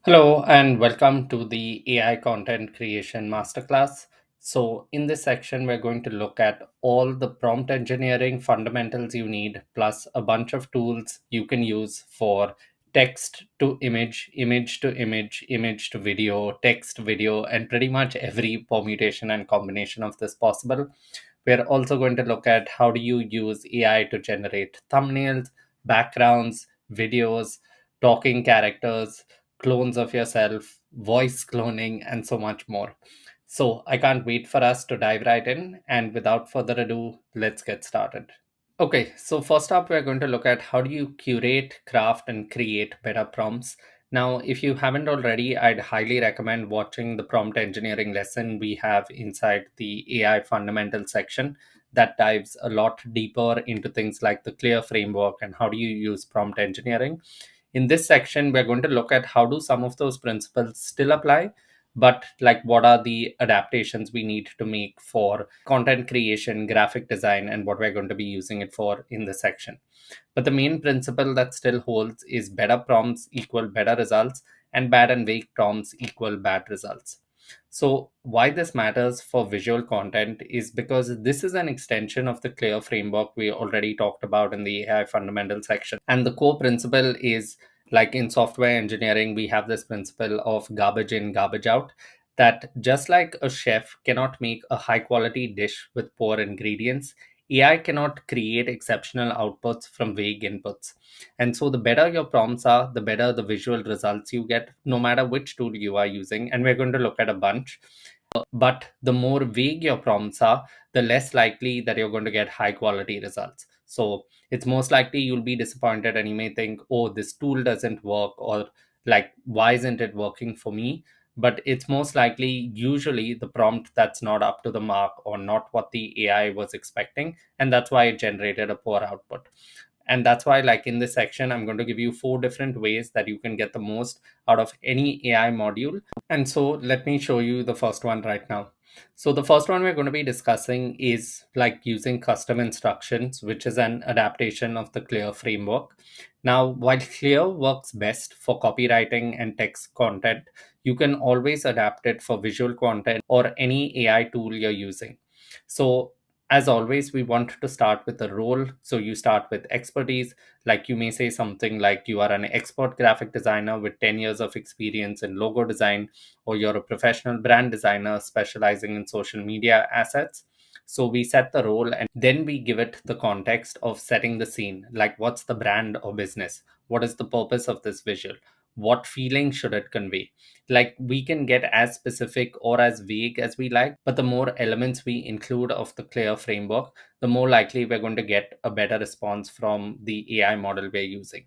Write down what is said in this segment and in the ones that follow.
Hello and welcome to the AI Content Creation Masterclass. So, in this section, we're going to look at all the prompt engineering fundamentals you need, plus a bunch of tools you can use for text to image, image to image, image to video, text, video, and pretty much every permutation and combination of this possible. We're also going to look at how do you use AI to generate thumbnails, backgrounds, videos, talking characters, clones of yourself, voice cloning, and so much more. So I can't wait for us to dive right in. And without further ado, let's get started. Okay, so first up, we're going to look at how do you curate, craft, and create better prompts. Now, if you haven't already, I'd highly recommend watching the prompt engineering lesson we have inside the AI fundamental section that dives a lot deeper into things like the clear framework and how do you use prompt engineering. In this section, we're going to look at how do some of those principles still apply, but like what are the adaptations we need to make for content creation, graphic design, and what we're going to be using it for in the section. But the main principle that still holds is better prompts equal better results, and bad and vague prompts equal bad results. So, why this matters for visual content is because this is an extension of the clear framework we already talked about in the AI fundamental section. And the core principle is like in software engineering, we have this principle of garbage in, garbage out. That just like a chef cannot make a high quality dish with poor ingredients, AI cannot create exceptional outputs from vague inputs. And so, the better your prompts are, the better the visual results you get, no matter which tool you are using. And we're going to look at a bunch. But the more vague your prompts are, the less likely that you're going to get high quality results. So, it's most likely you'll be disappointed and you may think, oh, this tool doesn't work, or like, why isn't it working for me? But it's most likely usually the prompt that's not up to the mark or not what the AI was expecting. And that's why it generated a poor output. And that's why, like in this section, I'm going to give you 4 different ways that you can get the most out of any AI module. And so let me show you the first one right now. So the first one we're going to be discussing is like using custom instructions, which is an adaptation of the Clear framework. Now, while Clear works best for copywriting and text content, you can always adapt it for visual content or any AI tool you're using. So as always, we want to start with the role. So you start with expertise. Like you may say something like you are an expert graphic designer with 10 years of experience in logo design, or you're a professional brand designer specializing in social media assets. So we set the role and then we give it the context of setting the scene. Like, what's the brand or business? What is the purpose of this visual? What feeling should it convey? Like, we can get as specific or as vague as we like, but the more elements we include of the Clear framework, the more likely we're going to get a better response from the AI model we're using.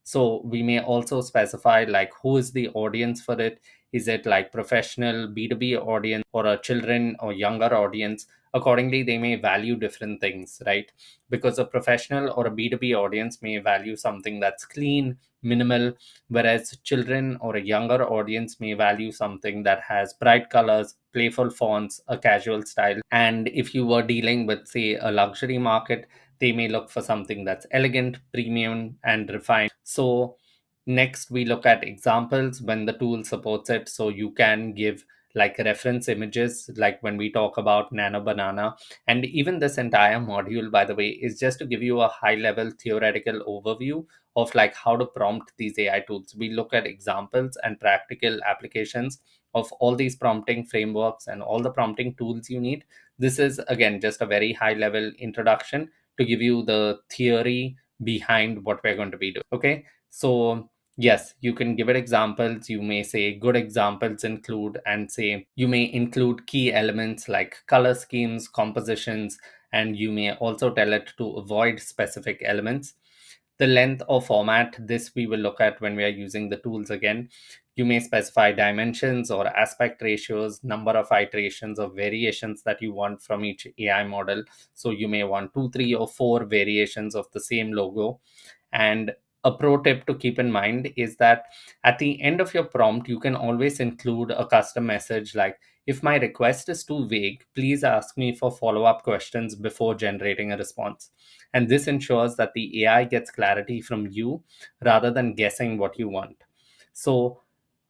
So we may also specify like who is the audience for it. Is it like professional B2B audience or a children or younger audience? Accordingly, they may value different things, right? Because a professional or a B2B audience may value something that's clean, minimal, whereas children or a younger audience may value something that has bright colors, playful fonts, a casual style. And if you were dealing with, say, a luxury market, they may look for something that's elegant, premium, and refined. So, next we look at examples when the tool supports it. So, you can give like reference images, like when we talk about Nano Banana. And even this entire module, by the way, is just to give you a high level theoretical overview of like how to prompt these AI tools. We look at examples and practical applications of all these prompting frameworks and all the prompting tools you need. This is again just a very high level introduction to give you the theory behind what we're going to be doing. Okay. So, yes, you can give it examples. You may say good examples include, and say you may include key elements like color schemes, compositions, and you may also tell it to avoid specific elements. The length or format, this we will look at when we are using the tools again. You may specify dimensions or aspect ratios, number of iterations or variations that you want from each AI model. So you may want 2, 3, or 4 variations of the same logo. And a pro tip to keep in mind is that at the end of your prompt, you can always include a custom message like, if my request is too vague, please ask me for follow up questions before generating a response. And this ensures that the AI gets clarity from you rather than guessing what you want. So,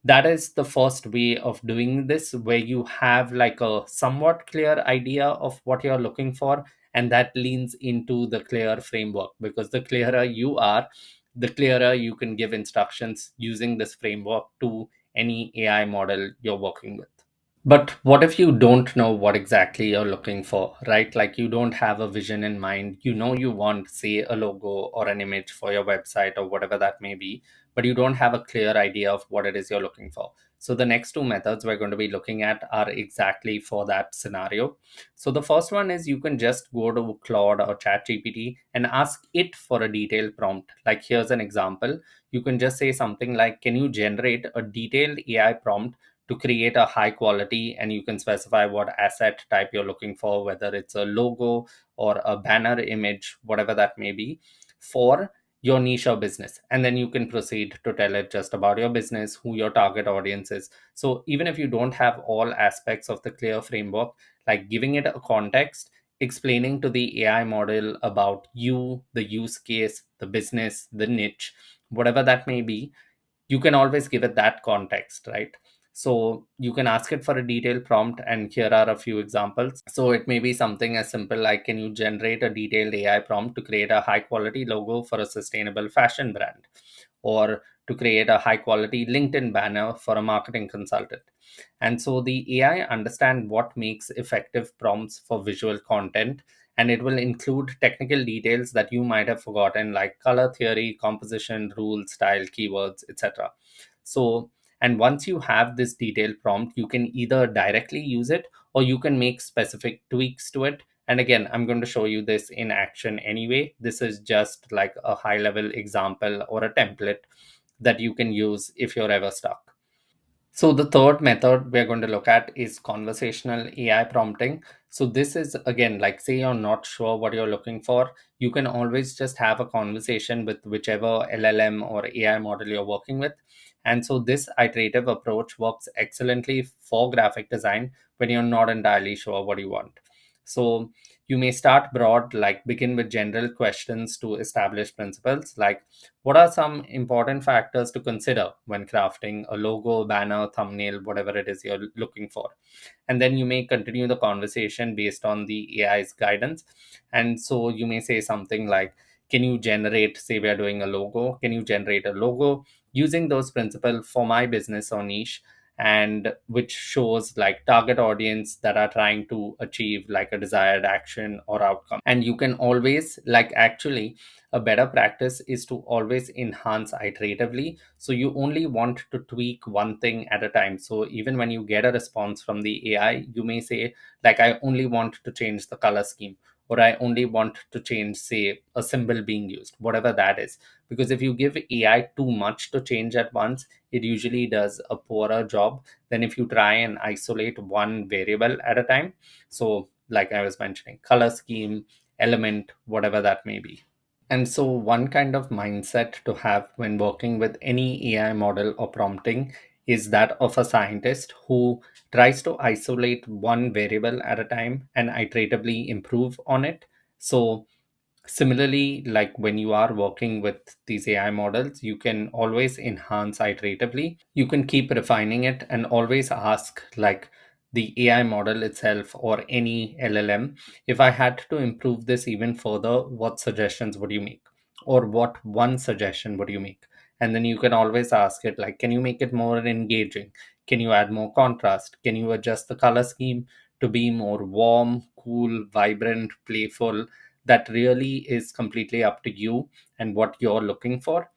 That is the first way of doing this, where you have like a somewhat clear idea of what you're looking for, and that leans into the clear framework, because the clearer you are, the clearer you can give instructions using this framework to any AI model you're working with. But what if you don't know what exactly you're looking for, right? Like you don't have a vision in mind. You know you want, say, a logo or an image for your website or whatever that may be, but you don't have a clear idea of what it is you're looking for. So the next two methods we're going to be looking at are exactly for that scenario. So the first one is you can just go to Claude or ChatGPT and ask it for a detailed prompt. Like here's an example. You can just say something like, can you generate a detailed AI prompt to create a high quality, and you can specify what asset type you're looking for, whether it's a logo or a banner image, whatever that may be, for your niche or business. And then you can proceed to tell it just about your business, who your target audience is. So even if you don't have all aspects of the clear framework, like giving it a context, explaining to the AI model about you, the use case, the business, the niche, whatever that may be, you can always give it that context, right? So you can ask it for a detailed prompt, and here are a few examples. So it may be something as simple like, can you generate a detailed AI prompt to create a high quality logo for a sustainable fashion brand, or to create a high quality LinkedIn banner for a marketing consultant. And so the AI understand what makes effective prompts for visual content, and it will include technical details that you might have forgotten, like color theory, composition, rules, style, keywords, etc. So, and once you have this detailed prompt, you can either directly use it or you can make specific tweaks to it. And again, I'm going to show you this in action anyway. This is just like a high level example or a template that you can use if you're ever stuck. So the third method we're going to look at is conversational AI prompting. So this is again, like say you're not sure what you're looking for, you can always just have a conversation with whichever LLM or AI model you're working with. And so this iterative approach works excellently for graphic design when you're not entirely sure what you want. So you may start broad, like begin with general questions to establish principles, like what are some important factors to consider when crafting a logo, banner, thumbnail, whatever it is you're looking for? And then you may continue the conversation based on the AI's guidance. And so you may say something like, can you generate, say we are doing a logo, can you generate a logo using those principles for my business or niche, and which shows like target audience that are trying to achieve like a desired action or outcome. And you can always, like, actually a better practice is to always enhance iteratively. So you only want to tweak one thing at a time. So even when you get a response from the AI, you may say, like, I only want to change the color scheme, or I only want to change, say, a symbol being used, whatever that is. Because if you give AI too much to change at once, it usually does a poorer job than if you try and isolate one variable at a time. So, like I was mentioning, color scheme, element, whatever that may be. And so, one kind of mindset to have when working with any AI model or prompting is that of a scientist who tries to isolate one variable at a time and iteratively improve on it. So, similarly, like when you are working with these AI models, you can always enhance iteratively. You can keep refining it and always ask, like, the AI model itself or any LLM, if I had to improve this even further, what suggestions would you make? Or what one suggestion would you make? And then you can always ask it, like, can you make it more engaging? Can you add more contrast? Can you adjust the color scheme to be more warm, cool, vibrant, playful? That really is completely up to you and what you're looking for.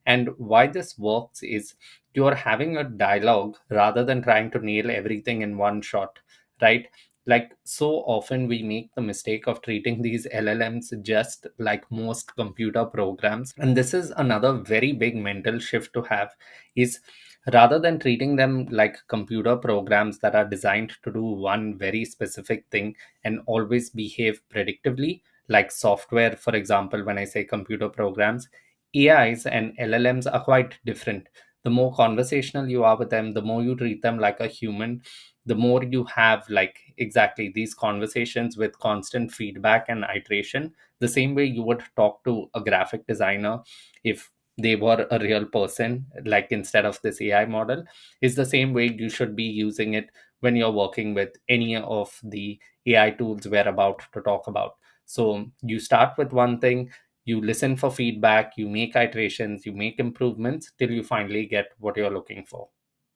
And why this works is you're having a dialogue rather than trying to nail everything in one shot, right? Like so often we make the mistake of treating these LLMs just like most computer programs. And this is another very big mental shift to have, is rather than treating them like computer programs that are designed to do one very specific thing and always behave predictably, like software, for example, when I say computer programs, AIs and LLMs are quite different. The more conversational you are with them, the more you treat them like a human, the more you have like exactly these conversations with constant feedback and iteration, the same way you would talk to a graphic designer if they were a real person, like instead of this AI model, is the same way you should be using it when you're working with any of the AI tools we're about to talk about. So you start with one thing, you listen for feedback, you make iterations, you make improvements till you finally get what you're looking for.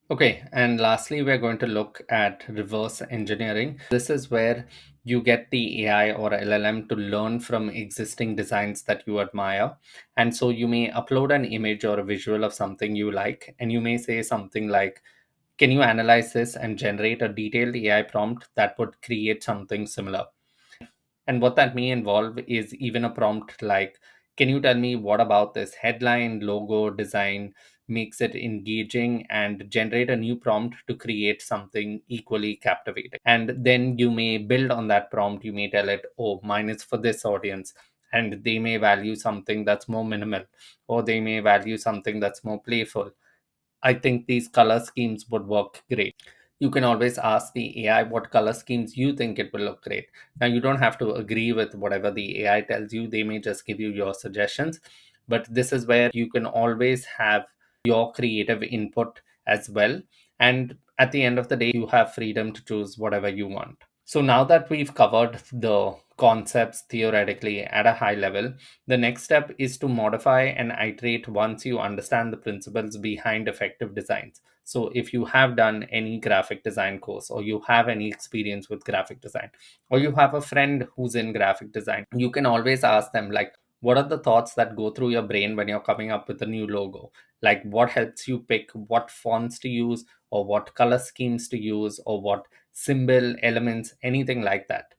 Okay, and lastly, we're going to look at reverse engineering. This is where you get the AI or LLM to learn from existing designs that you admire. And so you may upload an image or a visual of something you like, and you may say something like, can you analyze this and generate a detailed AI prompt that would create something similar? And what that may involve is even a prompt like, can you tell me what about this headline, logo, design makes it engaging, and generate a new prompt to create something equally captivating. And then you may build on that prompt. You may tell it, oh, mine is for this audience. And they may value something that's more minimal, or they may value something that's more playful. I think these color schemes would work great. You can always ask the AI what color schemes you think it will look great. Now, you don't have to agree with whatever the AI tells you, they may just give you your suggestions. But this is where you can always have your creative input as well. And at the end of the day, you have freedom to choose whatever you want. So now that we've covered the concepts theoretically at a high level, the next step is to modify and iterate once you understand the principles behind effective designs. So if you have done any graphic design course, or you have any experience with graphic design, or you have a friend who's in graphic design, you can always ask them, like, what are the thoughts that go through your brain when you're coming up with a new logo? Like, what helps you pick what fonts to use, or what color schemes to use, or what symbol elements, anything like that,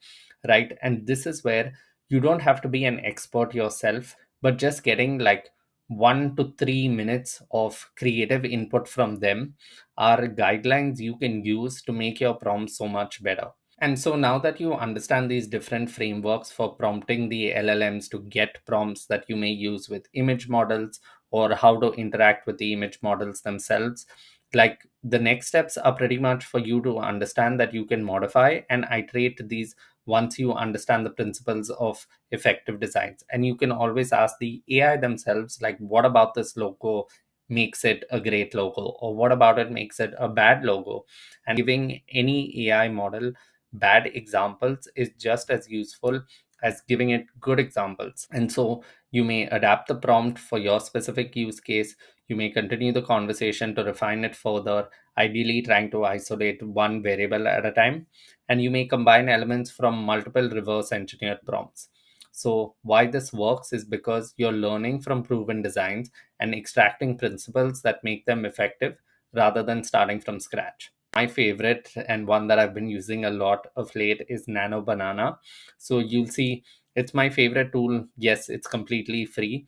right? And this is where you don't have to be an expert yourself, but just getting like 1 to 3 minutes of creative input from them are guidelines you can use to make your prompt so much better. And so now that you understand these different frameworks for prompting the LLMs to get prompts that you may use with image models, or how to interact with the image models themselves, like the next steps are pretty much for you to understand that you can modify and iterate these once you understand the principles of effective designs. And you can always ask the AI themselves, like, what about this logo makes it a great logo, or what about it makes it a bad logo? And giving any AI model bad examples is just as useful as giving it good examples. And so you may adapt the prompt for your specific use case. You may continue the conversation to refine it further, ideally trying to isolate one variable at a time. And you may combine elements from multiple reverse engineered prompts. So, why this works is because you're learning from proven designs and extracting principles that make them effective rather than starting from scratch. My favorite, and one that I've been using a lot of late, is Nano Banana. So you'll see it's my favorite tool. Yes, it's completely free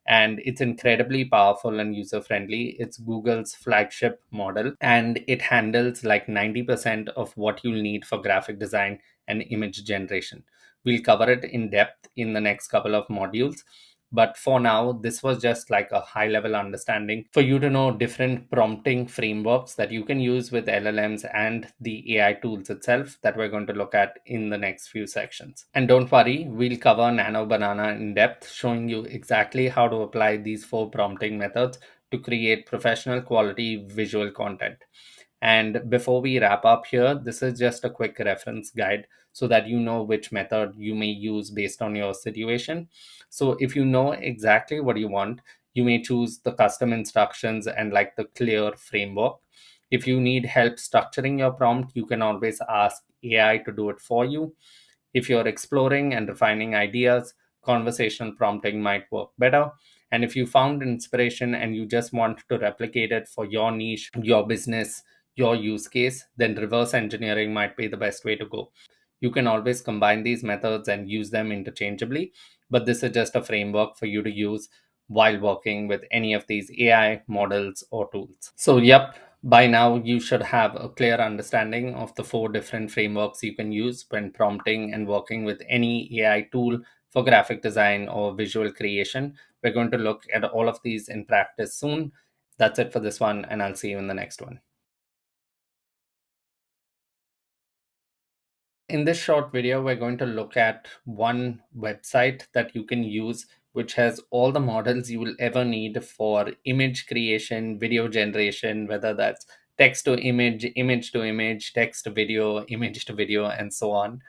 and it's incredibly powerful and user friendly. It's Google's flagship model, and it handles like 90% of what you'll need for graphic design and image generation. We'll cover it in depth in the next couple of modules. But for now, this was just like a high level understanding for you to know different prompting frameworks that you can use with LLMs and the AI tools itself that we're going to look at in the next few sections. And don't worry, we'll cover Nano Banana in depth, showing you exactly how to apply these 4 prompting methods to create professional quality visual content. And before we wrap up here, this is just a quick reference guide so that you know which method you may use based on your situation. So if you know exactly what you want, you may choose the custom instructions and like the clear framework. If you need help structuring your prompt, you can always ask AI to do it for you. If you're exploring and refining ideas, conversational prompting might work better. And if you found inspiration and you just want to replicate it for your niche, your business, your use case, then reverse engineering might be the best way to go. You can always combine these methods and use them interchangeably, but this is just a framework for you to use while working with any of these AI models or tools. So, yep, by now you should have a clear understanding of the 4 different frameworks you can use when prompting and working with any AI tool for graphic design or visual creation. We're going to look at all of these in practice soon. That's it for this one, and I'll see you in the next one. In this short video, we're going to look at one website that you can use, which has all the models you will ever need for image creation, video generation, whether that's text to image, image to image, text to video, image to video, and so on.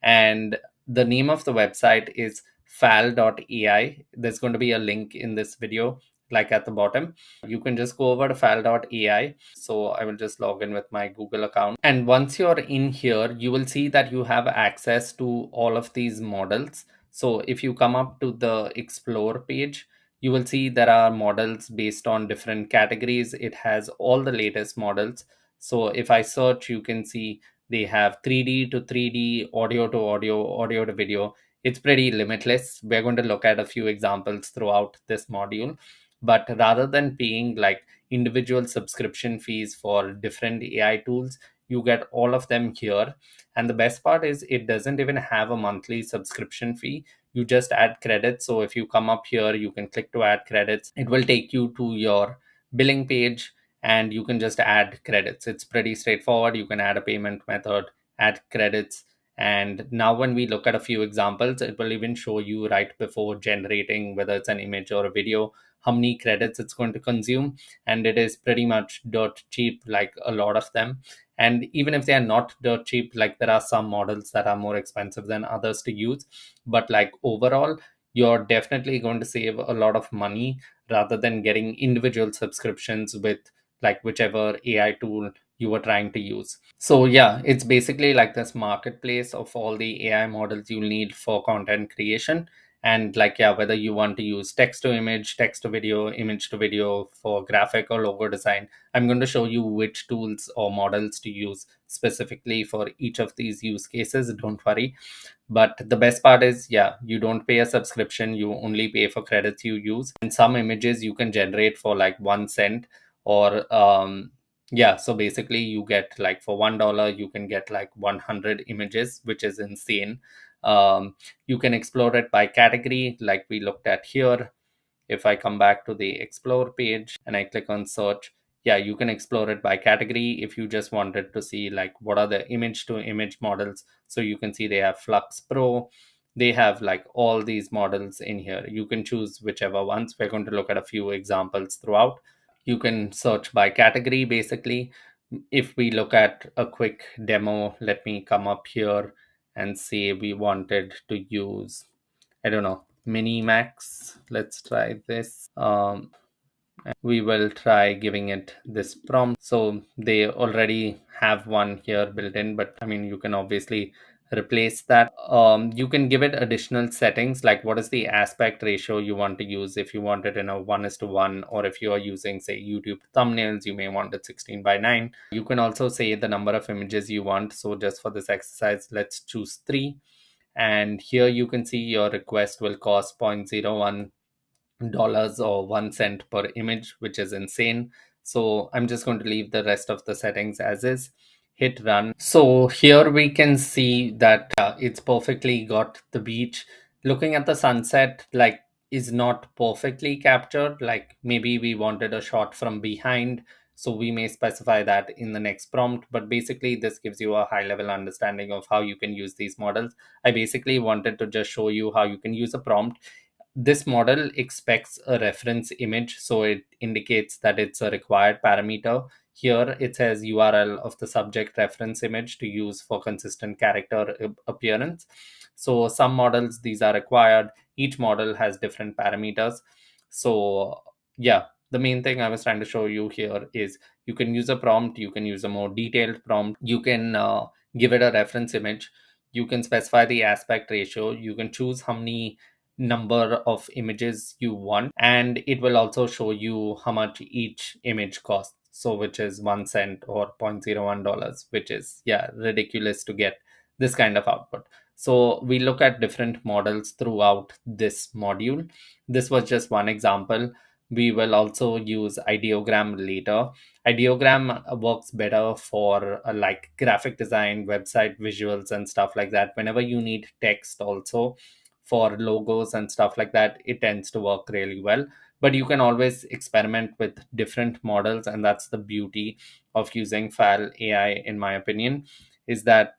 And the name of the website is fal.ai. There's going to be a link in this video, like at the bottom. You can just go over to fal.ai. So I will just log in with my Google account. And once you're in here, you will see that you have access to all of these models. So if you come up to the explore page, you will see there are models based on different categories. It has all the latest models. So if I search, you can see they have 3D to 3D, audio to audio, audio to video. It's pretty limitless. We're going to look at a few examples throughout this module. But rather than paying like individual subscription fees for different AI tools, you get all of them here. And the best part is it doesn't even have a monthly subscription fee. You just add credits. So if you come up here, you can click to add credits. It will take you to your billing page and you can just add credits. It's pretty straightforward. You can add a payment method, add credits. And now when we look at a few examples, it will even show you right before generating, whether it's an image or a video, how many credits it's going to consume. And it is pretty much dirt cheap, like a lot of them. And even if they are not dirt cheap, like there are some models that are more expensive than others to use. But like overall, you're definitely going to save a lot of money rather than getting individual subscriptions with like whichever AI tool you were trying to use. So yeah, it's basically like this marketplace of all the AI models you need for content creation. And like, yeah, whether you want to use text to image, text to video, image to video for graphic or logo design, I'm going to show you which tools or models to use specifically for each of these use cases. Don't worry. But the best part is, yeah, you don't pay a subscription, you only pay for credits you use. And some images you can generate for like 1 cent or yeah, so basically you get like for $1 you can get like 100 images, which is insane. You can explore it by category like we looked at here. If I come back to the explore page and I click on search, yeah, you can explore it by category if you just wanted to see like what are the image to image models. So you can see they have Flux Pro, they have like all these models in here. You can choose whichever ones. We're going to look at a few examples throughout. You can search by category basically. If we look at a quick demo, let me come up here and say we wanted to use, I don't know, mini max. Let's try this. We will try giving it this prompt. So they already have one here built in, but I mean, you can obviously replace that. You can give it additional settings like what is the aspect ratio you want to use. If you want it in a 1:1, or if you are using say YouTube thumbnails, you may want it 16:9. You can also say the number of images you want. So just for this exercise, let's choose 3. And here you can see your request will cost $0.01 or 1 cent per image, which is insane. So I'm just going to leave the rest of the settings as is. Hit run. So here we can see that it's perfectly got the beach. Looking at the sunset, like, is not perfectly captured. Like maybe we wanted a shot from behind, so we may specify that in the next prompt. But basically, this gives you a high level understanding of how you can use these models. I basically wanted to just show you how you can use a prompt. This model expects a reference image, so it indicates that it's a required parameter. Here it says URL of the subject reference image to use for consistent character appearance. So some models, these are required. Each model has different parameters. So yeah, the main thing I was trying to show you here is you can use a prompt, you can use a more detailed prompt, you can give it a reference image, you can specify the aspect ratio, you can choose how many number of images you want, and it will also show you how much each image costs, so which is 1 cent or $0.01, which is, yeah, ridiculous to get this kind of output. So we look at different models throughout this module. This was just one example. We will also use ideogram later. Ideogram works better for like graphic design, website visuals and stuff like that. Whenever you need text also for logos and stuff like that, it tends to work really well. But you can always experiment with different models, and that's the beauty of using Fal AI, in my opinion, is that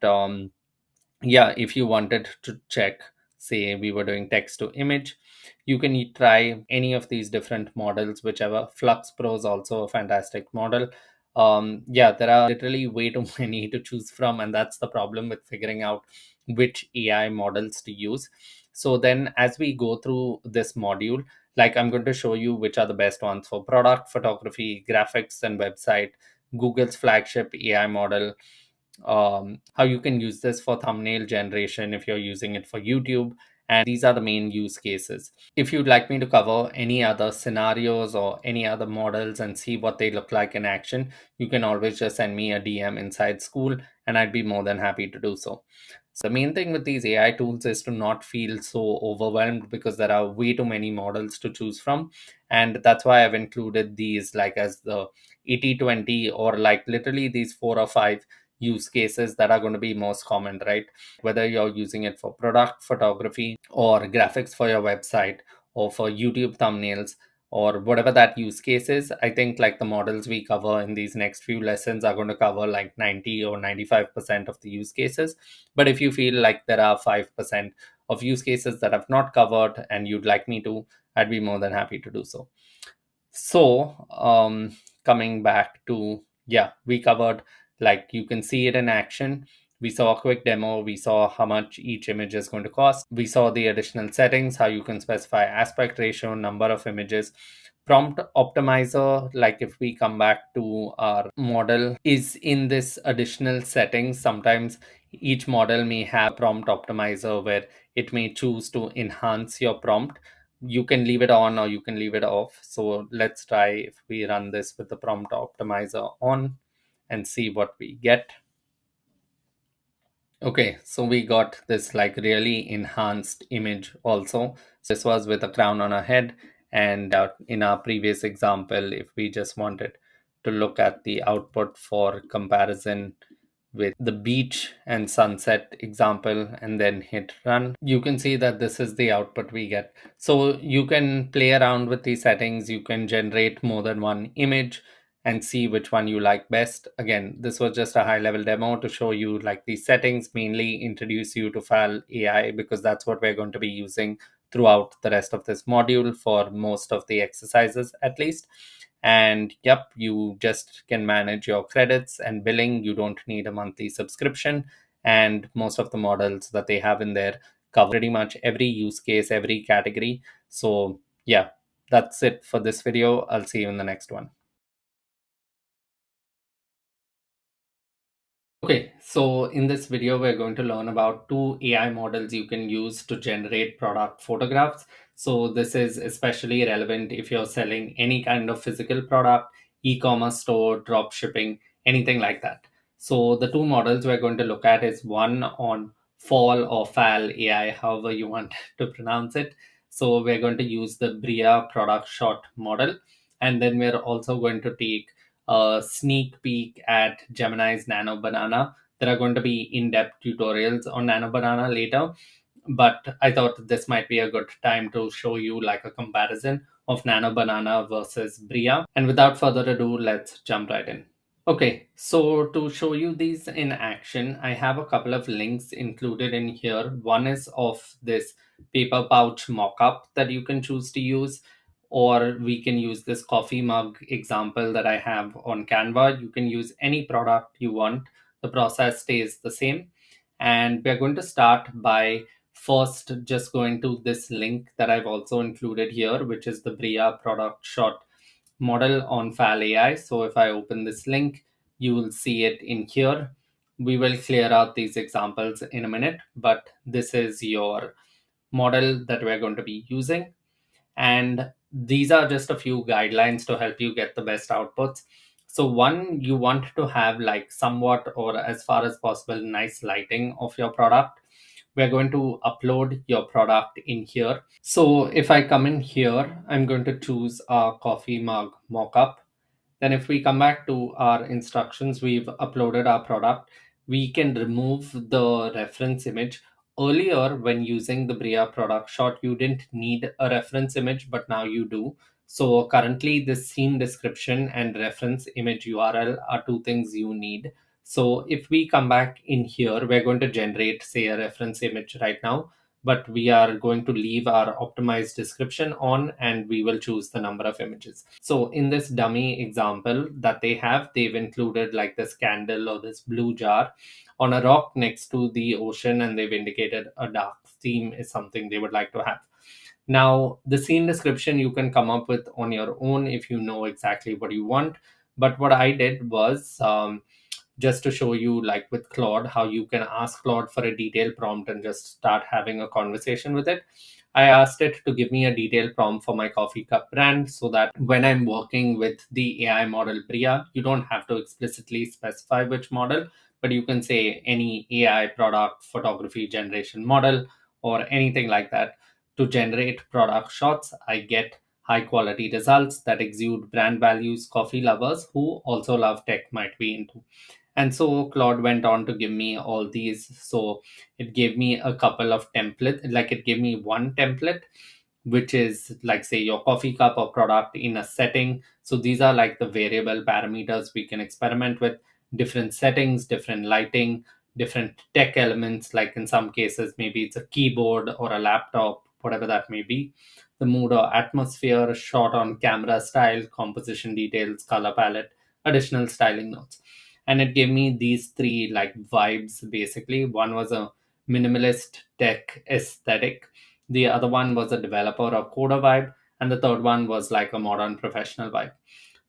yeah, if you wanted to check, say we were doing text to image, you can try any of these different models, whichever. Flux Pro is also a fantastic model. Yeah, there are literally way too many to choose from, and that's the problem with figuring out which AI models to use. So then as we go through this module, like I'm going to show you which are the best ones for product photography, graphics and website, Google's flagship AI model, how you can use this for thumbnail generation if you're using it for YouTube. And these are the main use cases. If you'd like me to cover any other scenarios or any other models and see what they look like in action, you can always just send me a DM inside Skool, and I'd be more than happy to do so. So the main thing with these AI tools is to not feel so overwhelmed because there are way too many models to choose from. And that's why I've included these like as the 80/20, or like literally these four or five use cases that are going to be most common, right? Whether you're using it for product photography or graphics for your website or for YouTube thumbnails or whatever that use case is, I think like the models we cover in these next few lessons are going to cover like 90 or 95% of the use cases. But if you feel like there are 5% of use cases that I've not covered and you'd like me to, I'd be more than happy to do so. So, coming back to, yeah, we covered, like you can see it in action. We saw a quick demo. We saw how much each image is going to cost. We saw the additional settings, how you can specify aspect ratio, number of images. Prompt optimizer, like if we come back to our model, is in this additional settings. Sometimes each model may have prompt optimizer where it may choose to enhance your prompt. You can leave it on or you can leave it off. So let's try if we run this with the prompt optimizer on and see what we get. Okay, so we got this like really enhanced image also. So this was with a crown on our head. And in our previous example, if we just wanted to look at the output for comparison with the beach and sunset example and then hit run, you can see that this is the output we get. So you can play around with these settings. You can generate more than one image and see which one you like best. Again, this was just a high level demo to show you like these settings, mainly introduce you to FAL AI because that's what we're going to be using throughout the rest of this module for most of the exercises at least. And yep, you just can manage your credits and billing. You don't need a monthly subscription. And most of the models that they have in there cover pretty much every use case, every category. So yeah, that's it for this video. I'll see you in the next one. Okay, so in this video, we're going to learn about two AI models you can use to generate product photographs. So this is especially relevant if you're selling any kind of physical product, e-commerce store, drop shipping, anything like that. So the two models we're going to look at is one on Fall or FAL AI, however you want to pronounce it. So we're going to use the Bria product shot model. And then we're also going to take a sneak peek at Gemini's Nano Banana. There are going to be in-depth tutorials on Nano Banana later, but I thought this might be a good time to show you like a comparison of Nano Banana versus Bria. And without further ado, let's jump right in. Okay, so to show you these in action, I have a couple of links included in here. One is of this paper pouch mock-up that you can choose to use, or we can use this coffee mug example that I have on Canva. You can use any product you want. The process stays the same. And we're going to start by first just going to this link that I've also included here, which is the Bria product shot model on FAL AI. So if I open this link, you will see it in here. We will clear out these examples in a minute, but this is your model that we're going to be using. And these are just a few guidelines to help you get the best outputs. So one, you want to have like somewhat or as far as possible nice lighting of your product. We're going to upload your product in here. So if I come in here, I'm going to choose a coffee mug mockup. Then if we come back to our instructions, we've uploaded our product. We can remove the reference image. Earlier, when using the Bria product shot, you didn't need a reference image, but now you do. So currently the scene description and reference image URL are two things you need. So if we come back in here, we're going to generate, say, a reference image right now, but we are going to leave our optimized description on and we will choose the number of images. So in this dummy example that they have, they've included like this candle or this blue jar on a rock next to the ocean, and they've indicated a dark theme is something they would like to have. Now, the scene description you can come up with on your own if you know exactly what you want. But what I did was, just to show you, like with Claude, how you can ask Claude for a detailed prompt and just start having a conversation with it. I asked it to give me a detailed prompt for my coffee cup brand so that when I'm working with the AI model Bria, you don't have to explicitly specify which model, but you can say any AI product photography generation model or anything like that. To generate product shots, I get high quality results that exude brand values coffee lovers who also love tech might be into. And so Claude went on to give me all these. So it gave me a couple of templates, like it gave me one template, which is like, say, your coffee cup or product in a setting. So these are like the variable parameters we can experiment with: different settings, different lighting, different tech elements. Like in some cases, maybe it's a keyboard or a laptop, whatever that may be. The mood or atmosphere, shot on camera style, composition details, color palette, additional styling notes. And it gave me these three like vibes basically. One was a minimalist tech aesthetic, the other one was a developer or coder vibe, and the third one was like a modern professional vibe.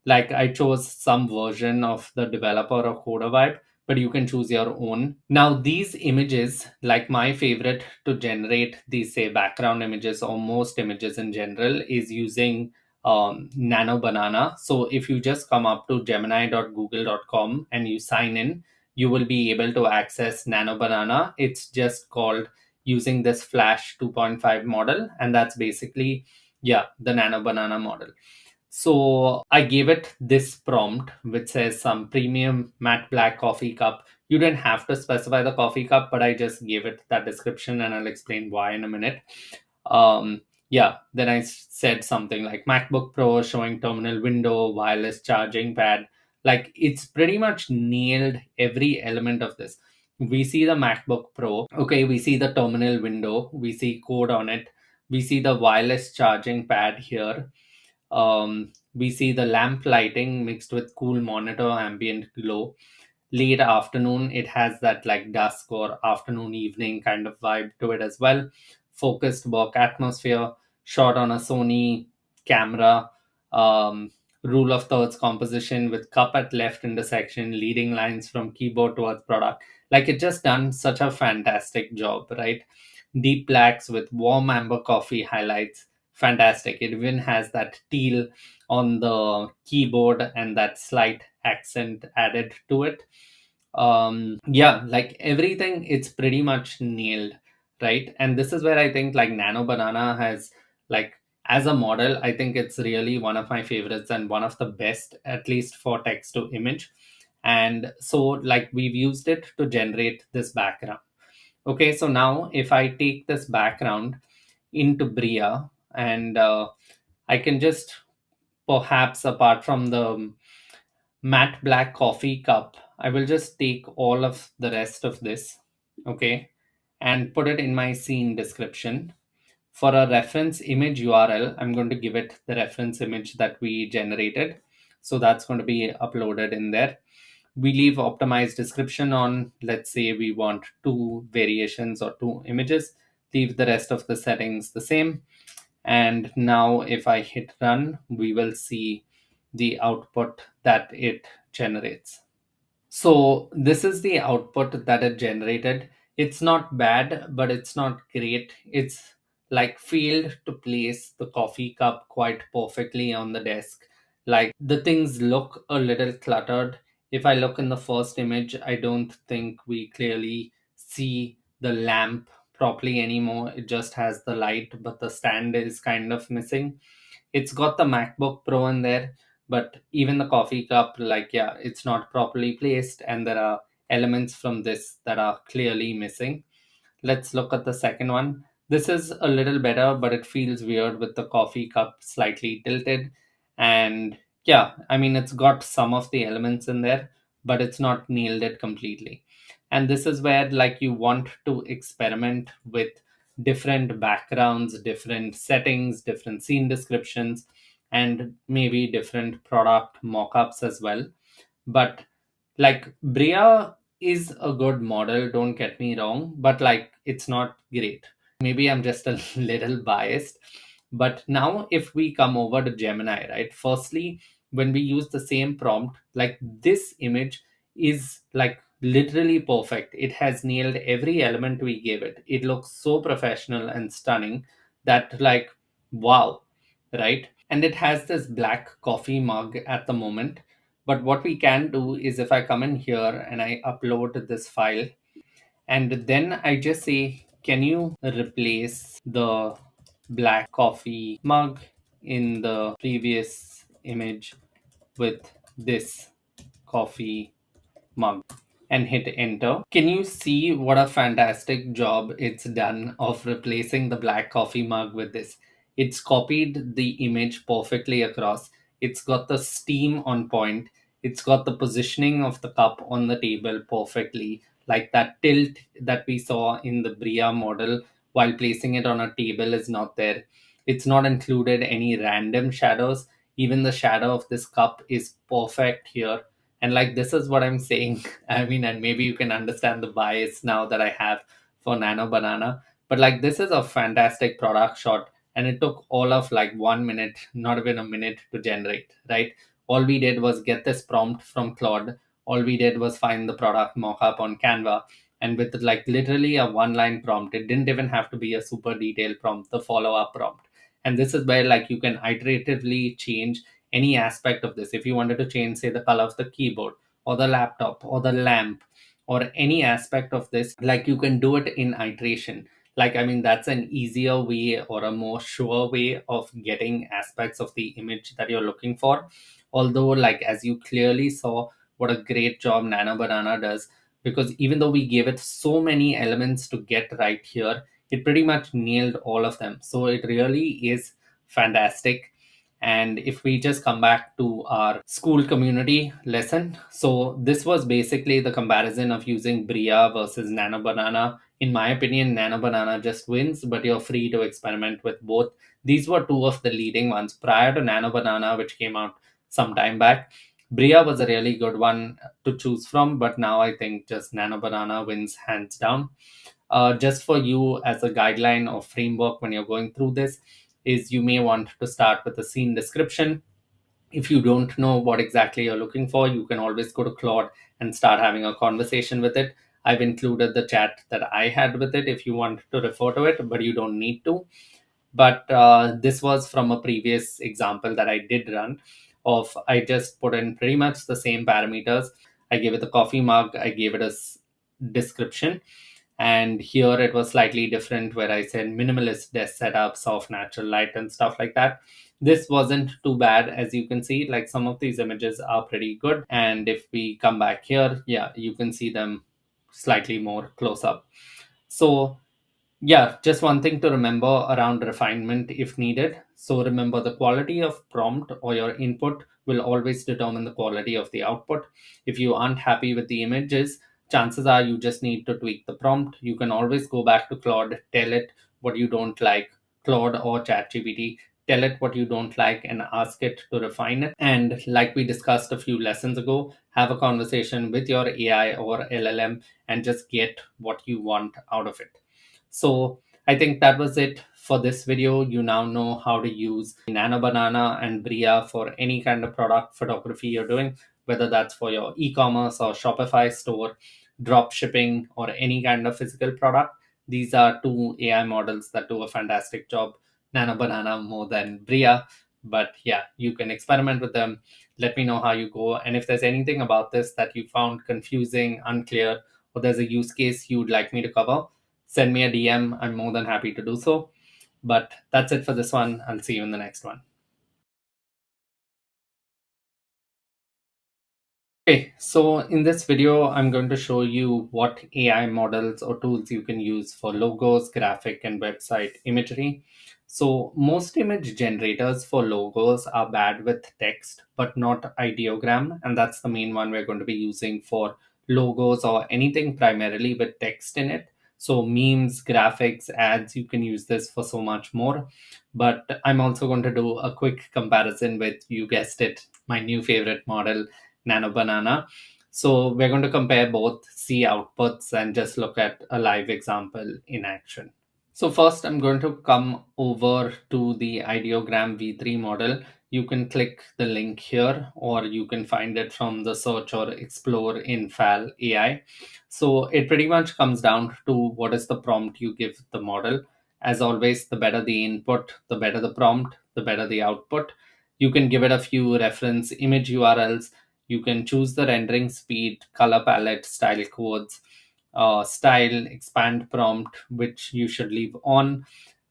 Like I chose some version of the developer or coder vibe, but you can choose your own. Now these images, like my favorite to generate these, say, background images or most images in general, is using Nano Banana. So if you just come up to gemini.google.com and you sign in, you will be able to access Nano Banana. It's just called using this Flash 2.5 model, and that's basically, yeah, the Nano Banana model. So I gave it this prompt, which says some premium matte black coffee cup. You didn't have to specify the coffee cup, but I just gave it that description, and I'll explain why in a minute. Yeah, then I said something like MacBook Pro showing terminal window, wireless charging pad. Like it's pretty much nailed every element of this. We see the MacBook Pro. Okay, we see the terminal window. We see code on it. We see the wireless charging pad here. We see the lamp lighting mixed with cool monitor ambient glow. Late afternoon, it has that like dusk or afternoon evening kind of vibe to it as well. Focused work atmosphere, shot on a Sony camera. um, Rule of thirds composition with cup at left intersection, leading lines from keyboard towards product. Like it just done such a fantastic job, right? Deep blacks with warm amber coffee highlights, fantastic. It even has that teal on the keyboard and that slight accent added to it. Yeah, like everything, it's pretty much nailed, right? And this is where I think like Nano Banana has, like, as a model, I think it's really one of my favorites and one of the best, at least for text to image. And so like we've used it to generate this background. Okay, so now if I take this background into Bria, and I can just, perhaps apart from the matte black coffee cup, I will just take all of the rest of this, okay, and put it in my scene description. For a reference image URL, I'm going to give it the reference image that we generated. So that's going to be uploaded in there. We leave optimized description on. Let's say we want two variations or two images. Leave the rest of the settings the same. And now if I hit run, we will see the output that it generates. So this is the output that it generated. It's not bad, but it's not great. It's like failed to place the coffee cup quite perfectly on the desk. Like the things look a little cluttered. If I look in the first image, I don't think we clearly see the lamp properly anymore. It just has the light, but the stand is kind of missing. It's got the MacBook Pro in there, but even the coffee cup, like, yeah, it's not properly placed, and there are elements from this that are clearly missing. Let's look at the second one. This is a little better, but it feels weird with the coffee cup slightly tilted. And yeah, I mean, it's got some of the elements in there, but it's not nailed it completely. And this is where like you want to experiment with different backgrounds, different settings, different scene descriptions, and maybe different product mockups as well. But like Bria is a good model, don't get me wrong, but like it's not great. Maybe I'm just a little biased. But now if we come over to Gemini, right? Firstly, when we use the same prompt, like this image is like literally perfect. It has nailed every element we gave it. It looks so professional and stunning that like wow, right? And it has this black coffee mug at the moment. But what we can do is if I come in here and I upload this file, and then I just say, can you replace the black coffee mug in the previous image with this coffee mug, and hit enter. Can you see what a fantastic job it's done of replacing the black coffee mug with this? It's copied the image perfectly across. It's got the steam on point. It's got the positioning of the cup on the table perfectly, like that tilt that we saw in the Bria model while placing it on a table is not there. It's not included any random shadows. Even the shadow of this cup is perfect here. And like this is what I'm saying. I mean, and maybe you can understand the bias now that I have for Nano Banana. But like this is a fantastic product shot, and it took all of like 1 minute, not even a minute to generate, right? All we did was get this prompt from Claude. All we did was find the product mockup on Canva, and with like literally a one line prompt, it didn't even have to be a super detailed prompt, the follow up prompt. And this is where like you can iteratively change any aspect of this. If you wanted to change, say, the color of the keyboard or the laptop or the lamp or any aspect of this, like you can do it in iteration. Like, I mean, that's an easier way or a more sure way of getting aspects of the image that you're looking for. Although, like, as you clearly saw, what a great job Nano Banana does, because even though we gave it so many elements to get right here, it pretty much nailed all of them. So it really is fantastic. And if we just come back to our Skool community lesson, so this was basically the comparison of using Bria versus Nano Banana. In my opinion, Nano Banana just wins, but you're free to experiment with both. These were two of the leading ones prior to Nano Banana, which came out some time back. Bria was a really good one to choose from, but now I think just Nano Banana wins hands down. Just for you as a guideline or framework when you're going through this, is you may want to start with a scene description. If you don't know what exactly you're looking for, you can always go to Claude and start having a conversation with it. I've included the chat that I had with it if you want to refer to it, but you don't need to. But this was from a previous example that I did run of, I just put in pretty much the same parameters. I gave it the coffee mug, I gave it a description, and here it was slightly different where I said minimalist desk setup, soft natural light and stuff like that. This wasn't too bad. As you can see, like some of these images are pretty good, and if we come back here, yeah, you can see them slightly more close up. So yeah, just one thing to remember around refinement if needed. So remember, the quality of prompt or your input will always determine the quality of the output. If you aren't happy with the images, chances are you just need to tweak the prompt. You can always go back to Claude, tell it what you don't like, Claude or ChatGPT, tell it what you don't like and ask it to refine it. And like we discussed a few lessons ago, have a conversation with your AI or LLM and just get what you want out of it. So I think that was it for this video. You now know how to use Nano Banana and Bria for any kind of product photography you're doing, whether that's for your e-commerce or Shopify store, drop shipping, or any kind of physical product. These are two AI models that do a fantastic job. Nano Banana more than Bria. But yeah, you can experiment with them. Let me know how you go. And if there's anything about this that you found confusing, unclear, or there's a use case you'd like me to cover, send me a DM. I'm more than happy to do so. But that's it for this one. I'll see you in the next one. Okay, so in this video, I'm going to show you what AI models or tools you can use for logos, graphic, and website imagery. So most image generators for logos are bad with text, but not ideogram. And that's the main one we're going to be using for logos or anything primarily with text in it. So memes, graphics, ads, you can use this for so much more. But I'm also going to do a quick comparison with, you guessed it, my new favorite model, Nano Banana. So we're going to compare both, see outputs, and just look at a live example in action. So first I'm going to come over to the ideogram V3 model. You can click the link here, or you can find it from the search or explore in FAL AI. So it pretty much comes down to what is the prompt you give the model. As always, the better the input, the better the prompt, the better the output. You can give it a few reference image URLs. You can choose the rendering speed, color palette, style codes, style, expand prompt, which you should leave on.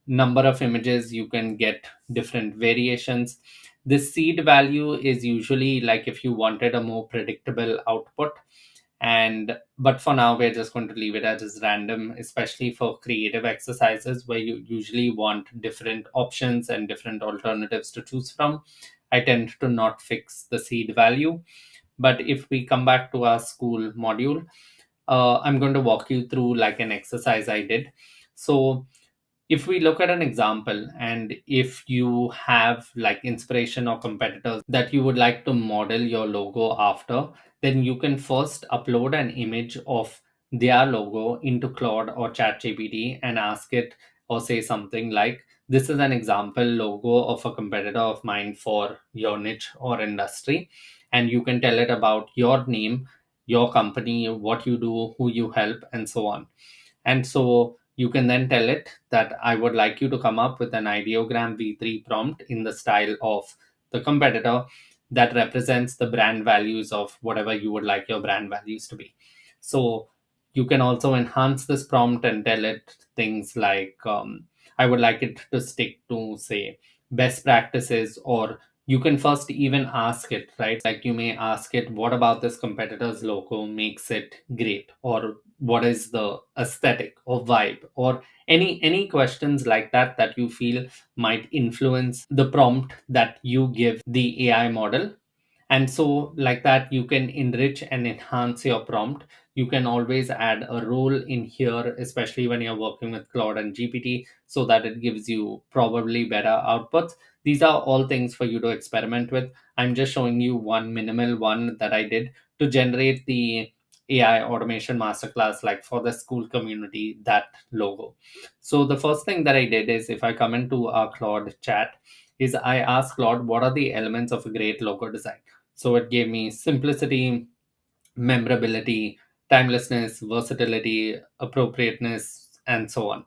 Number of images, you can get different variations. The seed value is usually like if you wanted a more predictable output. And but for now we're just going to leave it as random, especially for creative exercises where you usually want different options and different alternatives to choose from. I tend to not fix the seed value. But if we come back to our Skool module, I'm going to walk you through like an exercise I did. So if we look at an example, and if you have like inspiration or competitors that you would like to model your logo after, then you can first upload an image of their logo into Claude or ChatGPT and ask it, or say something like, this is an example logo of a competitor of mine for your niche or industry. And you can tell it about your name, your company, what you do, who you help, and so on. And so you can then tell it that I would like you to come up with an ideogram V3 prompt in the style of the competitor that represents the brand values of whatever you would like your brand values to be. So you can also enhance this prompt and tell it things like, I would like it to stick to, say, best practices. Or you can first even ask it, right? Like you may ask it, what about this competitor's logo makes it great? Or what is the aesthetic or vibe? Or any questions like that that you feel might influence the prompt that you give the AI model. And so like that you can enrich and enhance your prompt. You can always add a role in here, especially when you're working with Claude and GPT, so that it gives you probably better outputs. These are all things for you to experiment with. I'm just showing you one minimal one that I did to generate the AI automation masterclass, like for the Skool community, that logo. So the first thing that I did is, if I come into our Claude chat, is I asked Claude, what are the elements of a great logo design? So it gave me simplicity, memorability, timelessness, versatility, appropriateness, and so on.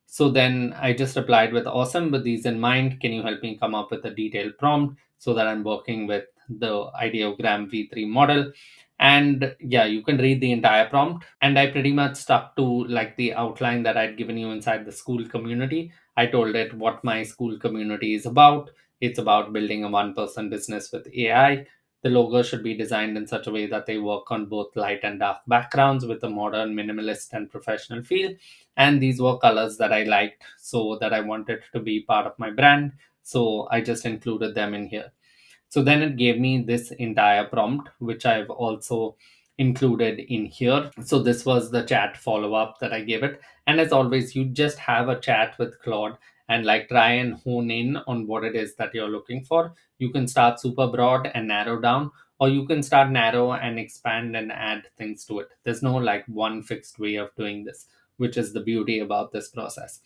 So then I just replied with, awesome, with these in mind, can you help me come up with a detailed prompt so that I'm working with the ideogram V3 model? And yeah, you can read the entire prompt. And I pretty much stuck to like the outline that I'd given you inside the Skool community. I told it what my Skool community is about. It's about building a one-person business with AI. The logo should be designed in such a way that they work on both light and dark backgrounds with a modern, minimalist, and professional feel. And these were colors that I liked, so that I wanted to be part of my brand. So I just included them in here. So then it gave me this entire prompt, which I've also included in here. So this was the chat follow up that I gave it. And as always, you just have a chat with Claude and like try and hone in on what it is that you're looking for. You can start super broad and narrow down, or you can start narrow and expand and add things to it. There's no like one fixed way of doing this, which is the beauty about this process.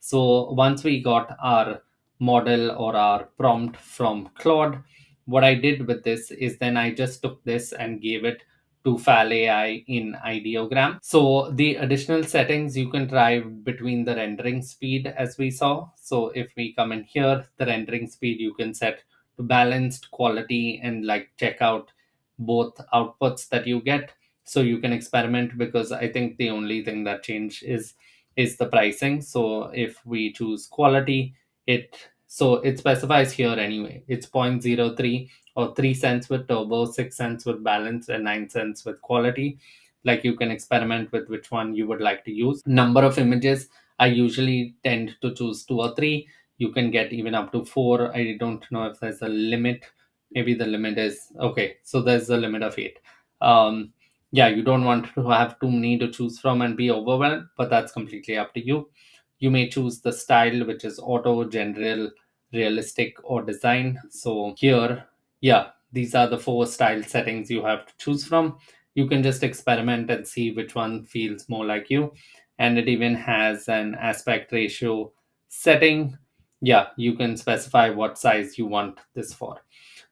So once we got our model or our prompt from Claude, what I did with this is then I just took this and gave it to FAL AI in ideogram. So the additional settings you can try between the rendering speed, as we saw. So if we come in here, the rendering speed you can set to balanced quality and like check out both outputs that you get. So you can experiment, because I think the only thing that changed is the pricing. So if we choose quality, it specifies here anyway. It's 0.03 or 3 cents with turbo, 6 cents with balance, and 9 cents with quality. Like you can experiment with which one you would like to use. Number of images, I usually tend to choose 2 or 3. You can get even up to 4. I don't know if there's a limit. Maybe the limit is okay. So there's a limit of 8. Um, yeah, you don't want to have too many to choose from and be overwhelmed, but that's completely up to you. You may choose the style, which is auto, general, realistic, or design. So here, yeah, these are the 4 style settings you have to choose from. You can just experiment and see which one feels more like you. And it even has an aspect ratio setting. Yeah, you can specify what size you want this for.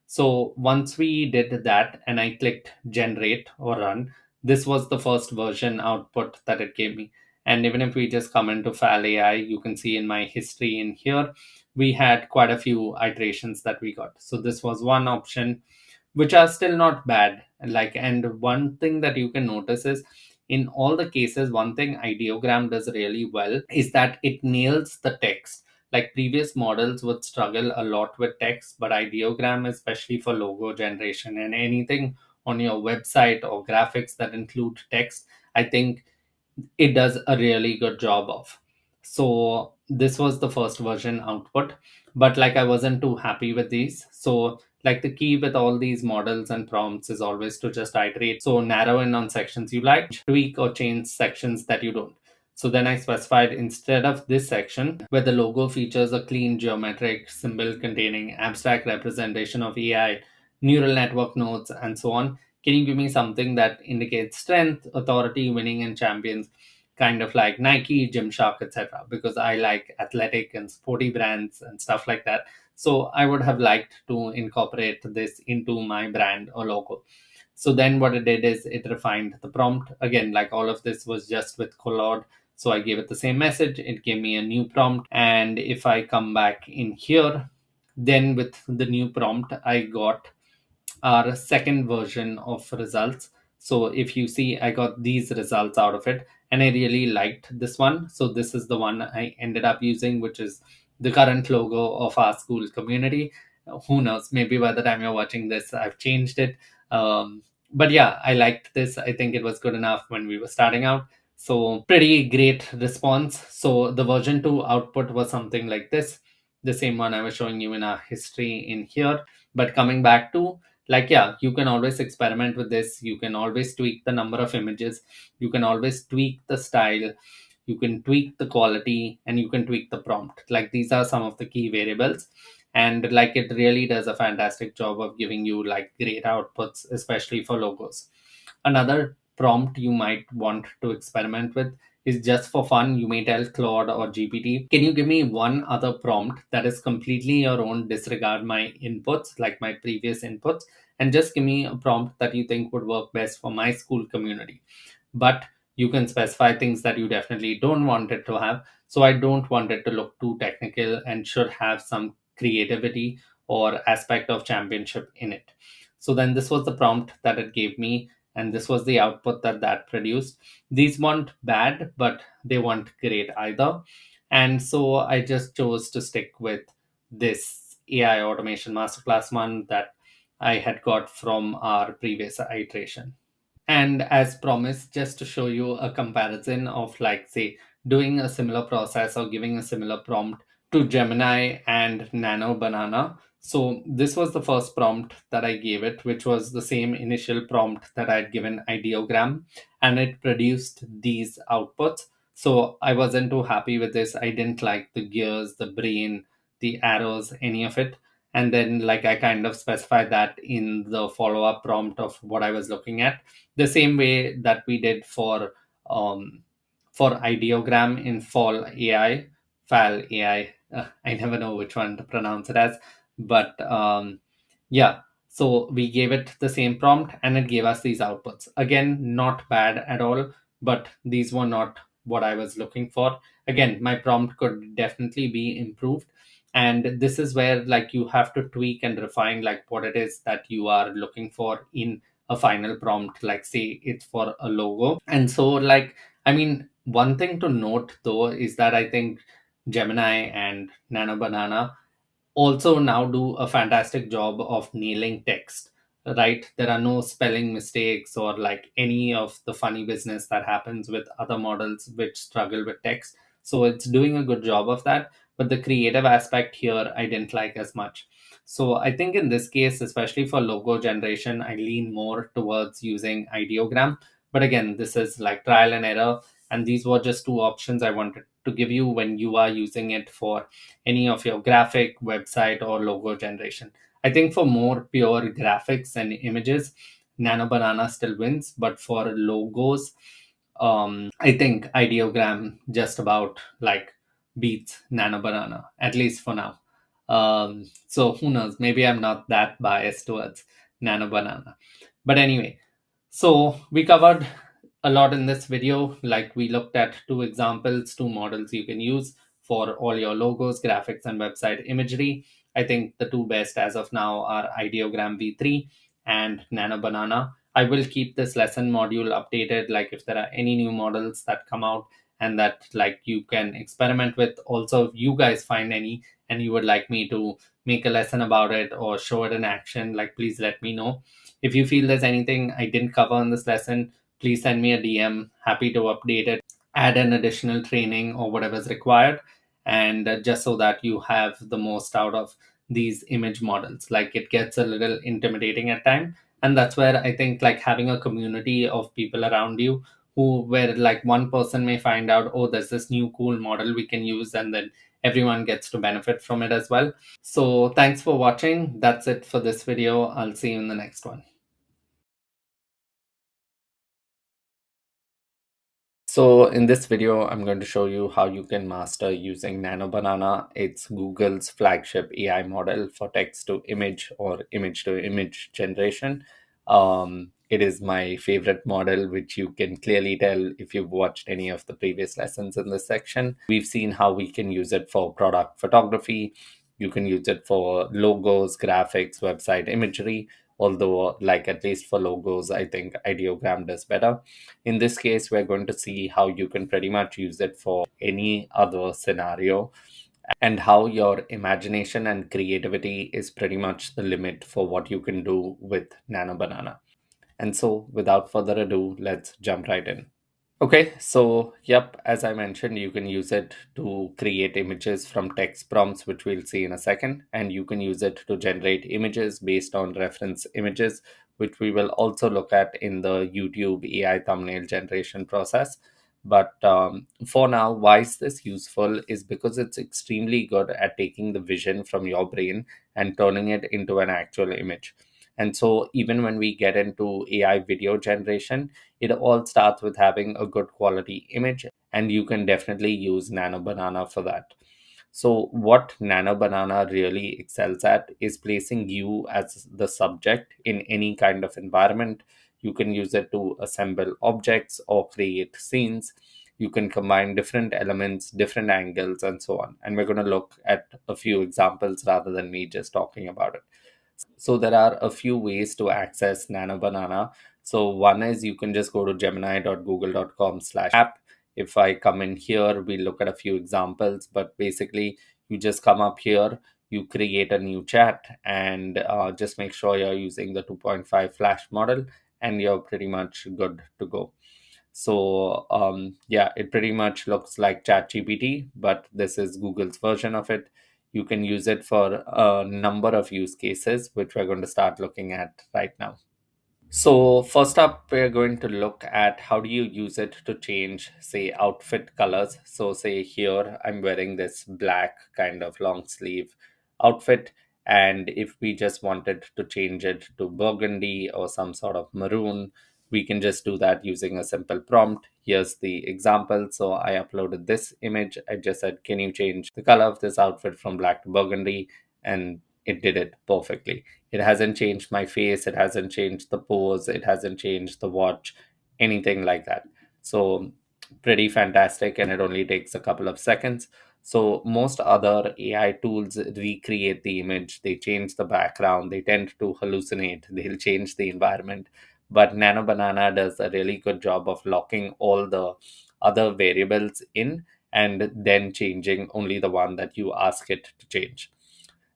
So once we did that and I clicked generate or run, this was the first version output that it gave me. And even if we just come into Fal AI, you can see in my history in here, we had quite a few iterations that we got. So this was one option, which are still not bad. Like, and one thing that you can notice is in all the cases, one thing ideogram does really well is that it nails the text. Like previous models would struggle a lot with text, but ideogram, especially for logo generation and anything on your website or graphics that include text, I think it does a really good job of. So this was the first version output, but like I wasn't too happy with these. So like the key with all these models and prompts is always to just iterate. So narrow in on sections you like, tweak or change sections that you don't. So then I specified instead of this section where the logo features a clean geometric symbol containing abstract representation of AI, neural network nodes, and so on, can you give me something that indicates strength, authority, winning, and champions, kind of like Nike, Gymshark, etc.? Because I like athletic and sporty brands and stuff like that. So I would have liked to incorporate this into my brand or logo. So then what it did is it refined the prompt. Again, like all of this was just with Collod. So I gave it the same message. It gave me a new prompt. And if I come back in here, then with the new prompt, I got our second version of results. So if you see, I got these results out of it, and I really liked this one. So this is the one I ended up using, which is the current logo of our Skool community. Who knows? Maybe by the time you're watching this, I've changed it. But yeah, I liked this. I think it was good enough when we were starting out. So pretty great response. So the version 2 output was something like this, the same one I was showing you in our history in here. But coming back to, like, yeah, you can always experiment with this. You can always tweak the number of images. You can always tweak the style. You can tweak the quality, and you can tweak the prompt. Like, these are some of the key variables. And like, it really does a fantastic job of giving you like great outputs, especially for logos. Another prompt you might want to experiment with is just for fun. You may tell Claude or GPT, can you give me one other prompt that is completely your own, disregard my inputs, like my previous inputs, and just give me a prompt that you think would work best for my Skool community. But you can specify things that you definitely don't want it to have. So I don't want it to look too technical and should have some creativity or aspect of championship in it. So then this was the prompt that it gave me, and this was the output that produced. These weren't bad, but they weren't great either. And so I just chose to stick with this AI automation masterclass one that I had got from our previous iteration. And as promised, just to show you a comparison of, like, say, doing a similar process or giving a similar prompt to Gemini and Nano Banana. So this was the first prompt that I gave it, which was the same initial prompt that I had given Ideogram, and it produced these outputs. So I wasn't too happy with this. I didn't like the gears, the brain, the arrows, any of it. And then like I kind of specified that in the follow-up prompt of what I was looking at, the same way that we did for ideogram in fall AI, fal AI. I never know which one to pronounce it as, but yeah. So we gave it the same prompt, and it gave us these outputs. Again, not bad at all, but these were not what I was looking for. Again, my prompt could definitely be improved, and this is where like you have to tweak and refine like what it is that you are looking for in a final prompt. Like, say it's for a logo. And so like, I mean, one thing to note though is that I think Gemini and Nano Banana also now do a fantastic job of nailing text, right? There are no spelling mistakes or like any of the funny business that happens with other models which struggle with text. So it's doing a good job of that. but the creative aspect here I didn't like as much. So I think in this case, especially for logo generation, I lean more towards using ideogram. But again, this is like trial and error, and these were just two options I wanted to give you when you are using it for any of your graphic, website, or logo generation. I think for more pure graphics and images, Nano Banana still wins, but for logos, I think ideogram just about like beats Nano Banana, at least for now. So who knows? Maybe I'm not that biased towards Nano Banana. But anyway, so we covered a lot in this video. Like we looked at two examples, two models you can use for all your logos, graphics, and website imagery. I think the two best as of now are Ideogram V3 and Nano Banana. I will keep this lesson module updated. Like if there are any new models that come out and that like you can experiment with. Also, if you guys find any and you would like me to make a lesson about it or show it in action, like please let me know. If you feel there's anything I didn't cover in this lesson, please send me a DM. Happy to update it, add an additional training or whatever's required. And just so that you have the most out of these image models. Like it gets a little intimidating at time. And that's where I think like having a community of people around you who where like one person may find out, oh, there's this new cool model we can use, and then everyone gets to benefit from it as well. So thanks for watching. That's it for this video. I'll see you in the next one. So in this video, I'm going to show you how you can master using Nano Banana. It's Google's flagship AI model for text to image or image to image generation. It is my favorite model, which you can clearly tell if you've watched any of the previous lessons in this section. We've seen how we can use it for product photography. You can use it for logos, graphics, website imagery. Although, like at least for logos, I think Ideogram does better. In this case, we're going to see how you can pretty much use it for any other scenario and how your imagination and creativity is pretty much the limit for what you can do with Nano Banana. And so, without further ado, let's jump right in. Okay, so yep, as I mentioned, you can use it to create images from text prompts, which we'll see in a second, and you can use it to generate images based on reference images, which we will also look at in the YouTube AI thumbnail generation process. But for now, why is this useful is because it's extremely good at taking the vision from your brain and turning it into an actual image. And so, even when we get into AI video generation, it all starts with having a good quality image, and you can definitely use Nano Banana for that. So what Nano Banana really excels at is placing you as the subject in any kind of environment. You can use it to assemble objects or create scenes. You can combine different elements, different angles, and so on. And we're going to look at a few examples rather than me just talking about it. So there are a few ways to access Nano Banana. So one is you can just go to gemini.google.com/app. If I come in here, we look at a few examples, but basically you just come up here, you create a new chat, and just make sure you're using the 2.5 flash model, and you're pretty much good to go. So yeah, it pretty much looks like ChatGPT, but this is Google's version of it. You can use it for a number of use cases, which we're going to start looking at right now. So first up, we're going to look at how do you use it to change, say, outfit colors. So say here, I'm wearing this black kind of long sleeve outfit. And if we just wanted to change it to burgundy or some sort of maroon, we can just do that using a simple prompt. Here's the example. So I uploaded this image. I just said, can you change the color of this outfit from black to burgundy? And it did it perfectly. It hasn't changed my face, it hasn't changed the pose, it hasn't changed the watch, anything like that. So, pretty fantastic, and it only takes a couple of seconds. So, most other AI tools recreate the image, they change the background, they tend to hallucinate, they'll change the environment. But Nano Banana does a really good job of locking all the other variables in and then changing only the one that you ask it to change.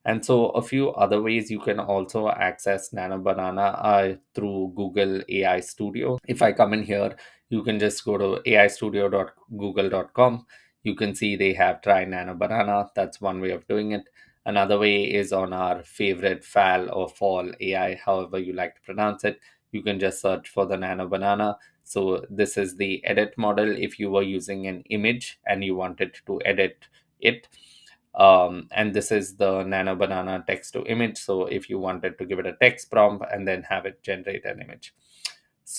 And so a few other ways you can also access Nano Banana are through Google AI Studio. If I come in here, you can just go to aistudio.google.com. You can see they have try nano banana. That's one way of doing it. Another way is on our favorite FAL or fall AI, however you like to pronounce it. You can just search for the nano banana. So this is the edit model. If you were using an image and you wanted to edit it, and this is the nano banana text to image. So if you wanted to give it a text prompt and then have it generate an image.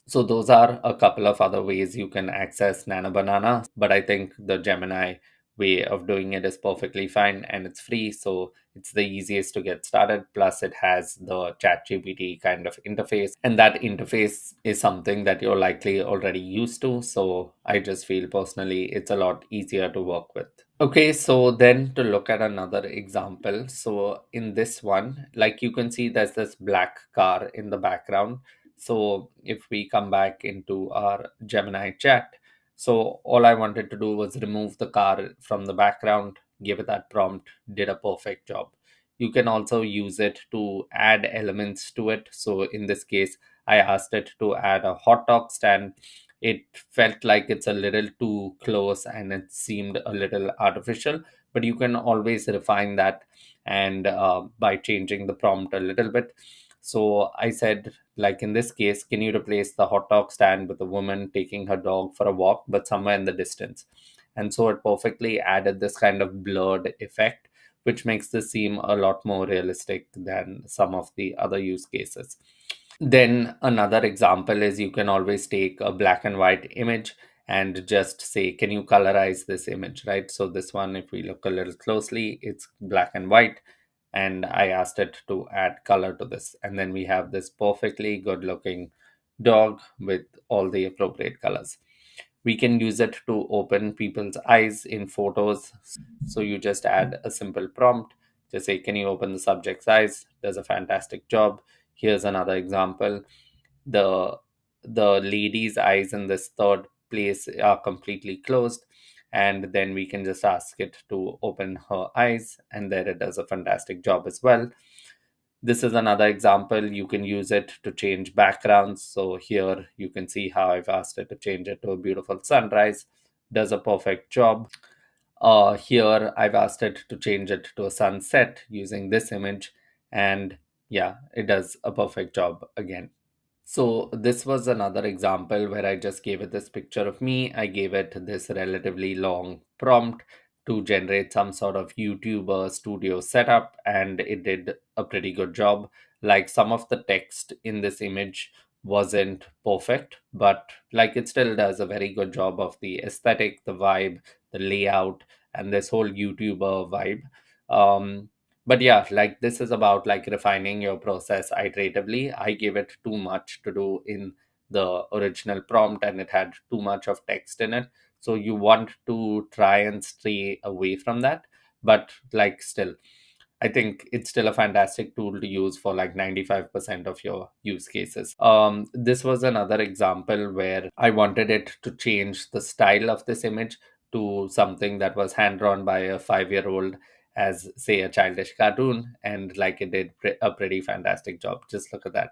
So those are a couple of other ways you can access Nano Banana, but I think the Gemini way of doing it is perfectly fine and it's free, so it's the easiest to get started. Plus, it has the ChatGPT kind of interface, and that interface is something that you're likely already used to. So I just feel personally it's a lot easier to work with. Okay, so then to look at another example. So in this one, like you can see, there's this black car in the background. So if we come back into our Gemini chat, so all I wanted to do was remove the car from the background, give it that prompt, did a perfect job. You can also use it to add elements to it. So in this case, I asked it to add a hot dog stand. It felt like it's a little too close and it seemed a little artificial, but you can always refine that and by changing the prompt a little bit. So I said, like in this case, can you replace the hot dog stand with a woman taking her dog for a walk, but somewhere in the distance? And so it perfectly added this kind of blurred effect, which makes this seem a lot more realistic than some of the other use cases. Then another example is you can always take a black and white image and just say, can you colorize this image, right? So this one, if we look a little closely, it's black and white. And I asked it to add color to this. And then we have this perfectly good looking dog with all the appropriate colors. We can use it to open people's eyes in photos. So you just add a simple prompt, just say, can you open the subject's eyes? Does a fantastic job. Here's another example. The the lady's eyes in this third place are completely closed, and then we can just ask it to open her eyes, and there it does a fantastic job as well. This is another example. You can use it to change backgrounds. So here you can see how I've asked it to change it to a beautiful sunrise. Does a perfect job. Here I've asked it to change it to a sunset using this image, and yeah, it does a perfect job again. So this was another example where I just gave it this picture of me. I gave it this relatively long prompt to generate some sort of YouTuber studio setup, and it did a pretty good job. Like some of the text in this image wasn't perfect, but like it still does a very good job of the aesthetic, the vibe, the layout, and this whole YouTuber vibe. Um, but yeah, like this is about like refining your process iteratively. I gave it too much to do in the original prompt and it had too much of text in it, so you want to try and stay away from that. But like still, I think it's still a fantastic tool to use for like 95% of your use cases. This was another example where I wanted it to change the style of this image to something that was hand drawn by a 5-year old as, say, a childish cartoon. And like it did a pretty fantastic job. Just look at that.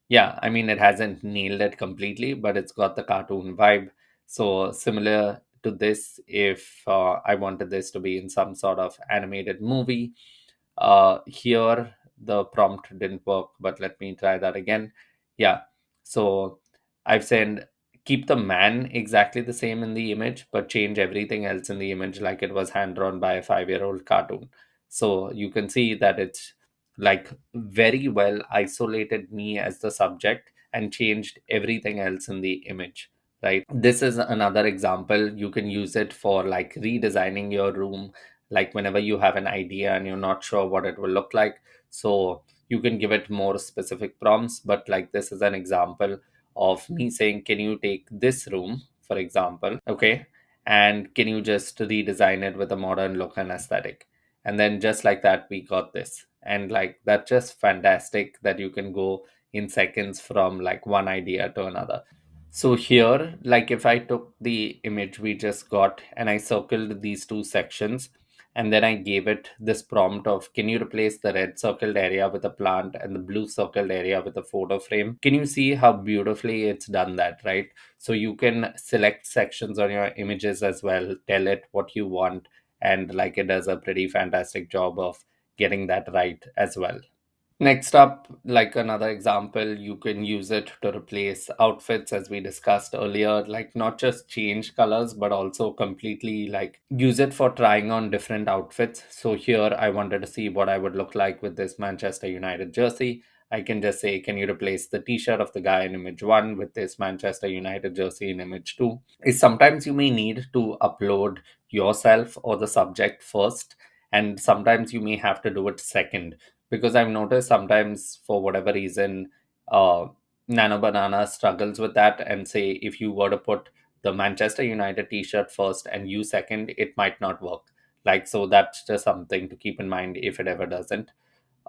Yeah, I mean, it hasn't nailed it completely, but it's got the cartoon vibe. So similar to this, if I wanted this to be in some sort of animated movie, here the prompt didn't work, but let me try that again. Yeah, so I've said keep the man exactly the same in the image, but change everything else in the image like it was hand drawn by a 5-year old cartoon. So you can see that it's like very well isolated me as the subject and changed everything else in the image, right? This is another example. You can use it for like redesigning your room, like whenever you have an idea and you're not sure what it will look like. So you can give it more specific prompts, but like this is an example of me saying, can you take this room, for example, okay, and can you just redesign it with a modern look and aesthetic? And then just like that, we got this. And like that's just fantastic that you can go in seconds from like one idea to another. So here, like if I took the image we just got and I circled these two sections And then I gave it this prompt of, can you replace the red circled area with a plant and the blue circled area with a photo frame? Can you see how beautifully it's done that, right? So you can select sections on your images as well, tell it what you want, and like it does a pretty fantastic job of getting that right as well. Next up, like another example, you can use it to replace outfits as we discussed earlier, like not just change colors, but also completely like use it for trying on different outfits. So here I wanted to see what I would look like with this Manchester United jersey. I can just say, can you replace the t-shirt of the guy in image 1 with this Manchester United jersey in image 2? Is sometimes you may need to upload yourself or the subject first, and sometimes you may have to do it second, because I've noticed sometimes for whatever reason, uh, Nano Banana struggles with that. And say if you were to put the Manchester United T-shirt first and you second, it might not work. Like so, that's just something to keep in mind if it ever doesn't.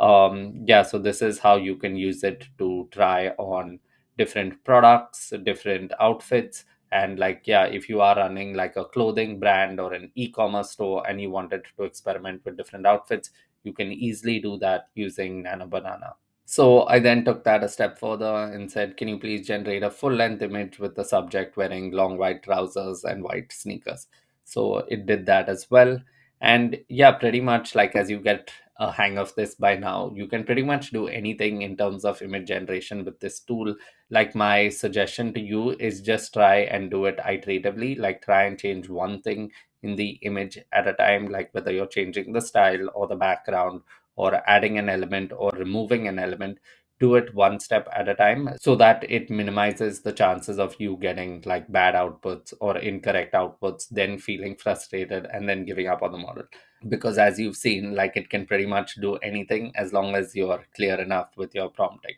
Yeah, so this is how you can use it to try on different products, different outfits. And like, yeah, if you are running like a clothing brand or an e-commerce store and you wanted to experiment with different outfits, you can easily do that using Nano Banana. So I then took that a step further and said, can you please generate a full length image with the subject wearing long white trousers and white sneakers? So it did that as well. And yeah, pretty much like as you get a hang of this by now, you can pretty much do anything in terms of image generation with this tool. Like my suggestion to you is just try and do it iteratively, like try and change one thing in the image at a time, like whether you're changing the style or the background or adding an element or removing an element. Do it one step at a time so that it minimizes the chances of you getting like bad outputs or incorrect outputs, then feeling frustrated and then giving up on the model. Because as you've seen, like it can pretty much do anything as long as you're clear enough with your prompting.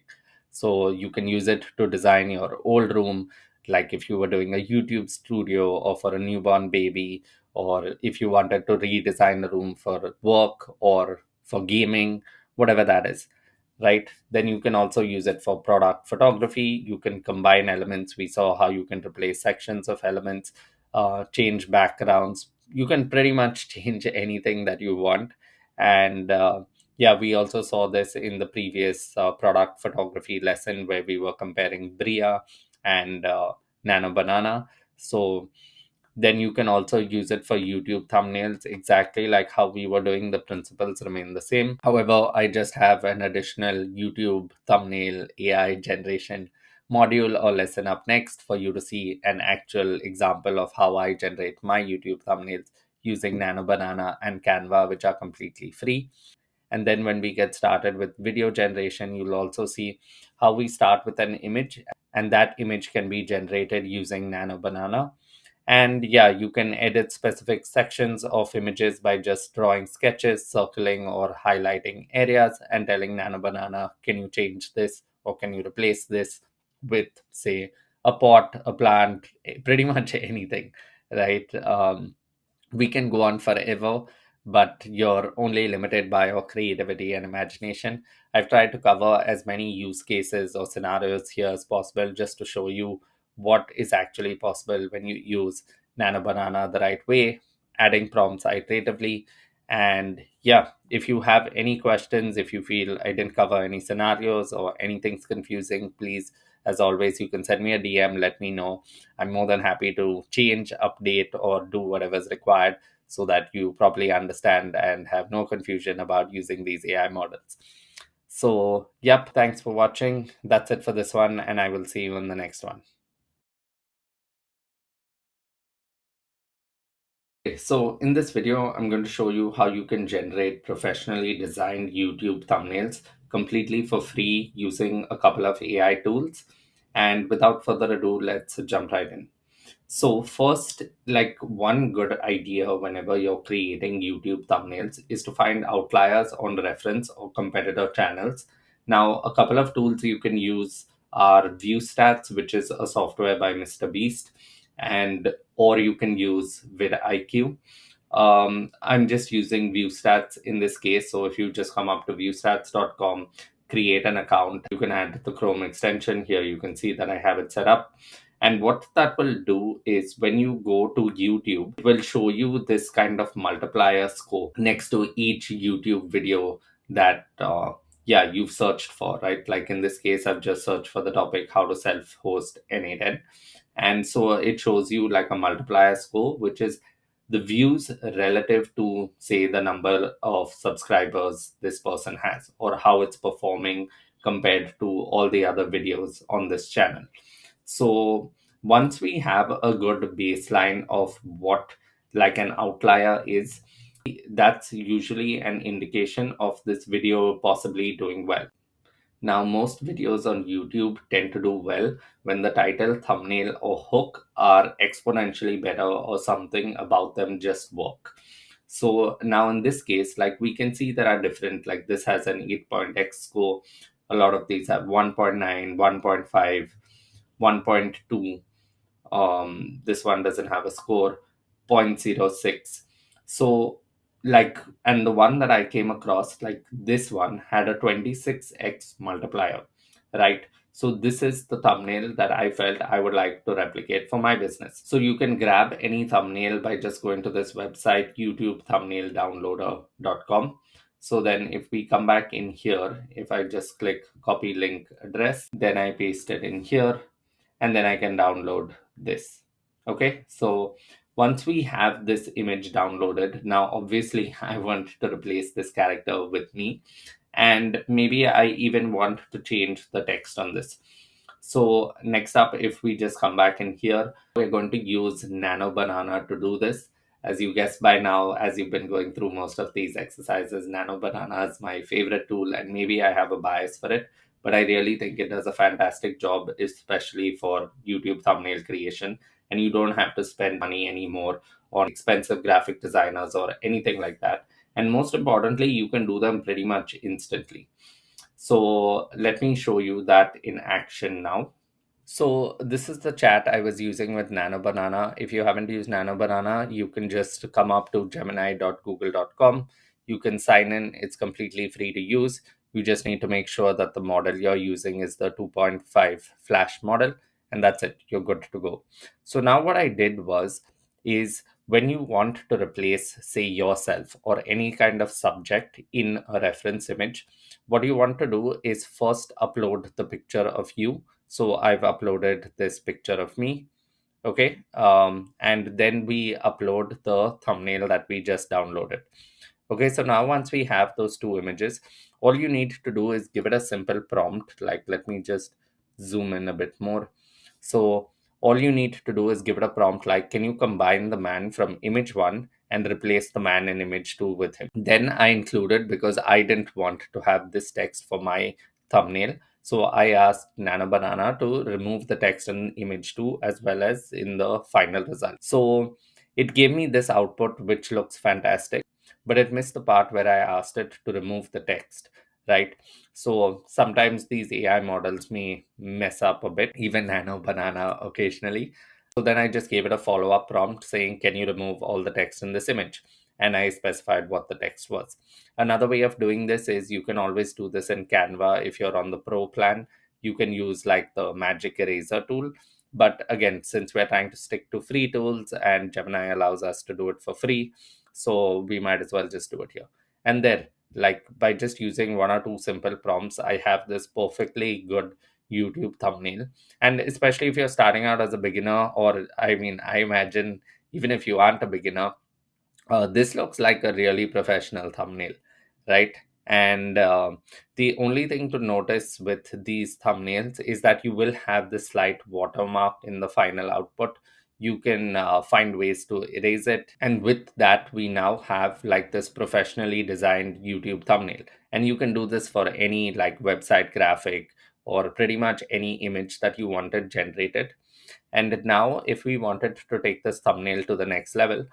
So you can use it to design your old room, like if you were doing a YouTube studio or for a newborn baby, or if you wanted to redesign the room for work or for gaming, whatever that is, right? Then you can also use it for product photography. You can combine elements. We saw how you can replace sections of elements, change backgrounds. You can pretty much change anything that you want. And yeah, we also saw this in the previous product photography lesson where we were comparing Bria and Nano Banana. So then you can also use it for YouTube thumbnails, exactly like how we were doing. The principles remain the same. However, I just have an additional YouTube thumbnail AI generation module or lesson up next for you to see an actual example of how I generate my YouTube thumbnails using Nano Banana and Canva, which are completely free. And then when we get started with video generation, you'll also see how we start with an image, and that image can be generated using Nano Banana. And yeah, you can edit specific sections of images by just drawing sketches, circling or highlighting areas, and telling Nano Banana, can you change this or can you replace this with, say, a pot, a plant, pretty much anything, right? We can go on forever, but you're only limited by your creativity and imagination. I've tried to cover as many use cases or scenarios here as possible just to show you what is actually possible when you use Nano Banana the right way, adding prompts iteratively. And yeah, if you have any questions, if you feel I didn't cover any scenarios or anything's confusing, please, as always, you can send me a DM, let me know. I'm more than happy to change, update, or do whatever's required so that you properly understand and have no confusion about using these AI models. So, yep, thanks for watching. That's it for this one, and I will see you in the next one. Okay, so in this video, I'm going to show you how you can generate professionally designed YouTube thumbnails completely for free using a couple of AI tools. And without further ado, let's jump right in. So first, like one good idea whenever you're creating YouTube thumbnails is to find outliers on reference or competitor channels. Now, a couple of tools you can use are ViewStats, which is a software by Mr. Beast, and or you can use vidIQ. I'm just using ViewStats in this case. So if you just come up to viewstats.com, create an account, you can add the Chrome extension here. You can see that I have it set up. And what that will do is when you go to YouTube, it will show you this kind of multiplier score next to each YouTube video that yeah, you've searched for, right? Like in this case, I've just searched for the topic how to self-host N8N. And so it shows you like a multiplier score, which is the views relative to, say, the number of subscribers this person has, or how it's performing compared to all the other videos on this channel. So once we have a good baseline of what like an outlier is, that's usually an indication of this video possibly doing well. Now, most videos on YouTube tend to do well when the title, thumbnail, or hook are exponentially better, or something about them just work. So now in this case, like we can see there are different, like this has an 8-point X score. A lot of these have 1.9, 1.5, 1.2. This one doesn't have a score, 0.06. So like, and the one that I came across, like this one had a 26x multiplier, right? So this is the thumbnail that I felt I would like to replicate for my business. So you can grab any thumbnail by just going to this website, youtube-thumbnaildownloader.com. So then if we come back in here, if I just click copy link address, then I paste it in here, and then I can download this. Okay, so once we have this image downloaded, now obviously I want to replace this character with me, and maybe I even want to change the text on this. So next up, if we just come back in here, we're going to use Nano Banana to do this. As you guessed by now, as you've been going through most of these exercises, Nano Banana is my favorite tool, and maybe I have a bias for it, but I really think it does a fantastic job, especially for YouTube thumbnail creation. And you don't have to spend money anymore on expensive graphic designers or anything like that. And most importantly, you can do them pretty much instantly. So let me show you that in action now. So this is the chat I was using with Nano Banana. If you haven't used Nano Banana, you can just come up to gemini.google.com. You can sign in. It's completely free to use. You just need to make sure that the model you're using is the 2.5 flash model, and that's it. You're good to go. So now what I did was, is when you want to replace, say, yourself or any kind of subject in a reference image, what you want to do is first upload the picture of you. So I've uploaded this picture of me. Okay. And then we upload the thumbnail that we just downloaded. Okay. So now once we have those two images, all you need to do is give it a simple prompt. Like, let me just zoom in a bit more. So all you need to do is give it a prompt like, can you combine the man from image one and replace the man in image two with him? Then I included, because I didn't want to have this text for my thumbnail, so I asked Nano Banana to remove the text in image 2 as well as in the final result. So it gave me this output which looks fantastic, but it missed the part where I asked it to remove the text, right? So sometimes these AI models may mess up a bit, even Nano Banana occasionally. So then I just gave it a follow-up prompt saying, can you remove all the text in this image? And I specified what the text was. Another way of doing this is you can always do this in Canva. If you're on the pro plan, you can use like the magic eraser tool. But again, since we're trying to stick to free tools and Gemini allows us to do it for free, so we might as well just do it here. And then, like by just using one or two simple prompts, I have this perfectly good YouTube thumbnail. And especially if you're starting out as a beginner, or I mean, I imagine even if you aren't a beginner, this looks like a really professional thumbnail, right? And the only thing to notice with these thumbnails is that you will have this slight watermark in the final output. You can find ways to erase it. And with that, we now have like this professionally designed YouTube thumbnail. And you can do this for any like website graphic or pretty much any image that you wanted generated. And now, if we wanted to take this thumbnail to the next level,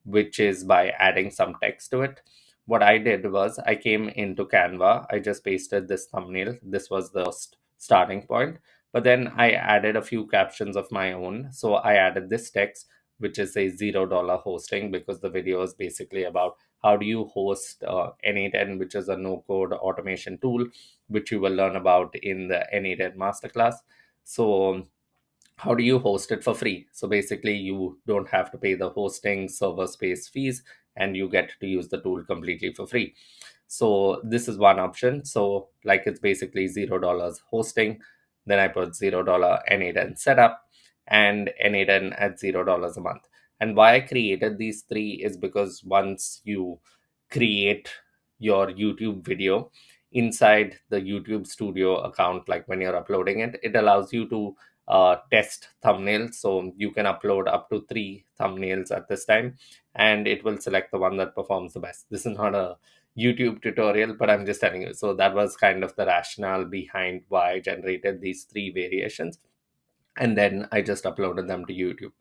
which is by adding some text to it, what I did was I came into Canva, I just pasted this thumbnail. This was the starting point. But then I added a few captions of my own. So I added this text, which is a $0 hosting, because the video is basically about how do you host N8N, which is a no-code automation tool, which you will learn about in the N8N Masterclass. So how do you host it for free? So basically, you don't have to pay the hosting server space fees, and you get to use the tool completely for free. So this is one option. So like it's basically $0 hosting. Then I put $0 N8N setup and N8N at $0 a month. And why I created these three is because once you create your YouTube video inside the YouTube Studio account, like when you're uploading it, it allows you to test thumbnails. So you can upload up to three thumbnails at this time, and it will select the one that performs the best. This is not a YouTube tutorial, but I'm just telling you. So that was kind of the rationale behind why I generated these three variations, and then I just uploaded them to YouTube.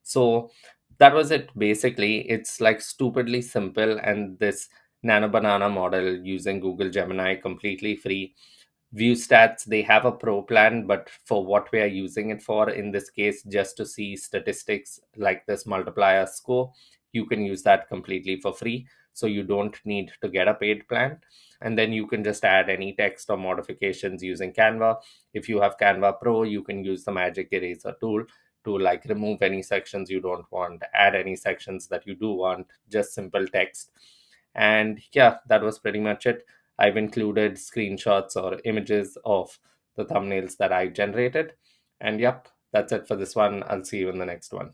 So that was it. Basically, it's like stupidly simple, and this Nano Banana model using Google Gemini completely free. View stats, they have a pro plan, but for what we are using it for in this case, just to see statistics like this multiplier score, you can use that completely for free. So you don't need to get a paid plan. And then you can just add any text or modifications using Canva. If you have Canva Pro, you can use the magic eraser tool to like remove any sections you don't want, add any sections that you do want, just simple text. And yeah, that was pretty much it. I've included screenshots or images of the thumbnails that I generated. And yep, that's it for this one. I'll see you in the next one.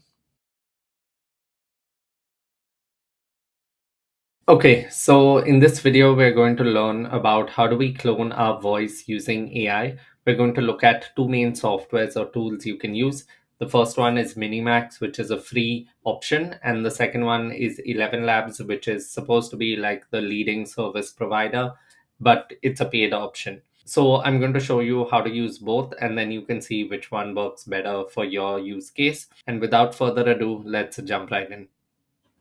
Okay, so in this video, we're going to learn about how do we clone our voice using AI. We're going to look at two main softwares or tools you can use. The first one is Minimax, which is a free option, and the second one is 11 Labs, which is supposed to be like the leading service provider, but it's a paid option. So I'm going to show you how to use both, and then you can see which one works better for your use case. And without further ado, let's jump right in.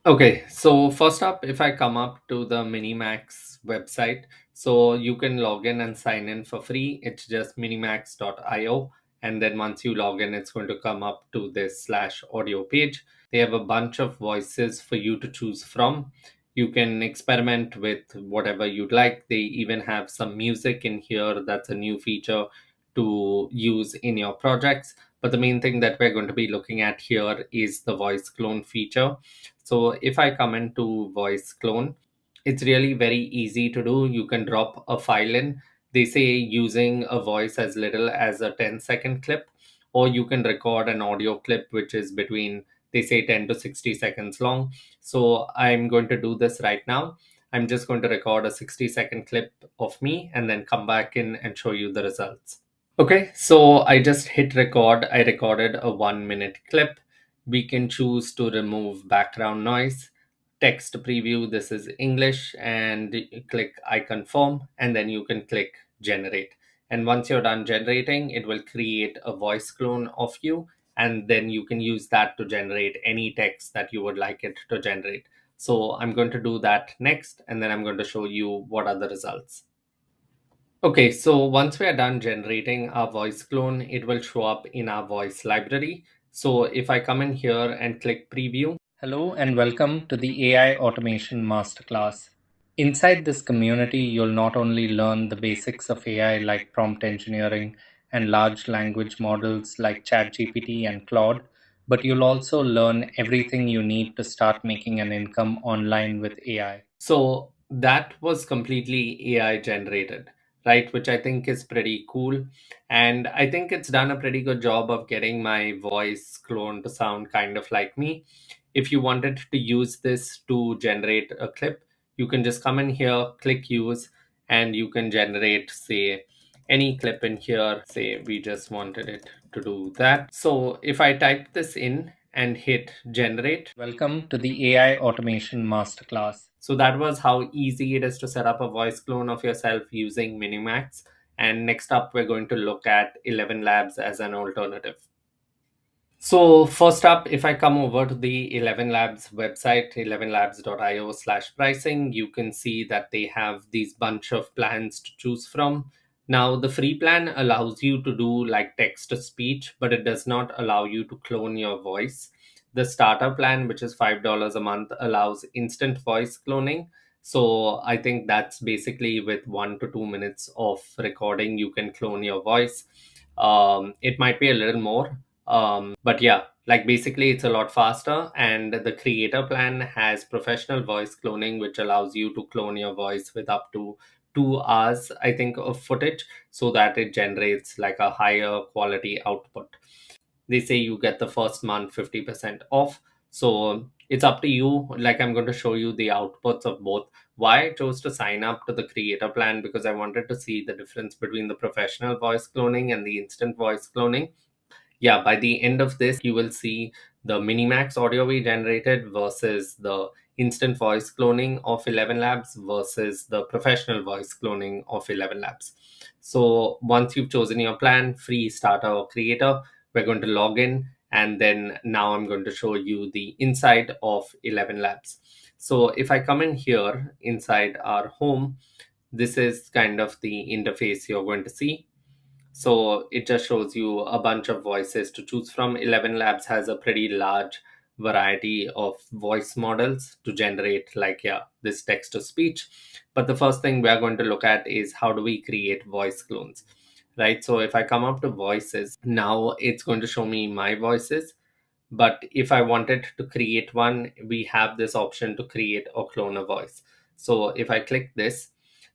Okay, so first up, if I come up to the Minimax website, so you can log in and sign in for free. It's just minimax.io. And then once you log in, it's going to come up to this slash audio page. They have a bunch of voices for you to choose from. You can experiment with whatever you'd like. They even have some music in here. That's a new feature to use in your projects. But the main thing that we're going to be looking at here is the voice clone feature. So if I come into voice clone, it's really very easy to do. You can drop a file in. They say using a voice as little as a 10-second clip, or you can record an audio clip which is between, they say, 10 to 60 seconds long. So I'm going to do this right now. I'm just going to record a 60-second clip of me and then come back in and show you the results. Okay, so I just hit record. I recorded a 1 minute clip. We can choose to remove background noise, text preview. This is English, and click I confirm, and then you can click generate. And once you're done generating, it will create a voice clone of you, and then you can use that to generate any text that you would like it to generate. So I'm going to do that next, and then I'm going to show you what are the results. Okay, so once we are done generating our voice clone, it will show up in our voice library. So if I come in here and click preview. Hello and welcome to the AI Automation Masterclass. Inside this community, you'll not only learn the basics of AI like prompt engineering and large language models like ChatGPT and Claude, but you'll also learn everything you need to start making an income online with AI. So that was completely AI generated, right? Which I think is pretty cool. And I think it's done a pretty good job of getting my voice cloned to sound kind of like me. If you wanted to use this to generate a clip, you can just come in here, click use, and you can generate, say, any clip in here. Say we just wanted it to do that. So if I type this in and hit generate, welcome to the AI Automation Masterclass. So that was how easy it is to set up a voice clone of yourself using Minimax. And next up, we're going to look at 11 Labs as an alternative. So first up, if I come over to the 11 Labs website, 11labs.io/pricing, you can see that they have these bunch of plans to choose from. Now, the free plan allows you to do like text to speech, but it does not allow you to clone your voice. The starter plan, which is $5 a month, allows instant voice cloning. So I think that's basically with 1 to 2 minutes of recording, you can clone your voice. It might be a little more, But yeah, like basically it's a lot faster. And the creator plan has professional voice cloning, which allows you to clone your voice with up to 2 hours, I think, of footage, so that it generates like a higher quality output. They say you get the first month 50% off. So it's up to you. Like, I'm going to show you the outputs of both. Why I chose to sign up to the creator plan, because I wanted to see the difference between the professional voice cloning and the instant voice cloning. Yeah, by the end of this, you will see the Minimax audio we generated versus the instant voice cloning of 11 Labs versus the professional voice cloning of 11 Labs. So once you've chosen your plan, free starter or creator, we're going to log in, and then now I'm going to show you the inside of 11 Labs. So if I come in here inside our home, this is kind of the interface you're going to see. So it just shows you a bunch of voices to choose from. 11 Labs has a pretty large variety of voice models to generate, like, yeah, this text to speech. But the first thing we are going to look at is how do we create voice clones, right? So if I come up to voices, now it's going to show me my voices. But if I wanted to create one, we have this option to create or clone a voice. So if I click this,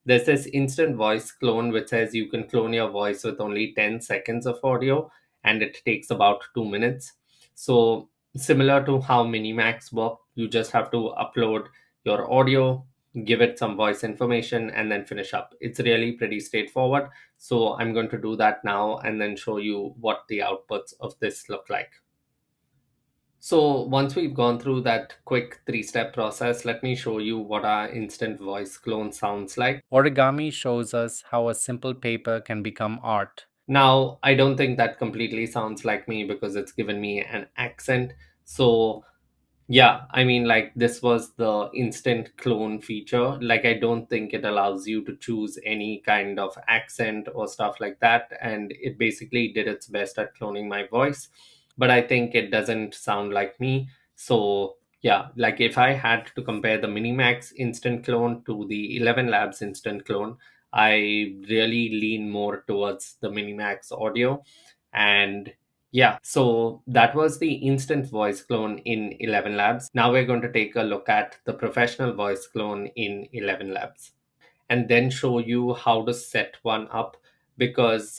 there's this instant voice clone which says you can clone your voice with only 10 seconds of audio, and it takes about 2 minutes. So similar to how Minimax work, you just have to upload your audio, give it some voice information, and then finish up. It's really pretty straightforward. So I'm going to do that now and then show you what the outputs of this look like. So once we've gone through that quick three-step process, let me show you what our instant voice clone sounds like. Origami shows us how a simple paper can become art. Now, I don't think that completely sounds like me because it's given me an accent. So yeah, I mean, like, this was the instant clone feature. Like, I don't think it allows you to choose any kind of accent or stuff like that. And it basically did its best at cloning my voice, but I think it doesn't sound like me. So, yeah, like if I had to compare the Minimax instant clone to the 11 Labs instant clone, I really lean more towards the Minimax audio. And yeah, so that was the instant voice clone in 11 Labs. Now we're going to take a look at the professional voice clone in 11 Labs and then show you how to set one up, because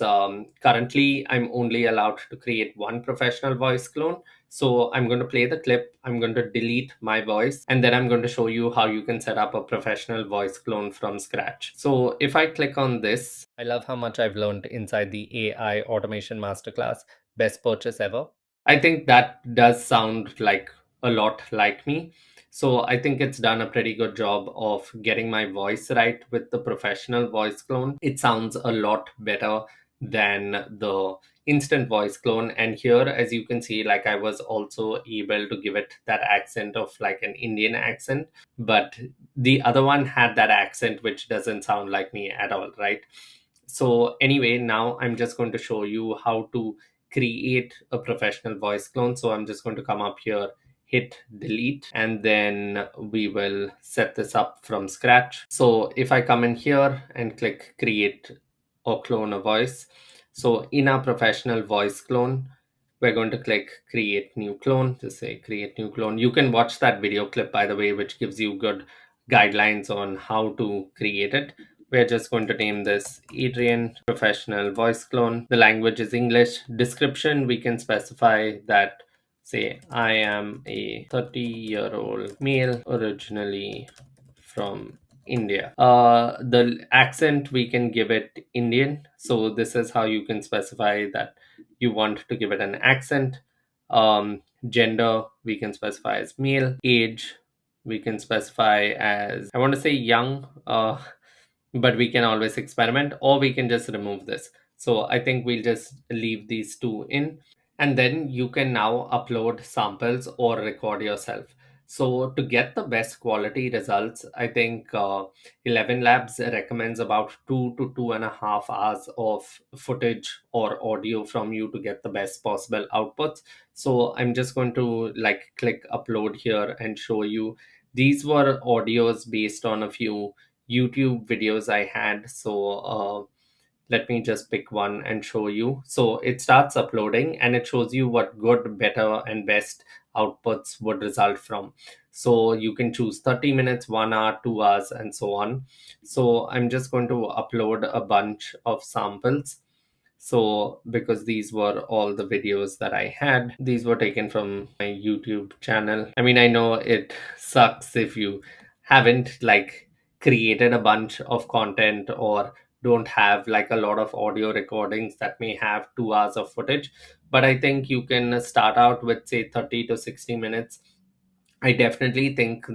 currently I'm only allowed to create one professional voice clone. So I'm going to play the clip, I'm going to delete my voice, and then I'm going to show you how you can set up a professional voice clone from scratch. So if I click on this, I love how much I've learned inside the AI Automation Masterclass, best purchase ever. I think that does sound like a lot like me. So I think it's done a pretty good job of getting my voice right with the professional voice clone. It sounds a lot better than the instant voice clone. And here, as you can see, like, I was also able to give it that accent of like an Indian accent, but the other one had that accent which doesn't sound like me at all, right? So anyway, now I'm just going to show you how to create a professional voice clone. So I'm just going to come up here, hit delete, and then we will set this up from scratch. So if I come in here and click create or clone a voice, so in our professional voice clone, we're going to click create new clone. Just say create new clone. You can watch that video clip, by the way, which gives you good guidelines on how to create it. We're just going to name this Adrian Professional Voice Clone. The language is English. Description, we can specify that, say, I am a 30-year-old male originally from India. The accent, we can give it Indian. So this is how you can specify that you want to give it an accent. Gender, we can specify as male. Age, we can specify as, I want to say young, but we can always experiment, or we can just remove this. So I think we'll just leave these two in, and then you can now upload samples or record yourself. So to get the best quality results, I think 11 Labs recommends about 2 to 2.5 hours of footage or audio from you to get the best possible outputs. So I'm just going to like click upload here and show you. These were audios based on a few YouTube videos I had. So Let me just pick one and show you. So it starts uploading and it shows you what good, better, and best outputs would result from. So you can choose 30 minutes, 1 hour, 2 hours, and so on. So I'm just going to upload a bunch of samples. So, because these were all the videos that I had, these were taken from my YouTube channel. I mean, I know it sucks if you haven't like created a bunch of content or don't have like a lot of audio recordings that may have 2 hours of footage. But I think you can start out with, say, 30 to 60 minutes. I definitely think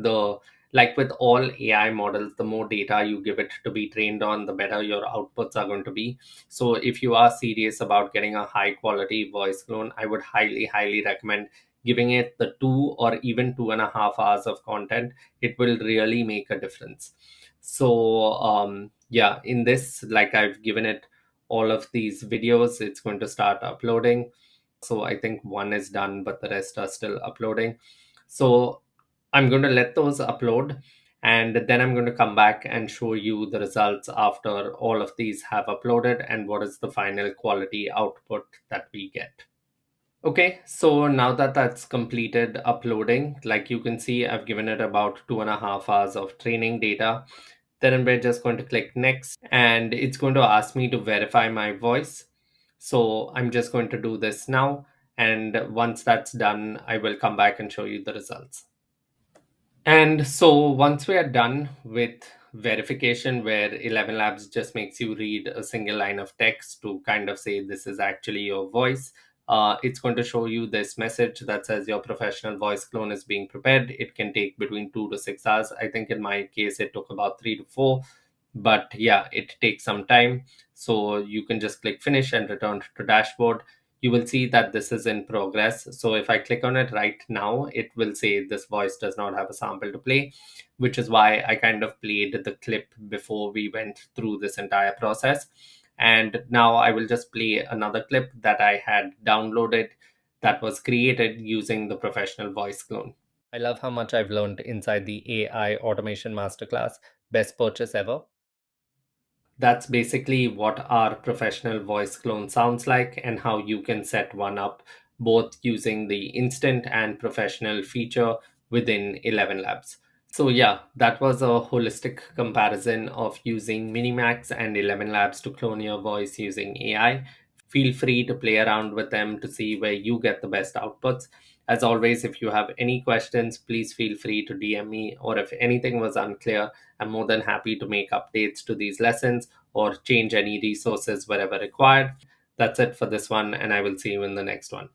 like with all AI models, the more data you give it to be trained on, the better your outputs are going to be. So if you are serious about getting a high quality voice clone, I would highly, highly recommend giving it the 2 or even 2.5 hours of content. It will really make a difference. So yeah, in this, like I've given it all of these videos, it's going to start uploading. So I think one is done, but the rest are still uploading. So I'm going to let those upload, and then I'm going to come back and show you the results after all of these have uploaded and what is the final quality output that we get. Okay, so now that that's completed uploading, like you can see, I've given it about 2.5 hours of training data. Then we're just going to click next, and it's going to ask me to verify my voice. So I'm just going to do this now. And once that's done, I will come back and show you the results. And so once we are done with verification, where 11 Labs just makes you read a single line of text to kind of say this is actually your voice, it's going to show you this message that says your professional voice clone is being prepared. It can take between 2 to 6 hours. I think in my case, it took about 3 to 4. But yeah, it takes some time. So you can just click finish and return to dashboard. You will see that this is in progress. So if I click on it right now, it will say this voice does not have a sample to play, which is why I kind of played the clip before we went through this entire process. And now I will just play another clip that I had downloaded that was created using the professional voice clone. I love how much I've learned inside the AI Automation Masterclass. Best purchase ever. That's basically what our professional voice clone sounds like and how you can set one up both using the instant and professional feature within 11 Labs. So yeah, that was a holistic comparison of using Minimax and 11 Labs to clone your voice using AI. Feel free to play around with them to see where you get the best outputs. As always, if you have any questions, please feel free to DM me, or if anything was unclear, I'm more than happy to make updates to these lessons or change any resources wherever required. That's it for this one, and I will see you in the next one.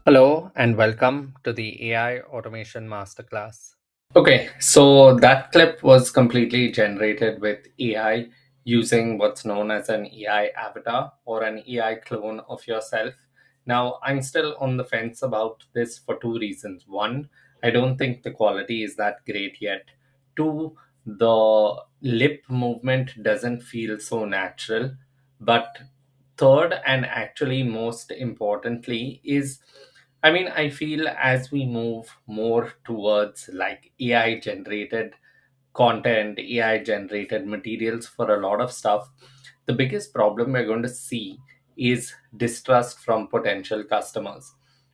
Hello, and welcome to the AI Automation Masterclass. Okay, so that clip was completely generated with AI using what's known as an AI avatar or an AI clone of yourself. Now, I'm still on the fence about this for two reasons. One, I don't think the quality is that great yet. Two, the lip movement doesn't feel so natural. But third, and actually most importantly, is I mean, I feel as we move more towards like AI generated content, AI generated materials for a lot of stuff, the biggest problem we're going to see is distrust from potential customers.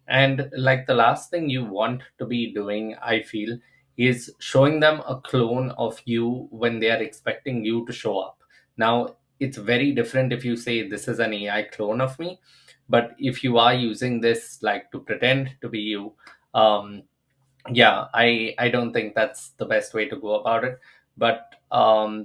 And like the last thing you want to be doing, I feel, is showing them a clone of you when they are expecting you to show up. Now, it's very different if you say this is an AI clone of me, but if you are using this like to pretend to be you, um, yeah, I don't think that's the best way to go about it. But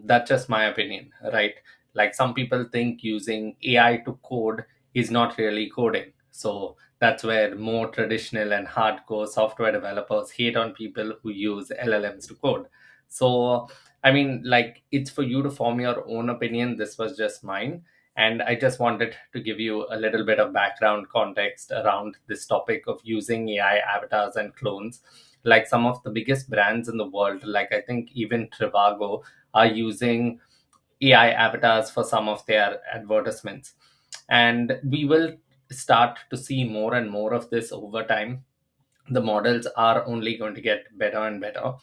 that's just my opinion, right? Like some people think using AI to code is not really coding. So that's where more traditional and hardcore software developers hate on people who use LLMs to code. So I mean, like, it's for you to form your own opinion. This was just mine, and I just wanted to give you a little bit of background context around this topic of using AI avatars and clones. Like some of the biggest brands in the world, like I think even Trivago, are using AI avatars for some of their advertisements. And we will start to see more and more of this over time. The models are only going to get better and better.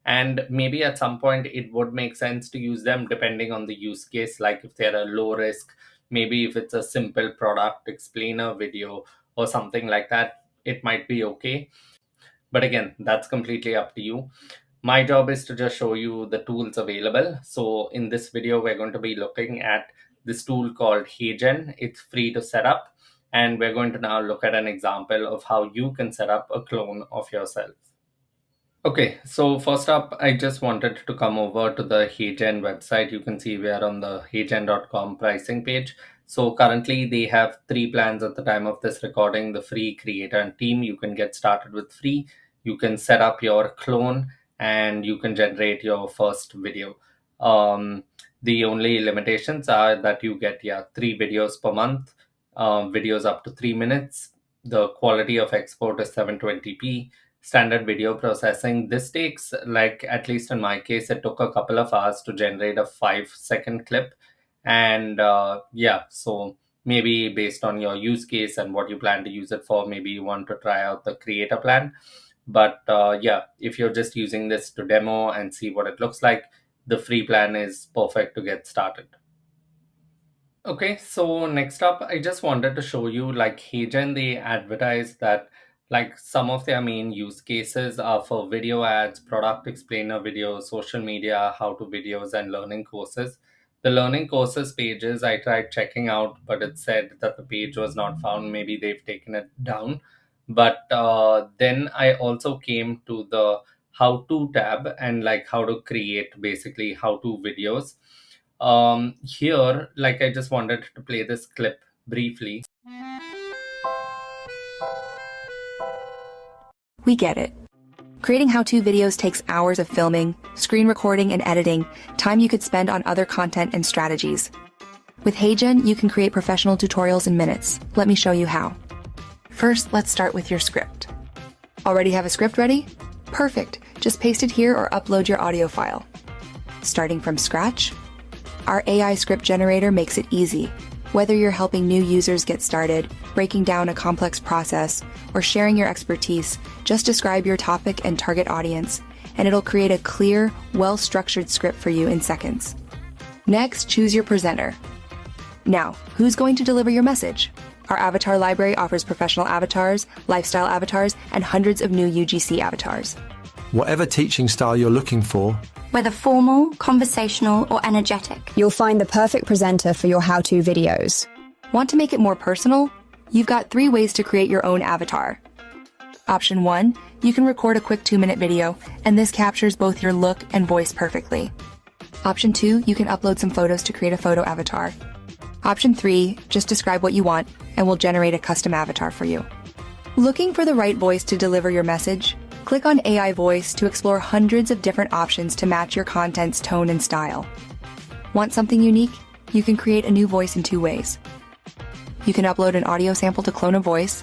And maybe at some point it would make sense to use them depending on the use case. Like if they're a low risk, maybe if it's a simple product explainer video or something like that, it might be okay. But again, that's completely up to you. My job is to just show you the tools available. So in this video, we're going to be looking at this tool called HeyGen. It's free to set up. And we're going to now look at an example of how you can set up a clone of yourself. Okay, so first up, I just wanted to come over to the HeyGen website. You can see we are on the heygen.com pricing page. So currently they have 3 plans at the time of this recording: the free, creator, and team. You can get started with free. You can set up your clone and you can generate your first video. The only limitations are that you get 3 videos per month, videos up to 3 minutes. The quality of export is 720p. Standard video processing. This takes, like, at least in my case, it took a couple of hours to generate a 5-second clip. And so maybe based on your use case and what you plan to use it for, maybe you want to try out the creator plan. But if you're just using this to demo and see what it looks like, the free plan is perfect to get started. Okay, so next up, I just wanted to show you, like, HeyGen, they advertise that, like, some of their main use cases are for video ads, product explainer videos, social media, how-to videos, and learning courses. The learning courses pages I tried checking out, but it said that the page was not found. Maybe they've taken it down. But then I also came to the how-to tab and, like, how to create basically how-to videos. Here, like, I just wanted to play this clip briefly. We get it. Creating how-to videos takes hours of filming, screen recording, and editing, time you could spend on other content and strategies. With HeyGen, you can create professional tutorials in minutes. Let me show you how. First, let's start with your script. Already have a script ready? Perfect. Just paste it here or upload your audio file. Starting from scratch? Our AI script generator makes it easy. Whether you're helping new users get started, breaking down a complex process, or sharing your expertise, just describe your topic and target audience, and it'll create a clear, well-structured script for you in seconds. Next, choose your presenter. Now, who's going to deliver your message? Our avatar library offers professional avatars, lifestyle avatars, and hundreds of new UGC avatars. Whatever teaching style you're looking for, whether formal, conversational, or energetic, you'll find the perfect presenter for your how-to videos. Want to make it more personal? You've got 3 ways to create your own avatar. Option 1, you can record a quick 2-minute video, and this captures both your look and voice perfectly. Option 2, you can upload some photos to create a photo avatar. Option 3, just describe what you want, and we'll generate a custom avatar for you. Looking for the right voice to deliver your message? Click on AI Voice to explore hundreds of different options to match your content's tone and style. Want something unique? You can create a new voice in 2 ways. You can upload an audio sample to clone a voice,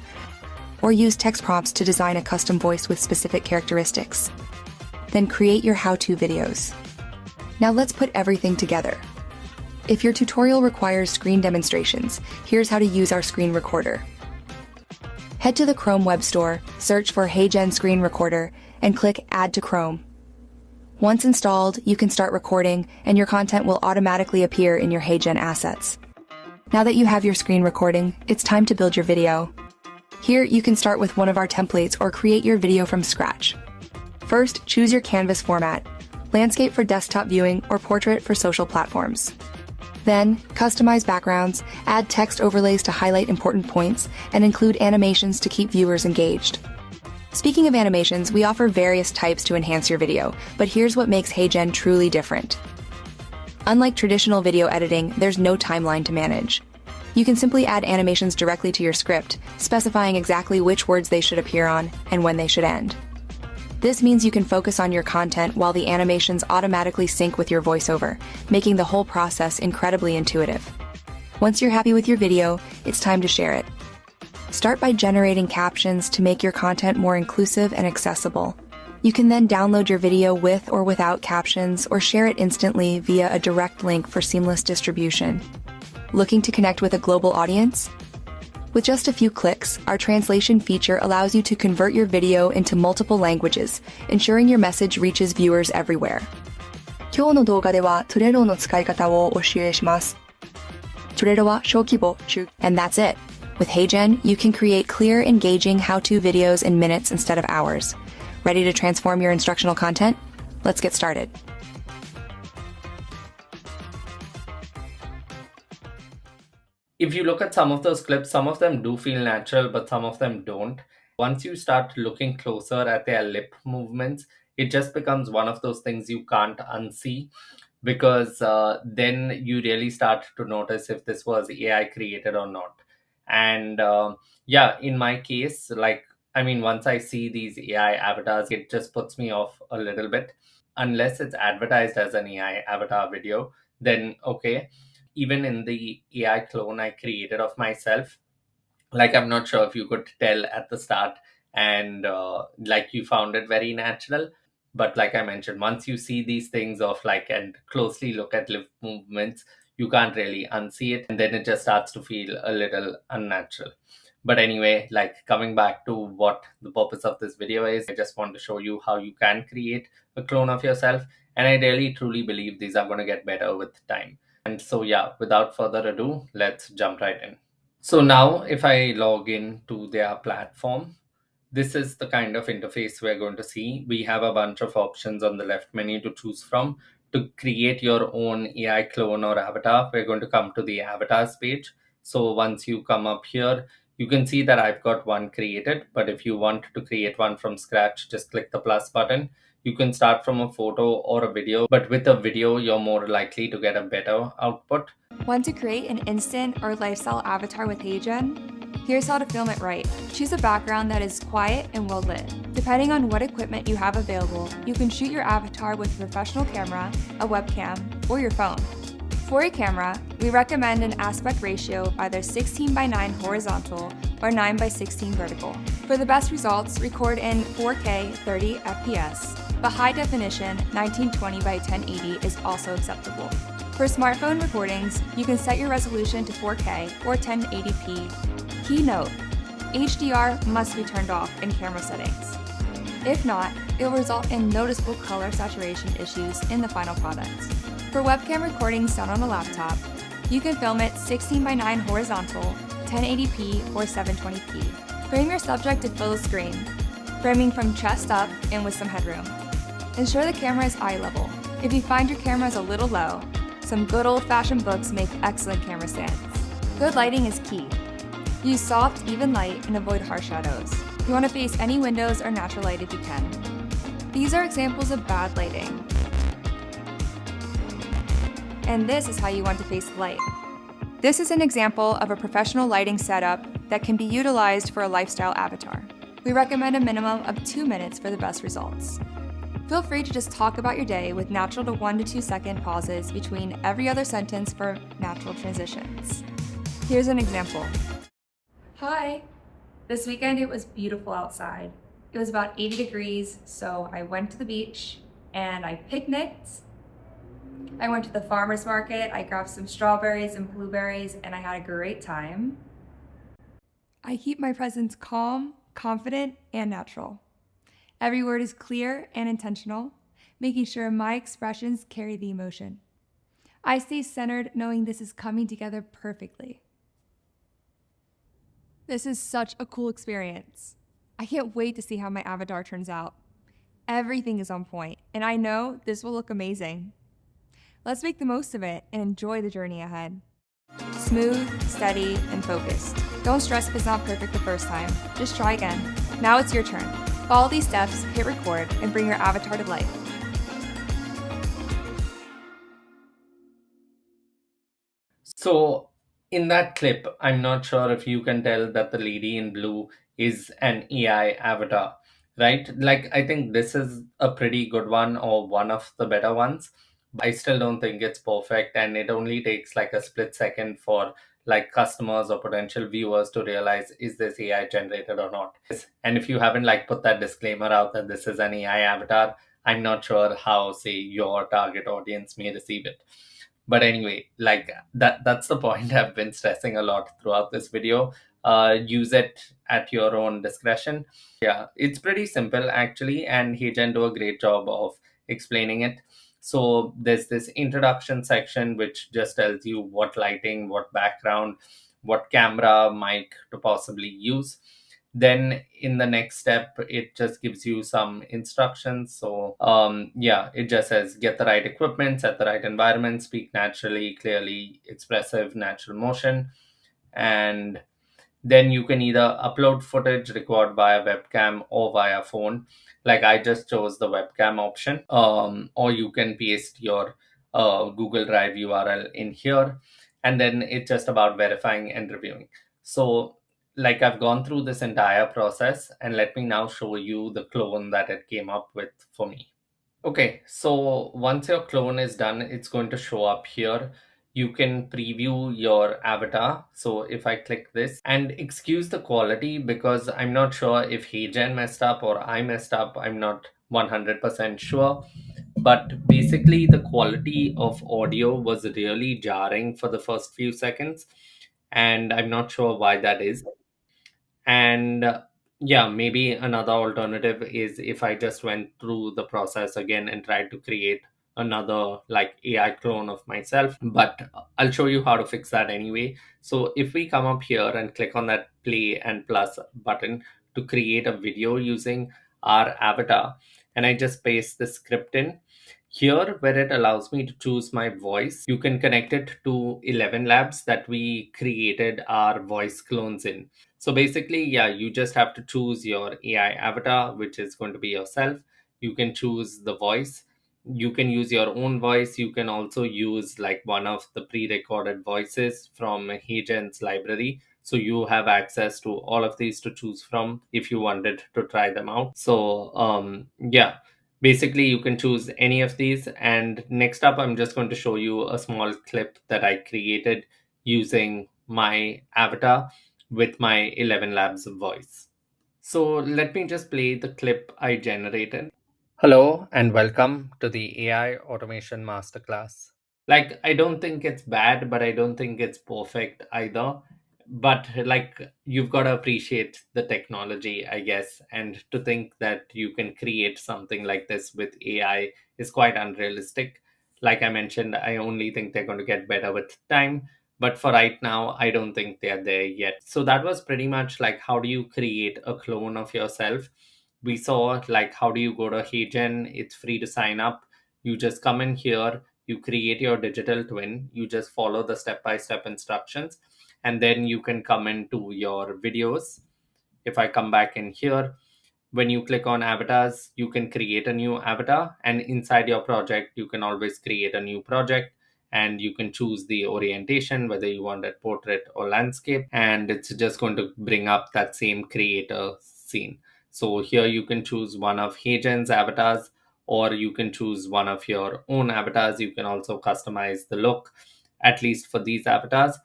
or use text prompts to design a custom voice with specific characteristics. Then create your how-to videos. Now let's put everything together. If your tutorial requires screen demonstrations, here's how to use our screen recorder. Head to the Chrome Web Store, search for HeyGen Screen Recorder, and click Add to Chrome. Once installed, you can start recording, and your content will automatically appear in your HeyGen assets. Now that you have your screen recording, it's time to build your video. Here, you can start with one of our templates or create your video from scratch. First, choose your canvas format: landscape for desktop viewing or portrait for social platforms. Then, customize backgrounds, add text overlays to highlight important points, and include animations to keep viewers engaged. Speaking of animations, we offer various types to enhance your video, but here's what makes HeyGen truly different. Unlike traditional video editing, there's no timeline to manage. You can simply add animations directly to your script, specifying exactly which words they should appear on and when they should end. This means you can focus on your content while the animations automatically sync with your voiceover, making the whole process incredibly intuitive. Once you're happy with your video, it's time to share it. Start by generating captions to make your content more inclusive and accessible. You can then download your video with or without captions or share it instantly via a direct link for seamless distribution. Looking to connect with a global audience? With just a few clicks, our translation feature allows you to convert your video into multiple languages, ensuring your message reaches viewers everywhere. 今日の動画ではトレロの使い方をお教えします。トレロは小規模、中 And that's it. With HeyGen, you can create clear, engaging how-to videos in minutes instead of hours. Ready to transform your instructional content? Let's get started. If you look at some of those clips, some of them do feel natural, but some of them don't. Once you start looking closer at their lip movements, it just becomes one of those things you can't unsee, because then you really start to notice if this was AI created or not. And yeah, in my case, once I see these AI avatars, it just puts me off a little bit. Unless it's advertised as an AI avatar video, then okay. Even in the AI clone I created of myself, I'm not sure if you could tell at the start, and you found it very natural. But like I mentioned, once you see these things and closely look at lip movements, you can't really unsee it, and then it just starts to feel a little unnatural. But anyway, coming back to what the purpose of this video is, I just want to show you how you can create a clone of yourself, and I really truly believe these are going to get better with time. And so yeah, without further ado, let's jump right in. So now if I log in to their platform, this is the kind of interface we're going to see. We have a bunch of options on the left menu to choose from. To create your own AI clone or avatar, we're going to come to the avatars page. So once you come up here, you can see that I've got one created, but if you want to create one from scratch, just click the plus button. You can start from a photo or a video, but with a video, you're more likely to get a better output. Want to create an instant or lifestyle avatar with HeyGen? Here's how to film it right. Choose a background that is quiet and well lit. Depending on what equipment you have available, you can shoot your avatar with a professional camera, a webcam, or your phone. For a camera, we recommend an aspect ratio of either 16:9 horizontal or 9:16 vertical. For the best results, record in 4K 30 FPS, but high definition 1920x1080 is also acceptable. For smartphone recordings, you can set your resolution to 4K or 1080p. Key note: HDR must be turned off in camera settings. If not, it will result in noticeable color saturation issues in the final product. For webcam recordings done on a laptop, you can film it 16:9 horizontal, 1080p, or 720p. Frame your subject to full screen, framing from chest up and with some headroom. Ensure the camera is eye level. If you find your camera is a little low, some good old-fashioned books make excellent camera stands. Good lighting is key. Use soft, even light and avoid harsh shadows. You want to face any windows or natural light if you can. These are examples of bad lighting. And this is how you want to face light. This is an example of a professional lighting setup that can be utilized for a lifestyle avatar. We recommend a minimum of 2 minutes for the best results. Feel free to just talk about your day with natural to 1 to 2 second pauses between every other sentence for natural transitions. Here's an example. Hi! This weekend it was beautiful outside. It was about 80 degrees, so I went to the beach and I picnicked. I went to the farmer's market, I grabbed some strawberries and blueberries, and I had a great time. I keep my presence calm, confident, and natural. Every word is clear and intentional, making sure my expressions carry the emotion. I stay centered, knowing this is coming together perfectly. This is such a cool experience. I can't wait to see how my avatar turns out. Everything is on point, and I know this will look amazing. Let's make the most of it and enjoy the journey ahead. Smooth, steady, and focused. Don't stress if it's not perfect the first time. Just try again. Now it's your turn. Follow these steps, hit record, and bring your avatar to life. So in that clip, I'm not sure if you can tell that the lady in blue is an AI avatar, right? I think this is a pretty good one, or one of the better ones. I still don't think it's perfect, and it only takes a split second for customers or potential viewers to realize, is this AI generated or not? And if you haven't put that disclaimer out that this is an AI avatar, I'm not sure how, say, your target audience may receive it. But anyway, that's the point I've been stressing a lot throughout this video. use it at your own discretion. Yeah, it's pretty simple actually, and Hejan do a great job of explaining it. So there's this introduction section which just tells you what lighting, what background, what camera, mic to possibly use. Then in the next step, it just gives you some instructions. So yeah, it just says get the right equipment, set the right environment, speak naturally, clearly, expressive, natural motion. And then you can either upload footage, record via webcam or via phone. Like I just chose the webcam option. Or you can paste your Google Drive URL in here, and then it's just about verifying and reviewing. So like I've gone through this entire process, and let me now show you the clone that it came up with for me. Okay, so once your clone is done, it's going to show up here. You can preview your avatar. So if I click this, and excuse the quality because I'm not sure if HeyGen messed up or I messed up. I'm not 100% sure. But basically, the quality of audio was really jarring for the first few seconds. And I'm not sure why that is. And yeah, maybe another alternative is if I just went through the process again and tried to create another like AI clone of myself. But I'll show you how to fix that anyway. So if we come up here and click on that play and plus button to create a video using our avatar, and I just paste the script in here where it allows me to choose my voice, you can connect it to 11 labs that we created our voice clones in. So basically, yeah, you just have to choose your AI avatar, which is going to be yourself. You can choose the voice. You can use your own voice. You can also use like one of the pre-recorded voices from HeyGen's library. So you have access to all of these to choose from if you wanted to try them out. So yeah, basically you can choose any of these. And next up, I'm just going to show you a small clip that I created using my avatar with my 11 Labs voice. So let me just play the clip I generated. Hello and welcome to the AI Automation Masterclass. Like, I don't think it's bad, but I don't think it's perfect either. But like, you've got to appreciate the technology, I guess. And to think that you can create something like this with AI is quite unrealistic. Like I mentioned, I only think they're going to get better with time. But for right now, I don't think they're there yet. So that was pretty much like how do you create a clone of yourself. We saw like how do you go to HeyGen, it's free to sign up. You just come in here, you create your digital twin, you just follow the step-by-step instructions, and then you can come into your videos. If I come back in here, when you click on avatars, you can create a new avatar, and inside your project you can always create a new project, and you can choose the orientation, whether you want it portrait or landscape, and it's just going to bring up that same creator scene. So here you can choose one of HeyGen's avatars, or you can choose one of your own avatars. You can also customize the look, at least for these avatars.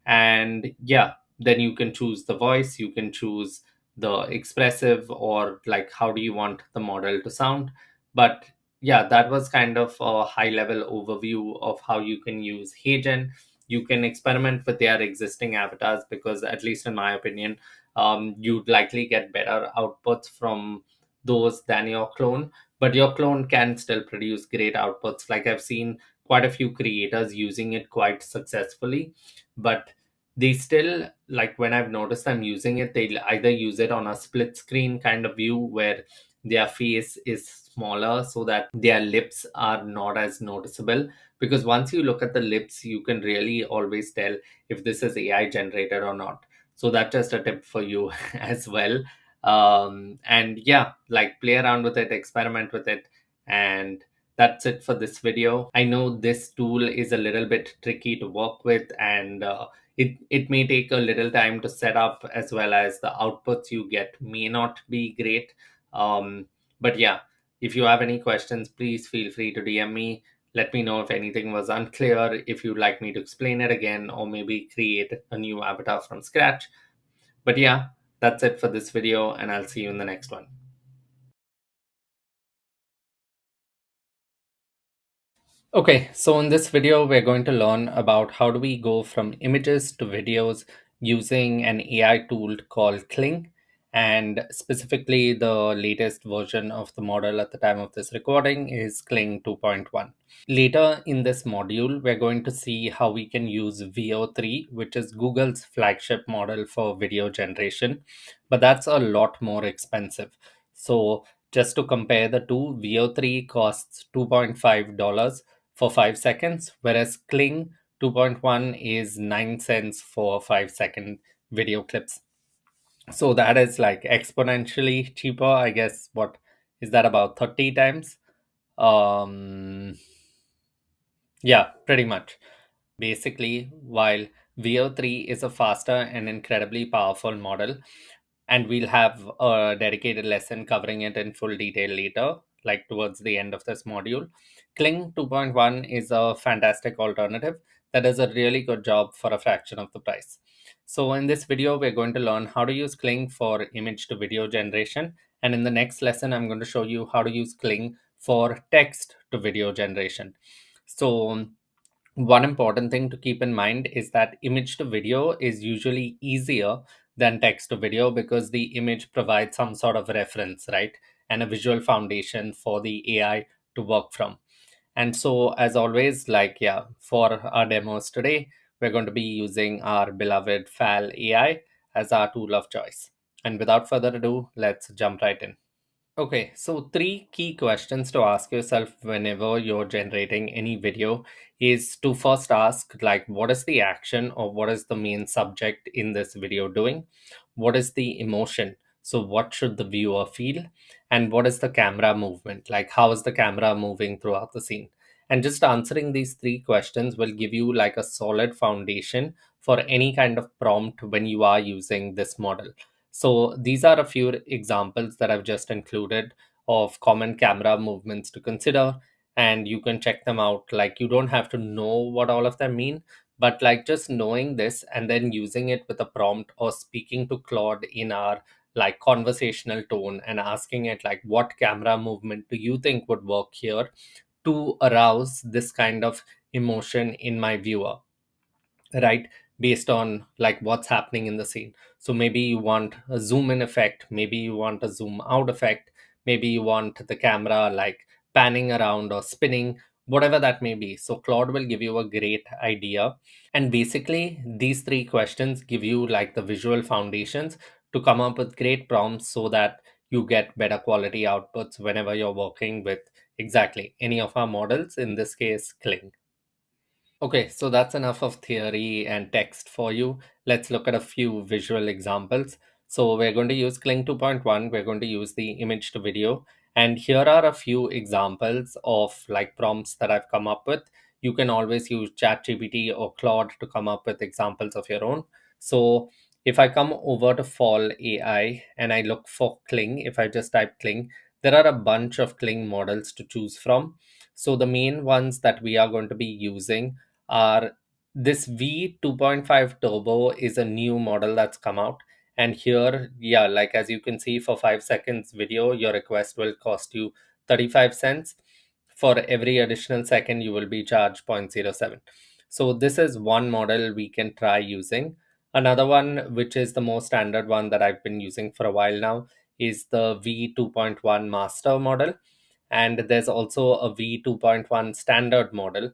And yeah, then you can choose the voice, you can choose the expressive, or like how do you want the model to sound. But yeah, that was kind of a high level overview of how you can use HeyGen. You can experiment with their existing avatars because, at least in my opinion, you'd likely get better outputs from those than your clone. But your clone can still produce great outputs. Like I've seen quite a few creators using it quite successfully, but they still, like when I've noticed them using it, they either use it on a split screen kind of view where their face is smaller so that their lips are not as noticeable. Because once you look at the lips, you can really always tell if this is AI generated or not. So that's just a tip for you as well. And yeah, like play around with it, experiment with it, and that's it for this video. I know this tool is a little bit tricky to work with, and it may take a little time to set up, as well as the outputs you get may not be great. But yeah, if you have any questions, please feel free to DM me. Let me know if anything was unclear, if you'd like me to explain it again, or maybe create a new avatar from scratch. But yeah, that's it for this video, and I'll see you in the next one. Okay, so in this video, we're going to learn about how do we go from images to videos using an AI tool called Kling, and specifically the latest version of the model at the time of this recording is Kling 2.1. Later in this module, we're going to see how we can use VO3, which is Google's flagship model for video generation, but that's a lot more expensive. So just to compare the two, VO3 costs $2.5 for 5 seconds, whereas Kling 2.1 is 9 cents for 5-second video clips. So that is like exponentially cheaper. I guess what is that, about 30 times? Um yeah, pretty much. Basically, while VO3 is a faster and incredibly powerful model, and we'll have a dedicated lesson covering it in full detail later, like towards the end of this module, Kling 2.1 is a fantastic alternative that does a really good job for a fraction of the price. So in this video, we're going to learn how to use Kling for image to video generation. And in the next lesson, I'm going to show you how to use Kling for text to video generation. So one important thing to keep in mind is that image to video is usually easier than text to video because the image provides some sort of reference, right? And a visual foundation for the AI to work from. And so, as always, like, yeah, for our demos today, we're going to be using our beloved FAL AI as our tool of choice. And without further ado, let's jump right in. Okay, so three key questions to ask yourself whenever you're generating any video is to first ask, like, what is the action or what is the main subject in this video doing? What is the emotion? So, what should the viewer feel? And what is the camera movement? Like, how is the camera moving throughout the scene? And just answering these three questions will give you like a solid foundation for any kind of prompt when you are using this model. So these are a few examples that I've just included of common camera movements to consider, and you can check them out. Like, you don't have to know what all of them mean, but like just knowing this and then using it with a prompt or speaking to Claude in our like conversational tone and asking it like, what camera movement do you think would work here to arouse this kind of emotion in my viewer, right? Based on like what's happening in the scene. So maybe you want a zoom in effect, maybe you want a zoom out effect, maybe you want the camera like panning around or spinning, whatever that may be. So Claude will give you a great idea. And basically these three questions give you like the visual foundations to come up with great prompts so that you get better quality outputs whenever you're working with exactly any of our models, in this case Kling. Okay, so that's enough of theory and text for you. Let's look at a few visual examples. So we're going to use Kling 2.1. We're going to use the image to video. And here are a few examples of like prompts that I've come up with. You can always use ChatGPT or Claude to come up with examples of your own. So if I come over to Fall AI and I look for Kling, if I just type Kling, there are a bunch of Kling models to choose from. So the main ones that we are going to be using are this V 2.5 Turbo is a new model that's come out. And here, yeah, like as you can see, for 5 seconds video, your request will cost you 35 cents. For every additional second, you will be charged 0.07. So this is one model we can try using. Another one, which is the most standard one that I've been using for a while now, is the V 2.1 Master model. And there's also a V 2.1 Standard model,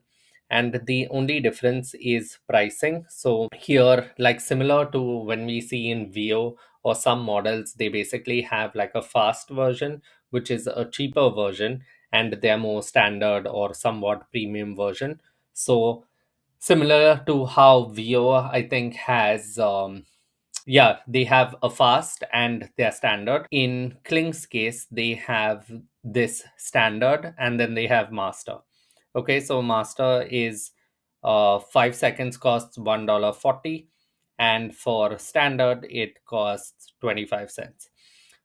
and the only difference is pricing. So here, like similar to when we see in VO or some models, they basically have like a fast version, which is a cheaper version, and they're more standard or somewhat premium version. So similar to how VO, I think, has yeah, they have a fast and their standard. In Kling's case, they have this standard and then they have master. Okay, so master is 5 seconds costs $1.40, and for standard it costs 25 cents.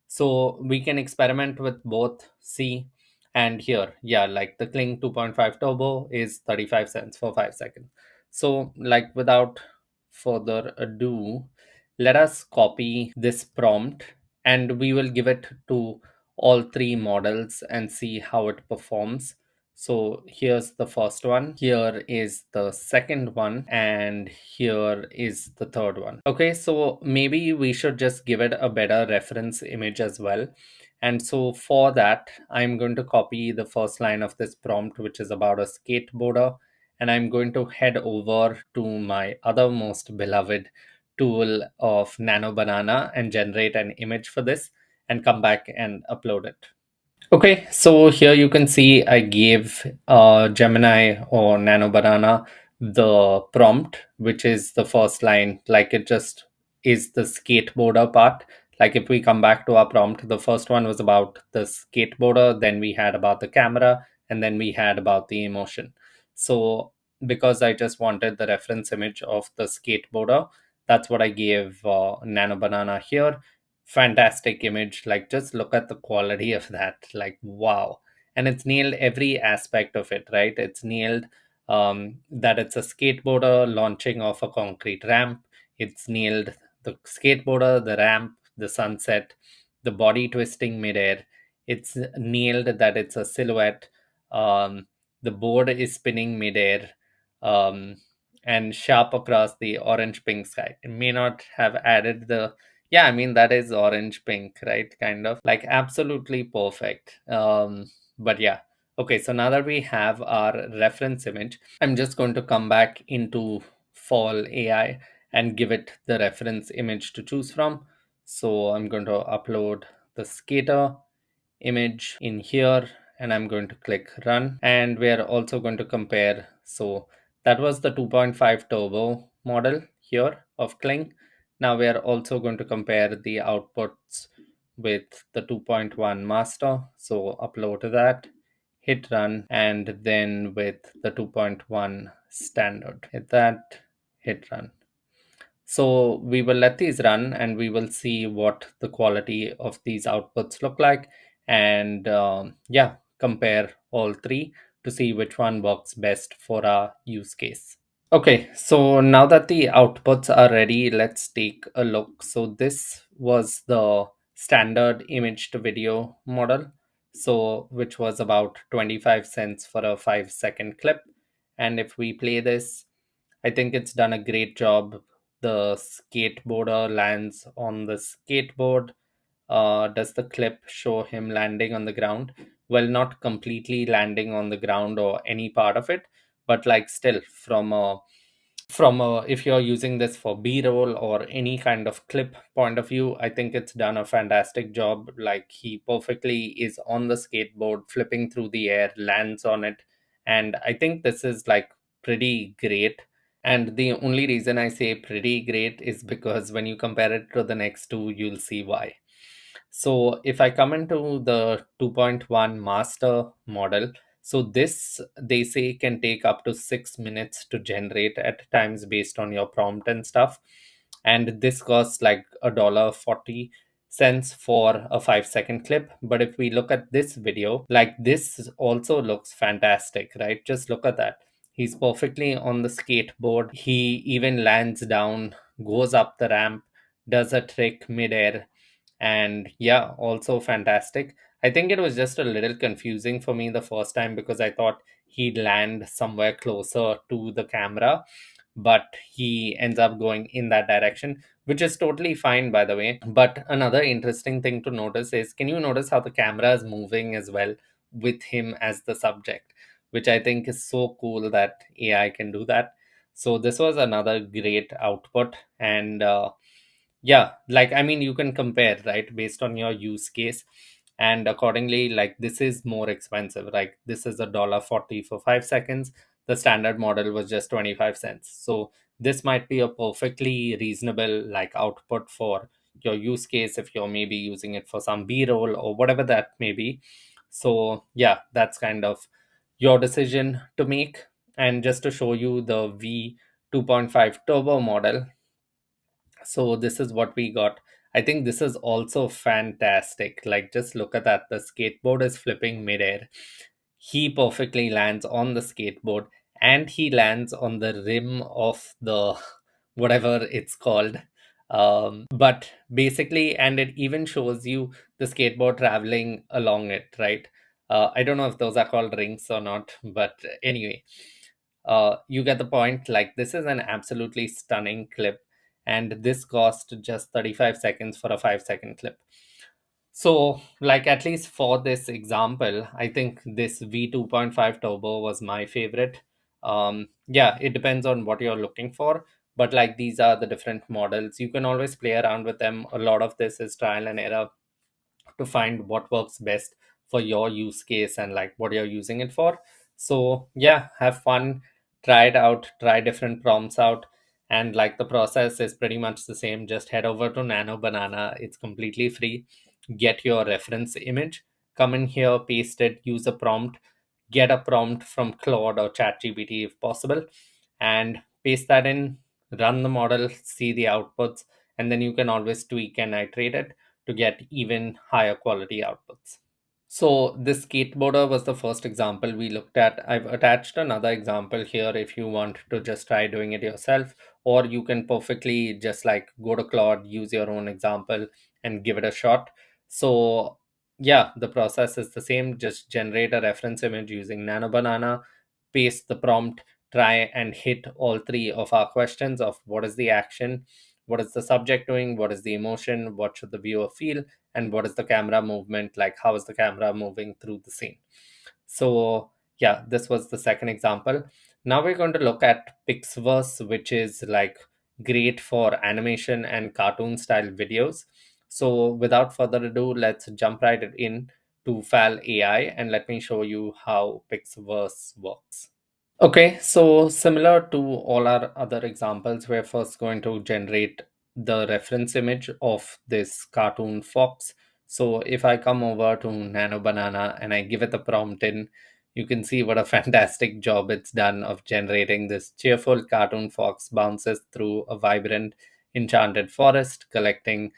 So we can experiment with both, see. And here, yeah, like the Kling 2.5 Turbo is 35 cents for 5 seconds. So like without further ado, let us copy this prompt and we will give it to all three models and see how it performs. So here's the first one, here is the second one, and here is the third one. Okay, so maybe we should just give it a better reference image as well. And so for that, I'm going to copy the first line of this prompt, which is about a skateboarder, and I'm going to head over to my other most beloved tool of Nano Banana and generate an image for this and come back and upload it. Okay, so here you can see I gave Gemini or Nano Banana the prompt, which is the first line, like it just is the skateboarder part. Like if we come back to our prompt, the first one was about the skateboarder, then we had about the camera, and then we had about the emotion. So because I just wanted the reference image of the skateboarder, that's what I gave Nano Banana here. Fantastic image, like just look at the quality of that, like wow. And it's nailed every aspect of it, right? It's nailed that it's a skateboarder launching off a concrete ramp. It's nailed the skateboarder, the ramp, the sunset, the body twisting midair. It's nailed that it's a silhouette. The board is spinning midair, um, and sharp across the orange pink sky. It may not have added the, yeah, I mean, that is orange pink, right? Kind of like absolutely perfect. But yeah. Okay, so now that we have our reference image, I'm just going to come back into Fall AI and give it the reference image to choose from. So I'm going to upload the skater image in here, and I'm going to click run, and we're also going to compare. So that was the 2.5 turbo model here of Kling. Now we are also going to compare the outputs with the 2.1 master. So upload that, hit run, and then with the 2.1 standard, hit that, hit run. So we will let these run and we will see what the quality of these outputs look like, and yeah, compare all three to see which one works best for our use case. Okay, so now that the outputs are ready, let's take a look. So this was the standard image to video model, so which was about 25 cents for a 5-second clip. And if we play this, I think it's done a great job. The skateboarder lands on the skateboard. Does the clip show him landing on the ground? Well, not completely landing on the ground or any part of it, but like still from a if you're using this for b-roll or any kind of clip point of view, I think it's done a fantastic job. Like he perfectly is on the skateboard, flipping through the air, lands on it, and I think this is like pretty great. And the only reason I say pretty great is because when you compare it to the next two, you'll see why. So if I come into the 2.1 master model, so this they say can take up to 6 minutes to generate at times based on your prompt and stuff. And this costs like $1.40 for a 5-second clip. But if we look at this video, like this also looks fantastic, right? Just look at that. He's perfectly on the skateboard. He even lands down, goes up the ramp, does a trick midair, and yeah, also fantastic. I think it was just a little confusing for me the first time because I thought he'd land somewhere closer to the camera, but he ends up going in that direction, which is totally fine, by the way. But another interesting thing to notice is, can you notice how the camera is moving as well with him as the subject, which I think is so cool that AI can do that. So this was another great output. And yeah, like I mean, you can compare, right, based on your use case, and accordingly, like this is more expensive. Like this is $1.40 for 5 seconds. The standard model was just 25 cents. So this might be a perfectly reasonable like output for your use case if you're maybe using it for some b-roll or whatever that may be. So yeah, that's kind of your decision to make. And just to show you the v 2.5 turbo model, so this is what we got. I think this is also fantastic. Like just look at that. The skateboard is flipping midair. He perfectly lands on the skateboard, and he lands on the rim of the whatever it's called. But basically, and it even shows you the skateboard traveling along it, right? I don't know if those are called rings or not, but anyway, you get the point. Like, this is an absolutely stunning clip, and this cost just 35 seconds for a 5-second clip. So, like, at least for this example, I think this V2.5 Turbo was my favorite. Yeah, it depends on what you're looking for, but like, these are the different models. You can always play around with them. A lot of this is trial and error to find what works best for your use case and like what you're using it for. So yeah, have fun, try it out, try different prompts out. And like, the process is pretty much the same. Just head over to Nano Banana, it's completely free. Get your reference image, come in here, paste it, use a prompt, get a prompt from Claude or ChatGPT if possible, and paste that in, run the model, see the outputs, and then you can always tweak and iterate it to get even higher quality outputs. So this skateboarder was the first example we looked at. I've attached another example here if you want to just try doing it yourself, or you can perfectly just like go to Claude, use your own example, and give it a shot. So yeah, the process is the same. Just generate a reference image using Nano Banana, paste the prompt, try and hit all three of our questions of what is the action, what is the subject doing, what is the emotion, what should the viewer feel, and what is the camera movement, like how is the camera moving through the scene. So yeah, this was the second example. Now we're going to look at Pixverse, which is like great for animation and cartoon style videos. So without further ado, let's jump right in to FAL AI and let me show you how Pixverse works. Okay, so similar to all our other examples, we're first going to generate the reference image of this cartoon fox. So if I come over to Nano Banana and I give it the prompt in, you can see what a fantastic job it's done of generating this cheerful cartoon fox bounces through a vibrant, enchanted forest, collecting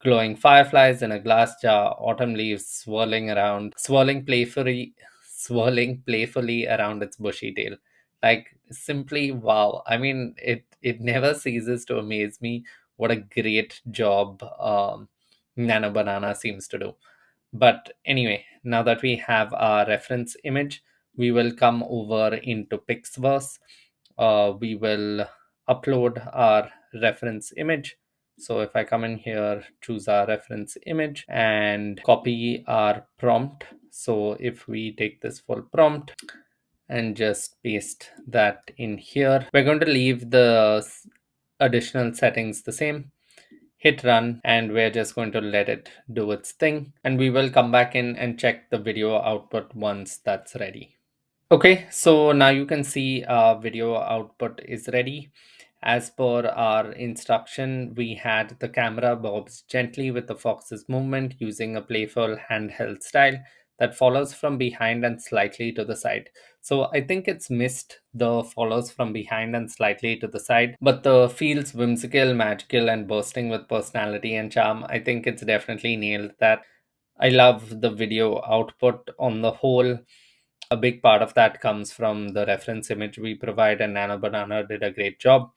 glowing fireflies in a glass jar, autumn leaves swirling playfully around its bushy tail. Like, simply wow. I mean, it never ceases to amaze me what a great job Nano Banana seems to do. But anyway, now that we have our reference image, we will come over into Pixverse. We will upload our reference image. So if I come in here, choose our reference image and copy our prompt. So if we take this full prompt and just paste that in here, we're going to leave the additional settings the same, hit run, and we're just going to let it do its thing. And we will come back in and check the video output once that's ready. Okay, so now you can see our video output is ready. As per our instruction, we had the camera bobs gently with the fox's movement using a playful handheld style that follows from behind and slightly to the side. So I think it's missed the follows from behind and slightly to the side, but the feels whimsical, magical, and bursting with personality and charm. I think it's definitely nailed that. I love the video output on the whole. A big part of that comes from the reference image we provide, and Nano Banana did a great job.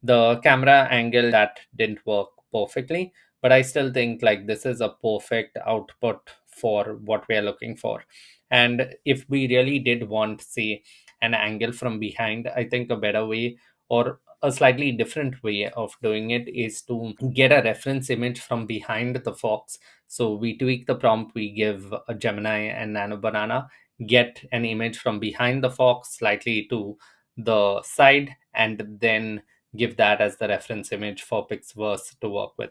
The camera angle that didn't work perfectly, but I still think like this is a perfect output for what we are looking for. And if we really did want, say, an angle from behind, I think a better way or a slightly different way of doing it is to get a reference image from behind the fox. So we tweak the prompt, we give a Gemini and Nano Banana, get an image from behind the fox slightly to the side, and then give that as the reference image for Pixverse to work with.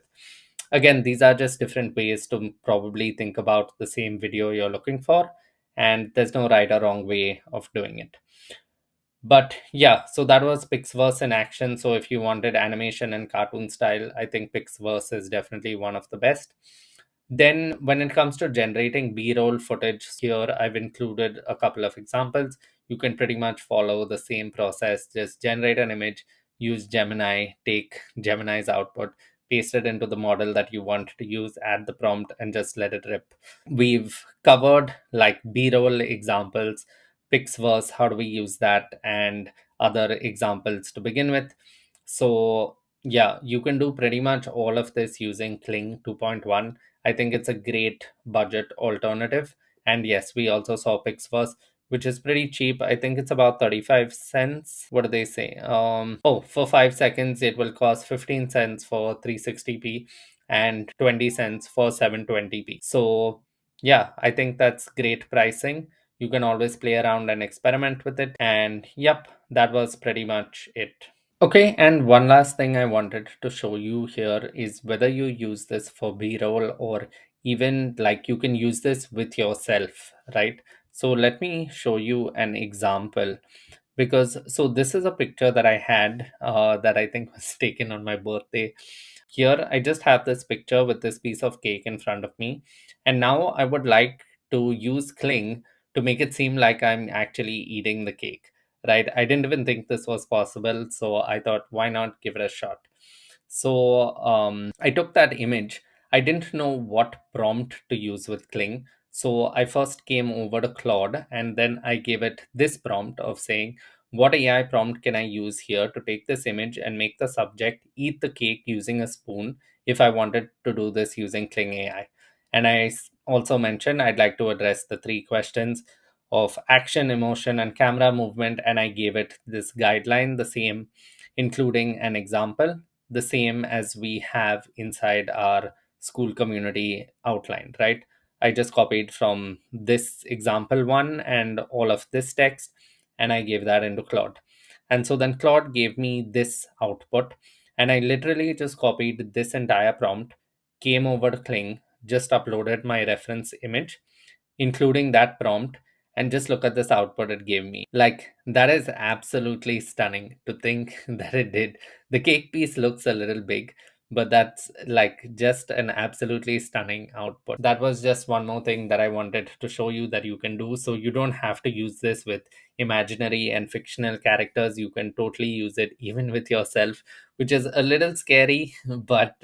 Again, these are just different ways to probably think about the same video you're looking for, and there's no right or wrong way of doing it. But yeah, so that was Pixverse in action. So if you wanted animation and cartoon style, I think Pixverse is definitely one of the best. Then when it comes to generating B-roll footage, here I've included a couple of examples. You can pretty much follow the same process. Just generate an image, use Gemini, take Gemini's output, paste it into the model that you want to use, add the prompt, and just let it rip. We've covered like B-roll examples, Pixverse, how do we use that, and other examples to begin with. So yeah, you can do pretty much all of this using Kling 2.1. I think it's a great budget alternative, And yes, we also saw Pixverse, which is pretty cheap. I think it's about 35 cents. What do they say? For 5 seconds, it will cost 15 cents for 360p and 20 cents for 720p. So yeah, I think that's great pricing. You can always play around and experiment with it. And yep, that was pretty much it. Okay, and one last thing I wanted to show you here is whether you use this for B-roll or even like you can use this with yourself, right? So let me show you an example, because so this is a picture that I had that I think was taken on my birthday. Here I just have this picture with this piece of cake in front of me, and now I would like to use Kling to make it seem like I'm actually eating the cake, right? I didn't even think this was possible, so I thought, why not give it a shot? So I took that image. I didn't know what prompt to use with Kling. So I first came over to Claude and then I gave it this prompt of saying, what AI prompt can I use here to take this image and make the subject eat the cake using a spoon if I wanted to do this using Kling AI? And also mentioned I'd like to address the three questions of action, emotion, and camera movement. And I gave it this guideline, the same, including an example, the same as we have inside our Skool community outline, right? I just copied from this example one and all of this text, and I gave that into Claude. And so then Claude gave me this output, and I literally just copied this entire prompt, came over to Kling, just uploaded my reference image, including that prompt, and just look at this output it gave me. Like, that is absolutely stunning to think that it did. The cake piece looks a little big, but that's like just an absolutely stunning output. That was just one more thing that I wanted to show you that you can do. So you don't have to use this with imaginary and fictional characters. You can totally use it even with yourself, which is a little scary, but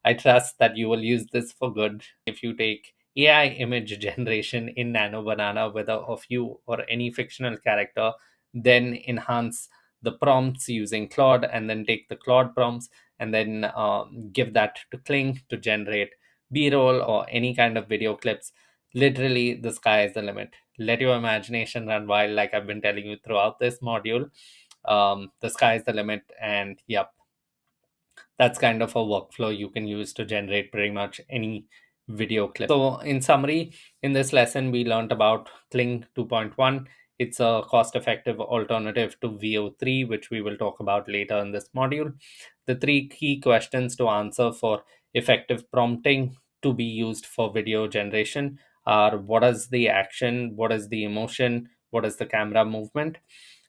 I trust that you will use this for good. If you take AI image generation in Nano Banana, whether of you or any fictional character, then enhance the prompts using Claude, and then take the Claude prompts and then give that to Kling to generate B-roll or any kind of video clips. Literally, the sky is the limit. Let your imagination run wild, like I've been telling you throughout this module. The sky is the limit, and yep, that's kind of a workflow you can use to generate pretty much any video clip. So in summary, in this lesson, we learned about Kling 2.1. It's a cost-effective alternative to VO3, which we will talk about later in this module. The three key questions to answer for effective prompting to be used for video generation are: what is the action, what is the emotion, what is the camera movement?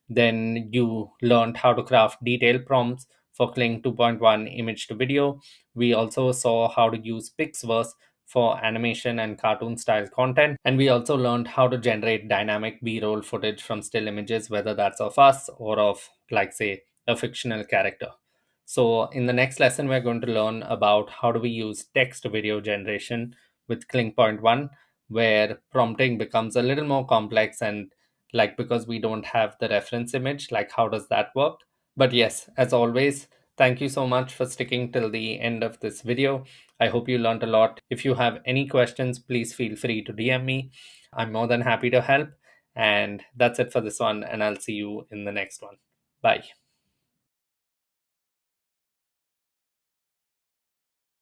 Then you learned how to craft detailed prompts for Kling 2.1 image to video. We also saw how to use Pixverse for animation and cartoon style content. And we also learned how to generate dynamic B-roll footage from still images, whether that's of us or of, like, say, a fictional character. So in the next lesson, we're going to learn about how do we use text video generation with Kling point one, where prompting becomes a little more complex, and like, because we don't have the reference image, like how does that work? But yes, as always, thank you so much for sticking till the end of this video. I hope you learned a lot. If you have any questions, please feel free to DM me. I'm more than happy to help. And that's it for this one, and I'll see you in the next one. Bye.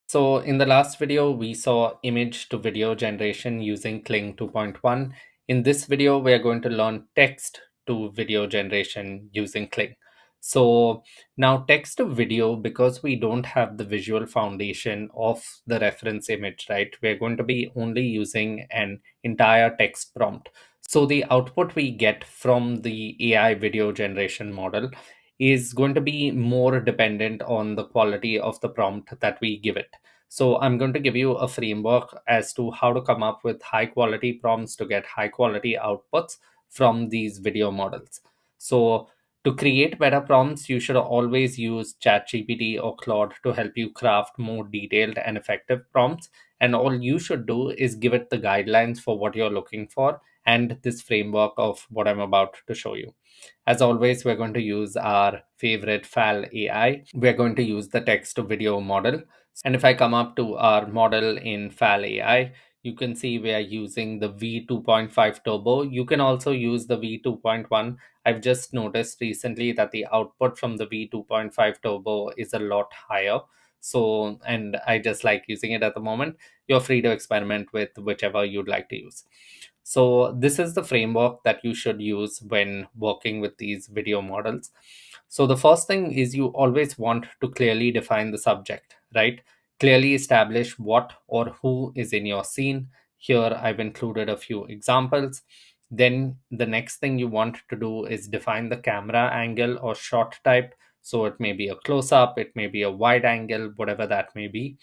So in the last video, we saw image to video generation using Kling 2.1. In this video, we are going to learn text to video generation using Kling. So now text to video, because we don't have the visual foundation of the reference image, right? We're going to be only using an entire text prompt. So the output we get from the AI video generation model is going to be more dependent on the quality of the prompt that we give it. So I'm going to give you a framework as to how to come up with high quality prompts to get high quality outputs from these video models. So to create better prompts, you should always use ChatGPT or Claude to help you craft more detailed and effective prompts. And all you should do is give it the guidelines for what you're looking for and this framework of what I'm about to show you. As always, we're going to use our favorite FAL AI. We're going to use the text to video model. And if I come up to our model in FAL AI, you can see we are using the V2.5 turbo. You can also use the V2.1. I've just noticed recently that the output from the V2.5 turbo is a lot higher. So, and I just like using it at the moment. You're free to experiment with whichever you'd like to use. So this is the framework that you should use when working with these video models. So the first thing is you always want to clearly define the subject, right? Clearly establish what or who is in your scene. Here I've included a few examples. Then the next thing you want to do is define the camera angle or shot type. So it may be a close up, it may be a wide angle, whatever that may be.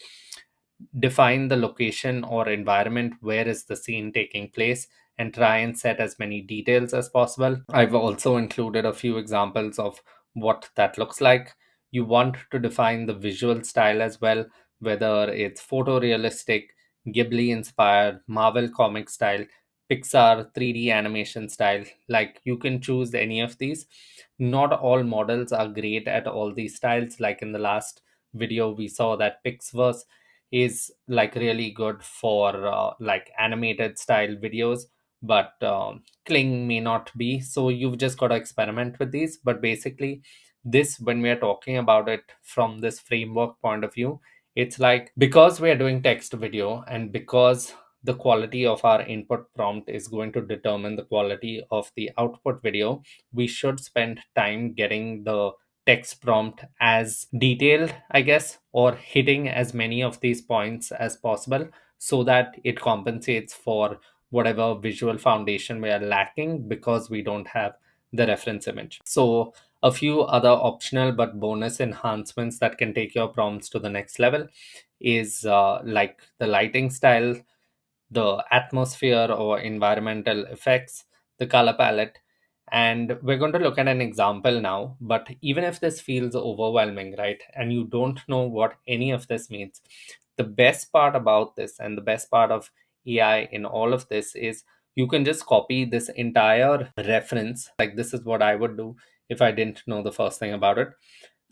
Define the location or environment where is the scene taking place, and try and set as many details as possible. I've also included a few examples of what that looks like. You want to define the visual style as well, whether it's photorealistic, Ghibli inspired, Marvel comic style, Pixar 3D animation style. Like, you can choose any of these. Not all models are great at all these styles. Like in the last video we saw that Pixverse is like really good for like animated style videos, but Kling may not be. So you've just got to experiment with these. But basically, this, when we are talking about it from this framework point of view, it's like, because we are doing text video and because the quality of our input prompt is going to determine the quality of the output video, we should spend time getting the text prompt as detailed, I guess, or hitting as many of these points as possible, so that it compensates for whatever visual foundation we are lacking because we don't have the reference image. So a few other optional but bonus enhancements that can take your prompts to the next level is like the lighting style, the atmosphere or environmental effects, the color palette. And we're going to look at an example now. But even if this feels overwhelming, right, and you don't know what any of this means, the best part about this and the best part of AI in all of this is you can just copy this entire reference. Like, this is what I would do if I didn't know the first thing about it.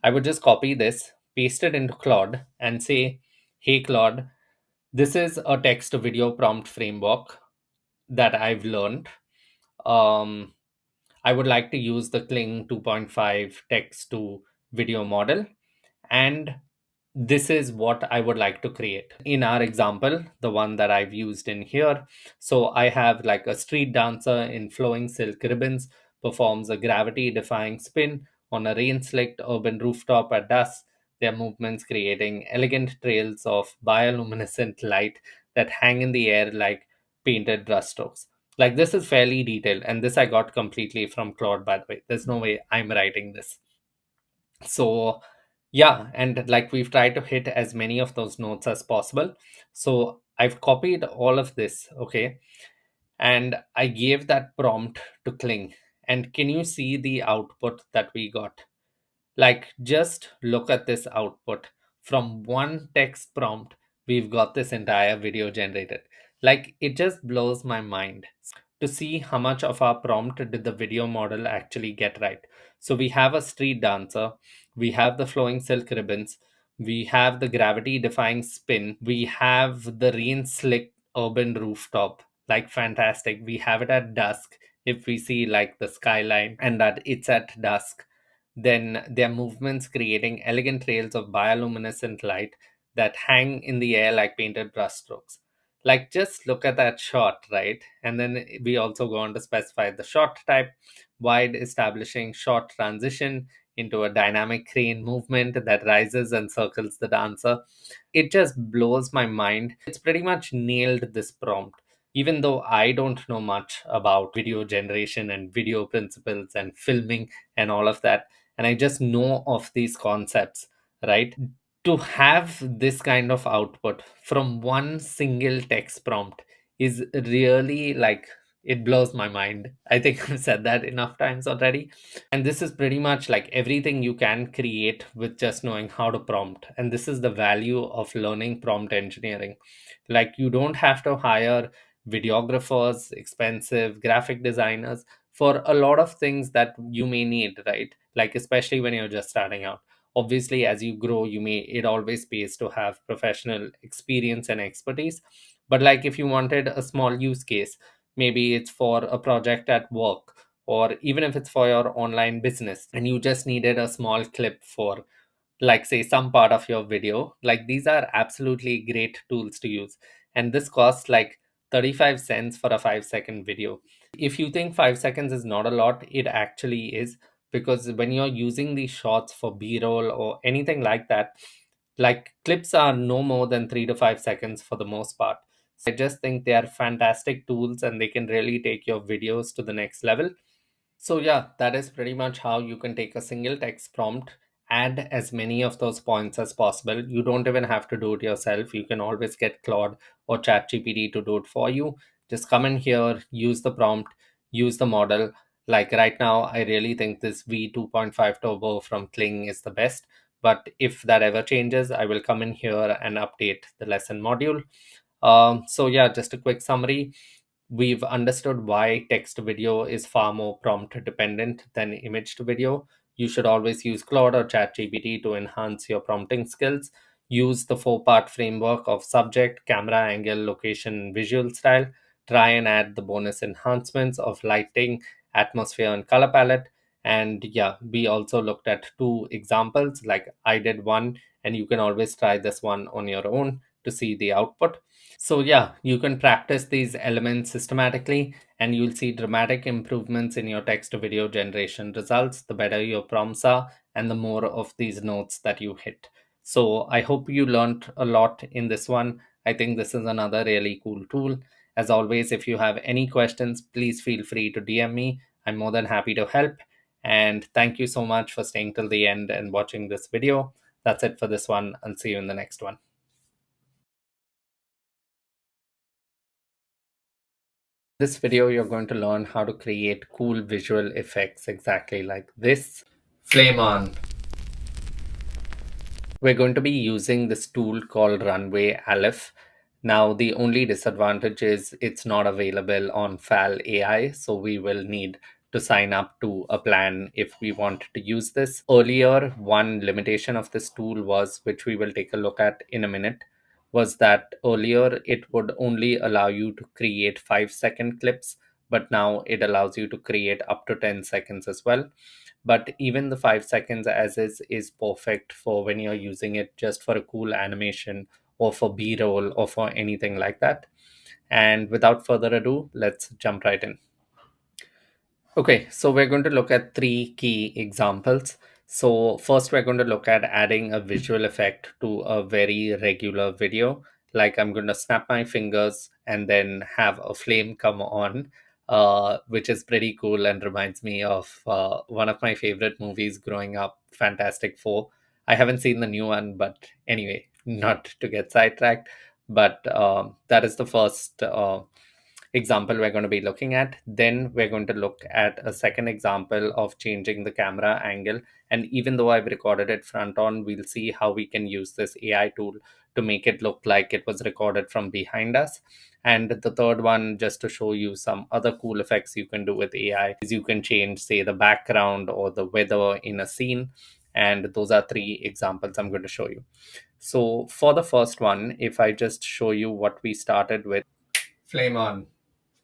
I would just copy this, paste it into Claude, and say, hey, Claude, this is a text to video prompt framework that I've learned. Um, I would like to use the Kling 2.5 text to video model, and this is what I would like to create. In our example, the one that I've used in here, so I have like a street dancer in flowing silk ribbons performs a gravity defying spin on a rain slicked urban rooftop at dusk, their movements creating elegant trails of bioluminescent light that hang in the air like painted brushstrokes. Like, this is fairly detailed, and this I got completely from Claude, by the way. There's no way I'm writing this. So yeah, and like, we've tried to hit as many of those notes as possible. So I've copied all of this, okay, and I gave that prompt to Kling. And can you see the output that we got? Like, just look at this output. From one text prompt, we've got this entire video generated. Like, it just blows my mind to see how much of our prompt did the video model actually get right. So we have a street dancer, we have the flowing silk ribbons, we have the gravity defying spin, we have the rain slick urban rooftop. Like, fantastic. We have it at dusk. If we see like the skyline and that it's at dusk, then their movements creating elegant trails of bioluminescent light that hang in the air like painted brushstrokes. Like, just look at that shot, right? And then we also go on to specify the shot type, wide establishing short transition into a dynamic crane movement that rises and circles the dancer. It just blows my mind. It's pretty much nailed this prompt. Even though I don't know much about video generation and video principles and filming and all of that, and I just know of these concepts, right? To have this kind of output from one single text prompt is really like, it blows my mind. I think I've said that enough times already. And this is pretty much like everything you can create with just knowing how to prompt. And this is the value of learning prompt engineering. Like, you don't have to hire videographers, expensive graphic designers for a lot of things that you may need, right? Like, especially when you're just starting out. Obviously, as you grow, it always pays to have professional experience and expertise. But like if you wanted a small use case, maybe it's for a project at work, or even if it's for your online business and you just needed a small clip for, like, say, some part of your video, like these are absolutely great tools to use. And this costs like 35 cents for a 5-second video. If you think 5 seconds is not a lot, it actually is, because when you're using these shots for b-roll or anything like that, like clips are no more than 3 to 5 seconds for the most part. So I just think they are fantastic tools and they can really take your videos to the next level. So yeah, that is pretty much how you can take a single text prompt, add as many of those points as possible. You don't even have to do it yourself. You can always get Claude or ChatGPT to do it for you. Just come in here, use the prompt, use the model. Like right now, I really think this V2.5 Turbo from Kling is the best. But if that ever changes, I will come in here and update the lesson module. So yeah, just a quick summary. We've understood why text to video is far more prompt dependent than image to video. You should always use Claude or ChatGPT to enhance your prompting skills. Use the 4-part framework of subject, camera angle, location, visual style. Try and add the bonus enhancements of lighting, atmosphere, and color palette. And yeah, we also looked at 2 examples, like I did one, and you can always try this one on your own to see the output. So yeah, you can practice these elements systematically and you'll see dramatic improvements in your text to video generation results the better your prompts are and the more of these notes that you hit. So I hope you learned a lot in this one. I think this is another really cool tool. As always, if you have any questions, please feel free to DM me. I'm more than happy to help. And thank you so much for staying till the end and watching this video. That's it for this one. I'll see you in the next one. This video, you're going to learn how to create cool visual effects exactly like this. Flame on. We're going to be using this tool called Runway Aleph. Now, the only disadvantage is it's not available on FAL AI, so we will need to sign up to a plan if we want to use this. Earlier, one limitation of this tool was, which we will take a look at in a minute, was that earlier it would only allow you to create 5-second clips, but now it allows you to create up to 10 seconds as well. But even the 5 seconds as is perfect for when you're using it just for a cool animation or for b-roll or for anything like that. And without further ado, let's jump right in. Okay, so we're going to look at 3 key examples. So first, we're going to look at adding a visual effect to a very regular video. Like I'm going to snap my fingers and then have a flame come on, which is pretty cool and reminds me of one of my favorite movies growing up, Fantastic Four. I haven't seen the new one, but anyway, not to get sidetracked. But that is the first example we're going to be looking at. Then we're going to look at a second example of changing the camera angle. And even though I've recorded it front on, we'll see how we can use this AI tool to make it look like it was recorded from behind us. And the third one, just to show you some other cool effects you can do with AI, is you can change, say, the background or the weather in a scene. And those are 3 examples I'm going to show you. So for the first one, if I just show you what we started with, flame on.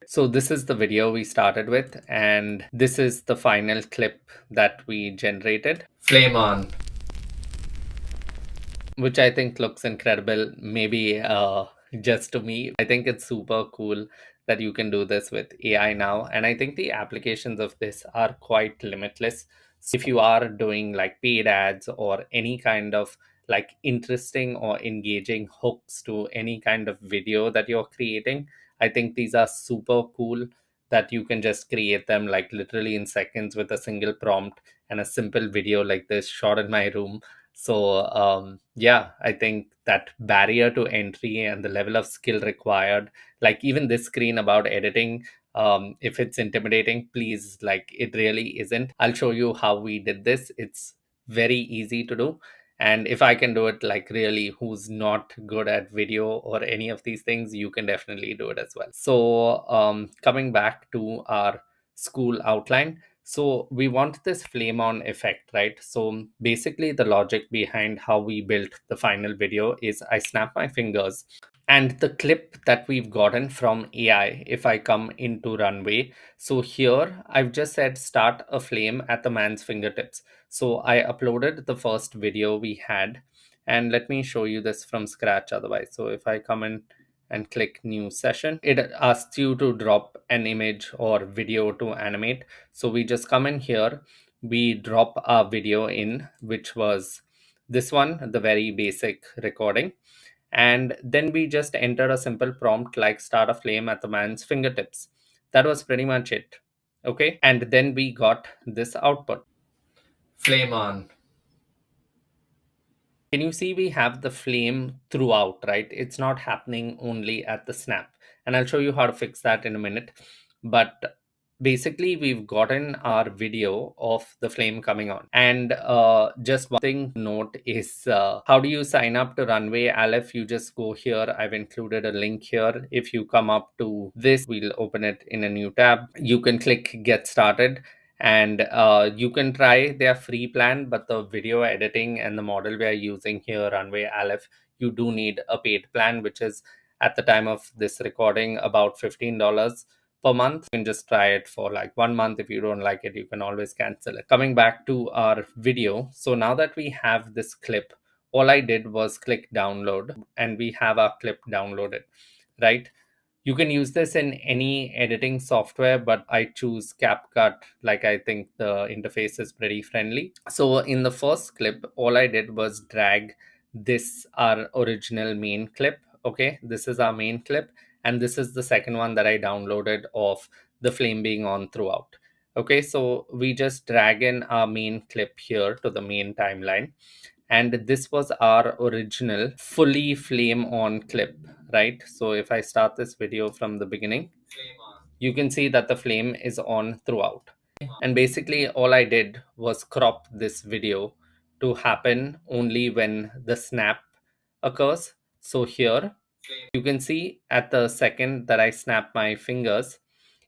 So this is the video we started with, and this is the final clip that we generated. Flame on. Which I think looks incredible. Maybe just to me, I think it's super cool that you can do this with AI now. And I think the applications of this are quite limitless. So if you are doing like paid ads or any kind of like interesting or engaging hooks to any kind of video that you're creating, I think these are super cool that you can just create them like literally in seconds with a single prompt and a simple video like this shot in my room. So yeah, I think that barrier to entry and the level of skill required, like even this screen about editing, if it's intimidating, please, like it really isn't. I'll show you how we did this. It's very easy to do. And if I can do it, like really, who's not good at video or any of these things, you can definitely do it as well. So coming back to our Skool outline. So we want this flame on effect, right? So basically the logic behind how we built the final video is I snap my fingers And the clip that we've gotten from AI, if I come into Runway, so here I've just said start a flame at the man's fingertips. So I uploaded the first video we had, and let me show you this from scratch otherwise. So if I come in and click new session, it asks you to drop an image or video to animate. So we just come in here, we drop our video in, which was this one, the very basic recording, and then we just enter a simple prompt like start a flame at the man's fingertips. That was pretty much it. Okay, and then we got this output. Flame on. Can you see we have the flame throughout, right? It's not happening only at the snap. And I'll show you how to fix that in a minute. But basically, we've gotten our video of the flame coming on. And just one thing to note is how do you sign up to Runway Aleph? You just go here. I've included a link here. If you come up to this, we'll open it in a new tab. You can click Get Started, and you can try their free plan, but the video editing and the model we are using here, Runway Aleph, you do need a paid plan, which is at the time of this recording about $15 per month. You can just try it for like 1 month. If you don't like it, you can always cancel it. Coming back to our video, so now that we have this clip, all I did was click download and we have our clip downloaded, right? You can use this in any editing software, but I choose CapCut. Like, I think the interface is pretty friendly. So in the first clip, all I did was drag this, our original main clip. Okay, this is our main clip. And this is the second one that I downloaded of the flame being on throughout. Okay, so we just drag in our main clip here to the main timeline. And this was our original fully flame on clip, right? So if I start this video from the beginning, you can see that the flame is on throughout. And basically all I did was crop this video to happen only when the snap occurs. So here you can see at the second that I snap my fingers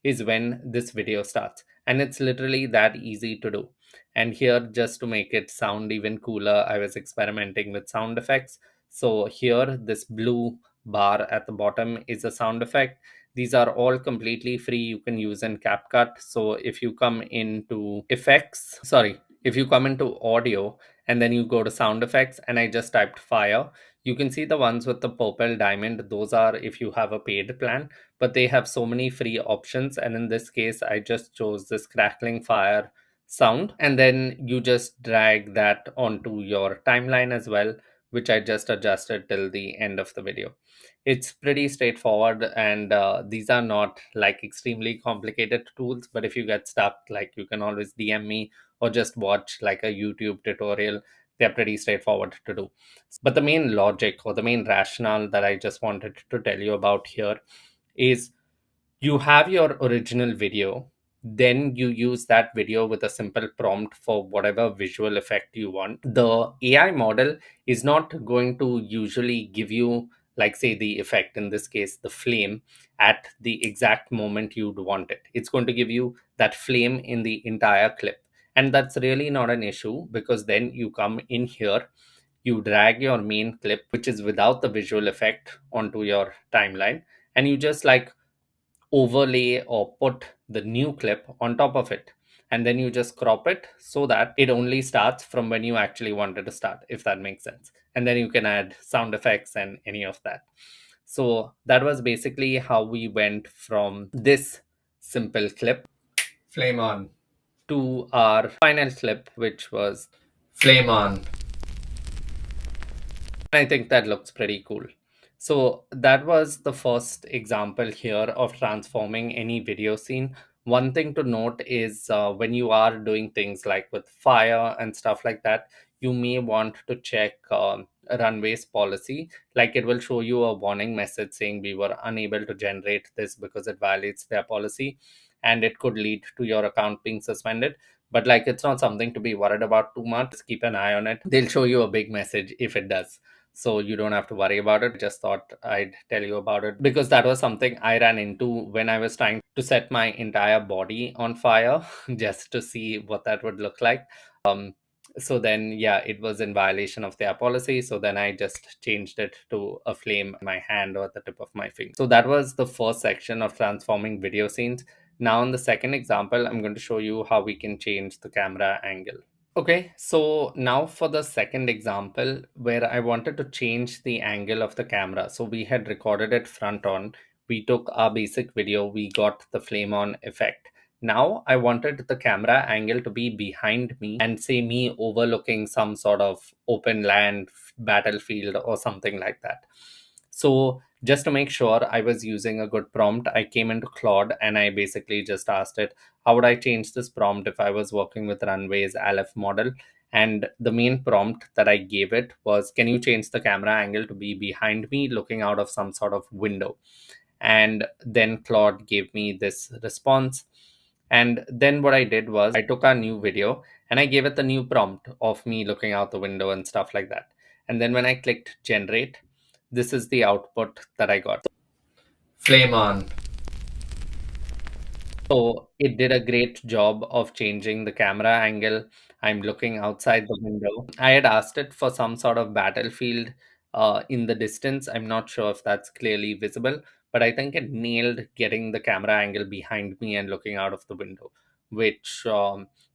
is when this video starts, and it's literally that easy to do. And here, just to make it sound even cooler, I was experimenting with sound effects. So here, this blue bar at the bottom is a sound effect. These are all completely free. You can use in CapCut. So if you come into effects, sorry, if you come into audio and then you go to sound effects, and I just typed fire, you can see the ones with the purple diamond. Those are if you have a paid plan, but they have so many free options. And in this case, I just chose this crackling fire sound, and then you just drag that onto your timeline as well, which I just adjusted till the end of the video. It's pretty straightforward, and these are not like extremely complicated tools, but if you get stuck, like, you can always DM me or just watch like a YouTube tutorial. They're pretty straightforward to do. But the main logic or the main rationale that I just wanted to tell you about here is you have your original video, then you use that video with a simple prompt for whatever visual effect you want. The AI model is not going to usually give you, like, say, the effect, in this case the flame, at the exact moment you'd want it. It's going to give you that flame in the entire clip, and that's really not an issue, because then you come in here, you drag your main clip, which is without the visual effect, onto your timeline, and you just like overlay or put the new clip on top of it, and then you just crop it so that it only starts from when you actually wanted to start, if that makes sense. And then you can add sound effects and any of that. So that was basically how we went from this simple clip, flame on, to our final clip, which was flame on. I think that looks pretty cool. So that was the first example here of transforming any video scene. One thing to note is when you are doing things like with fire and stuff like that, you may want to check Runway's policy. Like, it will show you a warning message saying we were unable to generate this because it violates their policy, and it could lead to your account being suspended. But like, it's not something to be worried about too much. Just keep an eye on it. They'll show you a big message if it does, so you don't have to worry about it. Just thought I'd tell you about it because that was something I ran into when I was trying to set my entire body on fire just to see what that would look like. So then, yeah, it was in violation of their policy. So then I just changed it to a flame in my hand or at the tip of my finger. So that was the first section of transforming video scenes. Now in the second example, I'm going to show you how we can change the camera angle. Okay, so now for the second example where I wanted to change the angle of the camera. So we had recorded it front on, we took our basic video, we got the flame on effect. Now I wanted the camera angle to be behind me and say me overlooking some sort of open land, battlefield or something like that. So just to make sure I was using a good prompt, I came into Claude and I basically just asked it, how would I change this prompt if I was working with Runway's Aleph model? And the main prompt that I gave it was, can you change the camera angle to be behind me looking out of some sort of window? And then Claude gave me this response. And then what I did was I took our new video and I gave it the new prompt of me looking out the window and stuff like that. And then when I clicked generate, this is the output that I got. Flame on. So it did a great job of changing the camera angle. I'm looking outside the window. I had asked it for some sort of battlefield in the distance. I'm not sure if that's clearly visible, but I think it nailed getting the camera angle behind me and looking out of the window. Which,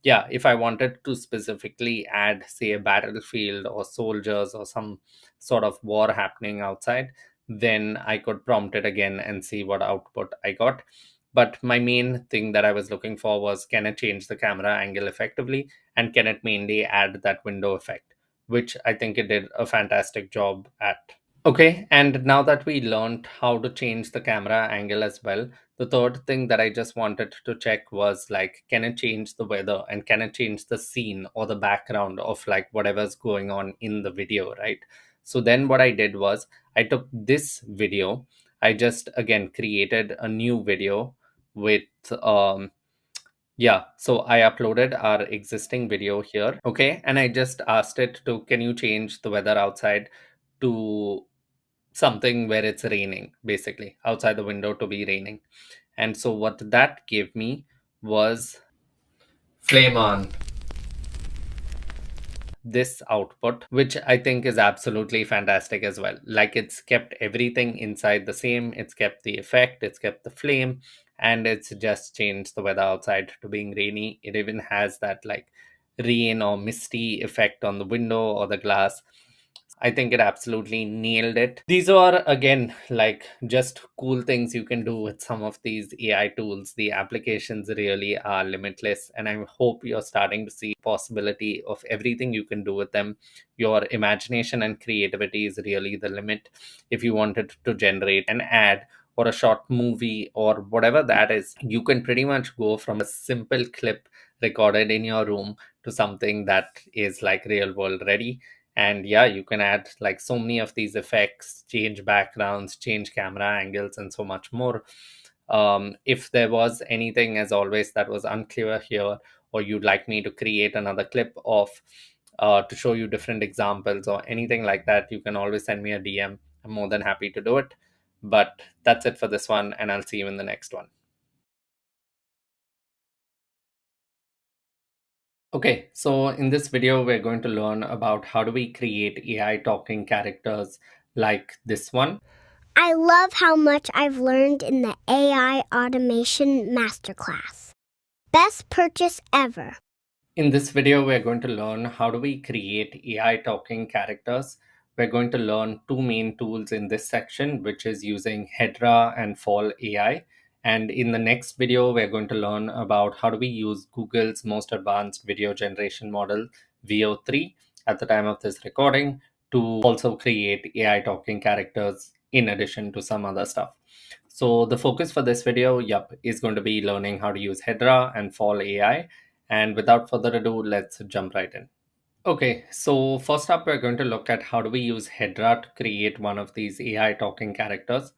yeah, if I wanted to specifically add, say, a battlefield or soldiers or some sort of war happening outside, then I could prompt it again and see what output I got. But my main thing that I was looking for was, can it change the camera angle effectively? And can it mainly add that window effect, which I think it did a fantastic job at. Okay, and now that we learned how to change the camera angle as well, the third thing that I just wanted to check was like, can it change the weather and can it change the scene or the background of like whatever's going on in the video, right? So then what I did was I took this video, I just again created a new video with yeah, so I uploaded our existing video here. Okay, and I just asked it to, can you change the weather outside to something where it's raining, basically outside the window to be raining. And so what that gave me was flame on, this output, which I think is absolutely fantastic as well. Like, it's kept everything inside the same, it's kept the effect, it's kept the flame, and it's just changed the weather outside to being rainy. It even has that like rain or misty effect on the window or the glass. I think it absolutely nailed it. These are, again, like just cool things you can do with some of these AI tools. The applications really are limitless, and I hope you're starting to see possibility of everything you can do with them. Your imagination and creativity is really the limit. If you wanted to generate an ad or a short movie or whatever that is, you can pretty much go from a simple clip recorded in your room to something that is like real world ready. And yeah, you can add like so many of these effects, change backgrounds, change camera angles, and so much more. If there was anything, as always, that was unclear here, or you'd like me to create another clip of to show you different examples or anything like that, you can always send me a DM. I'm more than happy to do it. But that's it for this one, and I'll see you in the next one. Okay, so in this video, we're going to learn about how do we create AI talking characters like this one. I love how much I've learned in the AI Automation Masterclass. Best purchase ever. In this video, we're going to learn how do we create AI talking characters. We're going to learn two main tools in this section, which is using Hedra and Fall AI. And in the next video, we're going to learn about how do we use Google's most advanced video generation model, VO3, at the time of this recording, to also create AI talking characters in addition to some other stuff. So the focus for this video, is going to be learning how to use Hedra and Fall AI. And without further ado, let's jump right in. Okay, so first up, we're going to look at how do we use Hedra to create one of these AI talking characters.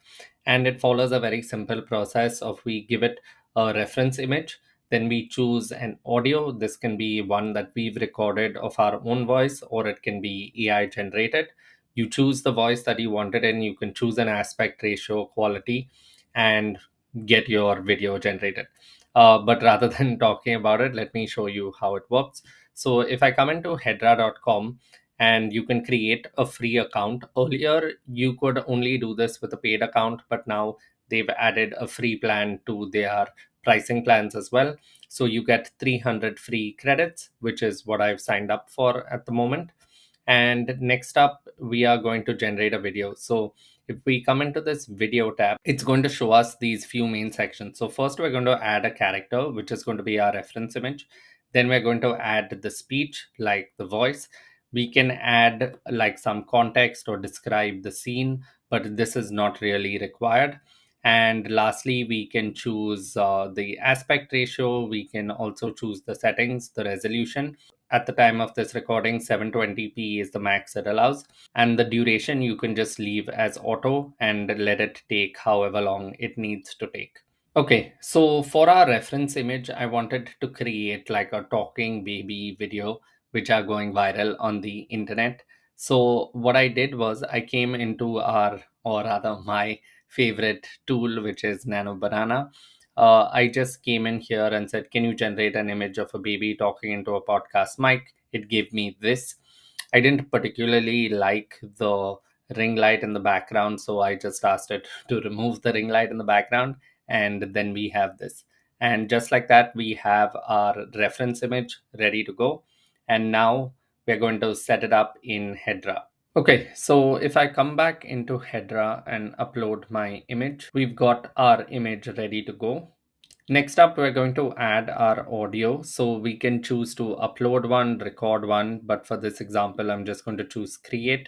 And it follows a very simple process of we give it a reference image, then we choose an audio. This can be one that we've recorded of our own voice, or it can be AI generated. You choose the voice that you wanted, and you can choose an aspect ratio, quality, and get your video generated. But rather than talking about it, let me show you how it works. So if I come into hedra.com, and you can create a free account. Earlier, you could only do this with a paid account, but now they've added a free plan to their pricing plans as well. So you get 300 free credits, which is what I've signed up for at the moment. And next up, we are going to generate a video. So if we come into this video tab, it's going to show us these few main sections. So first, we're going to add a character, which is going to be our reference image. Then we're going to add the speech, like the voice. We can add like some context or describe the scene, but this is not really required. And lastly, we can choose the aspect ratio. We can also choose the settings, the resolution. At the time of this recording, 720p is the max it allows. And the duration you can just leave as auto and let it take however long it needs to take. Okay, so for our reference image, I wanted to create like a talking baby video, which are going viral on the internet. So what I did was I came into our, or rather my favorite tool, which is Nano Banana. I just came in here and said, can you generate an image of a baby talking into a podcast mic? It gave me this. I didn't particularly like the ring light in the background, so I just asked it to remove the ring light in the background, and then we have this. And just like that, we have our reference image ready to go. And now we're going to set it up in Hedra. Okay, so if I come back into Hedra and upload my image, we've got our image ready to go. Next up, we're going to add our audio. So we can choose to upload one, record one, but for this example, I'm just going to choose create.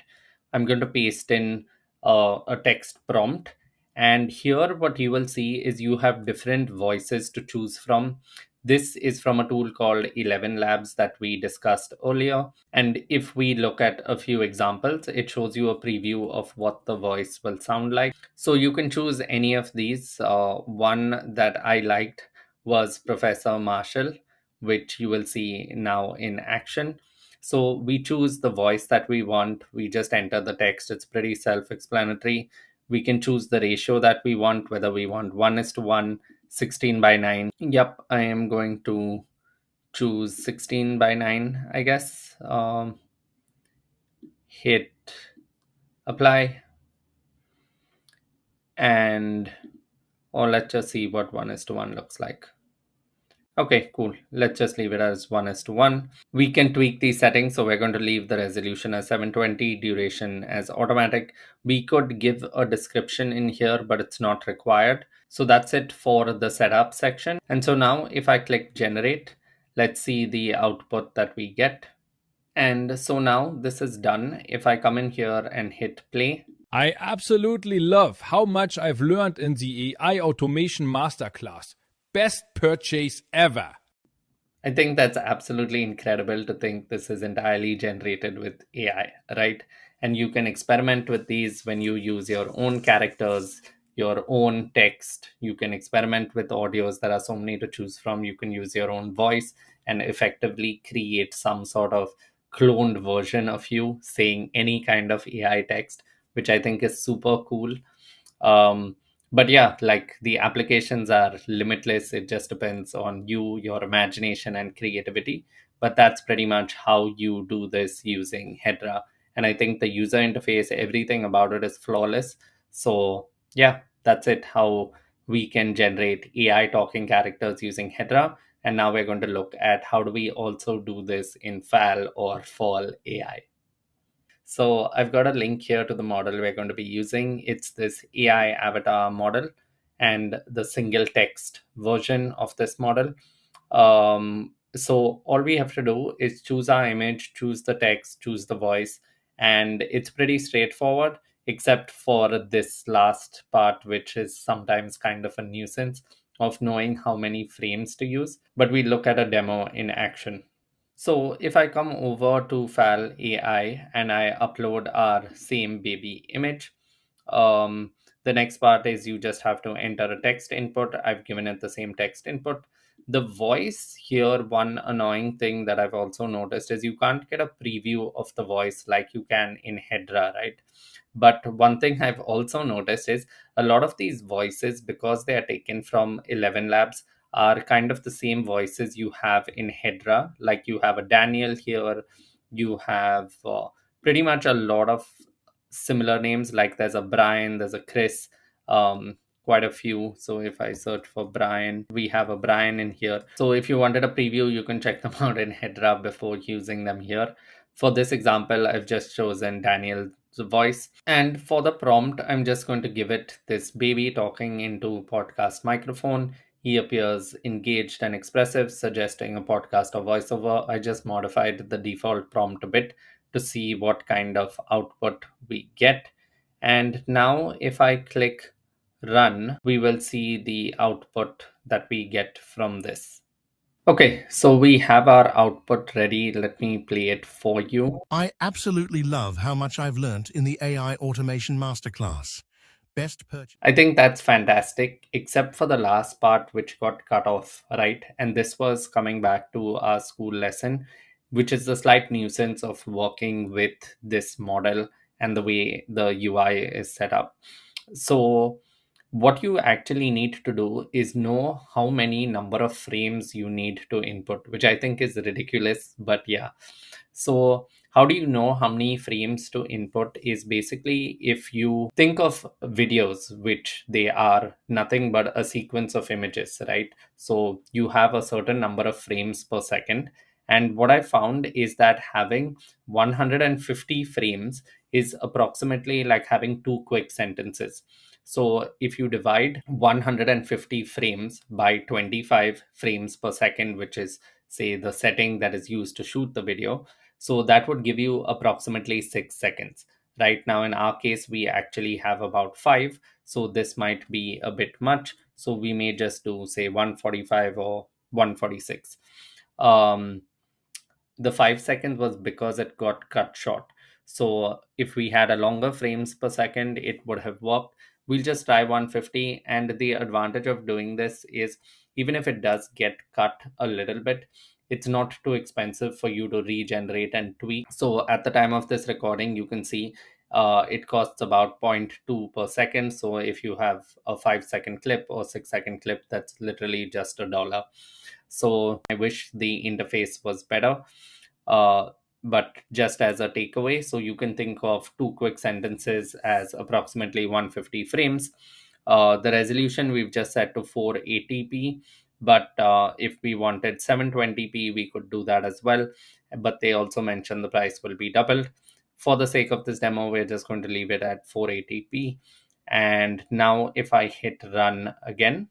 I'm going to paste in a text prompt. And here, what you will see is you have different voices to choose from. This is from a tool called 11 Labs that we discussed earlier. And if we look at a few examples, it shows you a preview of what the voice will sound like. So you can choose any of these. One that I liked was Professor Marshall, which you will see now in action. So we choose the voice that we want. We just enter the text. It's pretty self-explanatory. We can choose the ratio that we want, whether we want 1:1, 16:9. Yep, I am going to choose 16:9, I guess. Hit apply. And or let's just see what 1:1 looks like. Okay, cool. Let's just leave it as 1:1. We can tweak these settings. So we're going to leave the resolution as 720, duration as automatic. We could give a description in here, but it's not required. So that's it for the setup section. And so now if I click generate, let's see the output that we get. And so now this is done. If I come in here and hit play, I absolutely love how much I've learned in the AI Automation Masterclass. Best purchase ever. I think that's absolutely incredible to think this is entirely generated with AI, right? And you can experiment with these when you use your own characters, your own text. You can experiment with audios. There are so many to choose from. You can use your own voice and effectively create some sort of cloned version of you saying any kind of AI text, which I think is super cool. But yeah, like the applications are limitless. It just depends on you, your imagination and creativity. But that's pretty much how you do this using Hedra. And I think the user interface, everything about it is flawless. So yeah, that's it, how we can generate AI talking characters using Hedra. And now we're going to look at how do we also do this in FAL or FAL AI. So I've got a link here to the model we're going to be using. It's this AI avatar model and the single text version of this model. So all we have to do is choose our image, choose the text, choose the voice, and it's pretty straightforward, except for this last part, which is sometimes kind of a nuisance of knowing how many frames to use. But we look at a demo in action. So if I come over to FAL AI and I upload our same baby image, the next part is you just have to enter a text input. I've given it the same text input. The voice here, one annoying thing that I've also noticed is you can't get a preview of the voice like you can in Hedra, right? But one thing I've also noticed is a lot of these voices, because they are taken from 11 Labs, are kind of the same voices you have in Hedra. Like you have a Daniel here, you have pretty much a lot of similar names. Like there's a Brian, there's a Chris, quite a few. So if I search for Brian, we have a Brian in here. So if you wanted a preview, you can check them out in Hedra before using them here. For this example, I've just chosen Daniel's voice. And for the prompt, I'm just going to give it this baby talking into podcast microphone. He appears engaged and expressive, suggesting a podcast or voiceover. I just modified the default prompt a bit to see what kind of output we get. And now if I click run, we will see the output that we get from this. Okay, so we have our output ready. Let me play it for you. I absolutely love how much I've learnt in the AI Automation Masterclass. Best purchase. I think that's fantastic, except for the last part which got cut off, right? And this was coming back to our school lesson, which is the slight nuisance of working with this model and the way the UI is set up. So what you actually need to do is know how many number of frames you need to input, which I think is ridiculous, but yeah. So how do you know how many frames to input is basically if you think of videos, which they are nothing but a sequence of images, right? So you have a certain number of frames per second. And what I found is that having 150 frames is approximately like having two quick sentences. So if you divide 150 frames by 25 frames per second, which is, say, the setting that is used to shoot the video, so that would give you approximately 6 seconds. Right now, in our case, we actually have about 5. So this might be a bit much. So we may just do, say, 145 or 146. The 5 seconds was because it got cut short. So if we had a longer frames per second, it would have worked. We'll just try 150. And the advantage of doing this is even if it does get cut a little bit, it's not too expensive for you to regenerate and tweak. So at the time of this recording, you can see it costs about 0.2 per second. So if you have a 5-second clip or 6-second clip, that's literally just $1. So I wish the interface was better. But just as a takeaway, so you can think of two quick sentences as approximately 150 frames. The resolution we've just set to 480p, but if we wanted 720p, we could do that as well. But they also mentioned the price will be doubled. For the sake of this demo, we're just going to leave it at 480p. And now if I hit run again,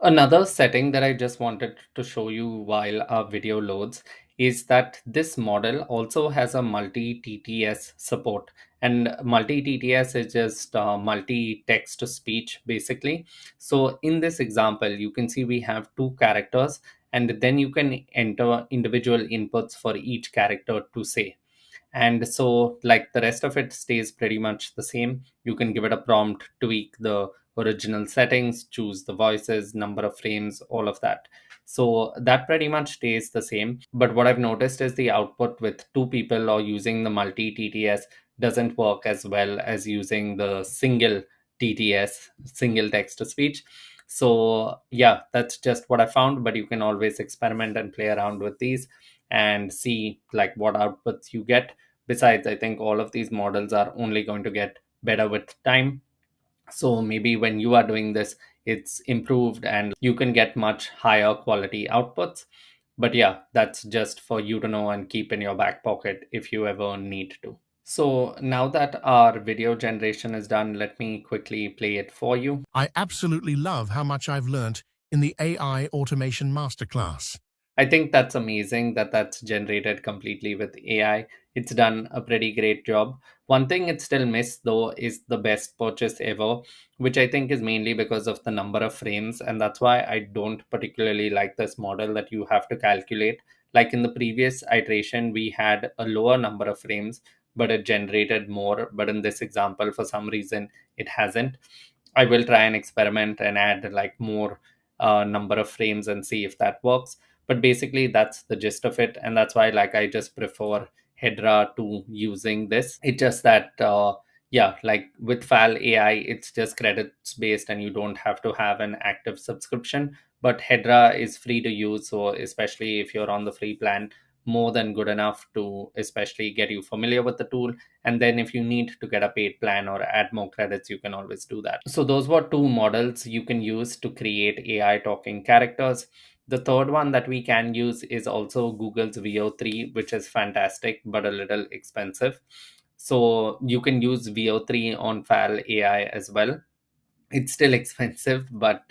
another setting that I just wanted to show you while our video loads is that this model also has a multi-TTS support. And multi-TTS is just multi-text to speech, basically. So in this example, you can see we have two characters, and then you can enter individual inputs for each character to say. And so like the rest of it stays pretty much the same. You can give it a prompt, tweak the original settings, choose the voices, number of frames, all of that. So that pretty much stays the same. But what I've noticed is the output with two people or using the multi TTS doesn't work as well as using the single TTS, single text to speech. So yeah, that's just what I found, but you can always experiment and play around with these and see like what outputs you get. Besides, I think all of these models are only going to get better with time. So maybe when you are doing this, it's improved and you can get much higher quality outputs. But yeah, that's just for you to know and keep in your back pocket if you ever need to. So now that our video generation is done, let me quickly play it for you. I absolutely love how much I've learnt in the AI Automation Masterclass. I think that's amazing that that's generated completely with AI. It's done a pretty great job. One thing it still missed though is the best purchase ever, which I think is mainly because of the number of frames. And that's why I don't particularly like this model that you have to calculate. Like in the previous iteration, we had a lower number of frames, but it generated more. But in this example, for some reason, it hasn't. I will try and experiment and add like more number of frames and see if that works. But basically that's the gist of it, and that's why like I just prefer Hedra to using this. It's just that yeah, like with Fal AI, it's just credits based and you don't have to have an active subscription. but Hedra is free to use. So especially if you're on the free plan, more than good enough to especially get you familiar with the tool. And then if you need to get a paid plan or add more credits, you can always do that. So those were two models you can use to create AI talking characters. The third one that we can use is also Google's VO3, which is fantastic but a little expensive. So you can use VO3 on FAL AI as well. It's still expensive, but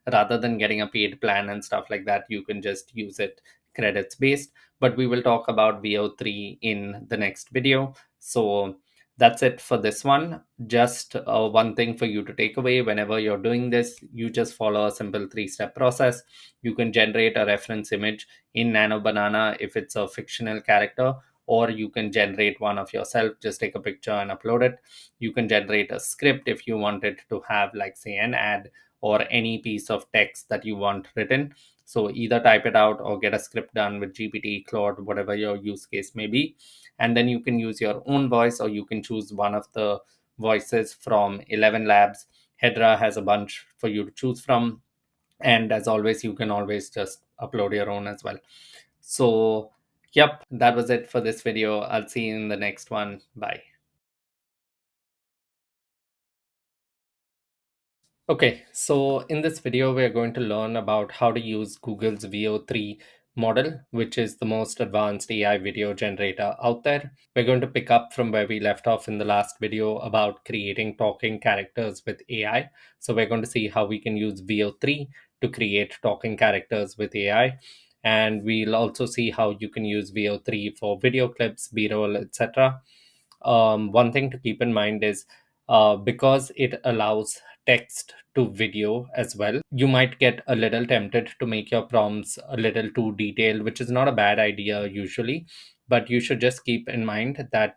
rather than getting a paid plan and stuff like that, you can just use it credits based. But we will talk about VO3 in the next video. So that's it for this one. Just one thing for you to take away: whenever you're doing this, you just follow a simple 3-step process. You can generate a reference image in Nano Banana if it's a fictional character, or you can generate one of yourself. Just take a picture and upload it. You can generate a script if you wanted to have, like, say, an ad or any piece of text that you want written. So either type it out or get a script done with GPT, Claude, whatever your use case may be. And then you can use your own voice, or you can choose one of the voices from 11 Labs. Hedra has a bunch for you to choose from. And as always, you can always just upload your own as well. So, yep, that was it for this video. I'll see you in the next one. Bye. Okay, so in this video, we're going to learn about how to use Google's VO3 model, which is the most advanced AI video generator out there. We're going to pick up from where we left off in the last video about creating talking characters with AI. So we're going to see how we can use VO3 to create talking characters with AI. And we'll also see how you can use VO3 for video clips, B-roll, etc. One thing to keep in mind is because it allows text to video as well, you might get a little tempted to make your prompts a little too detailed, which is not a bad idea usually. But you should just keep in mind that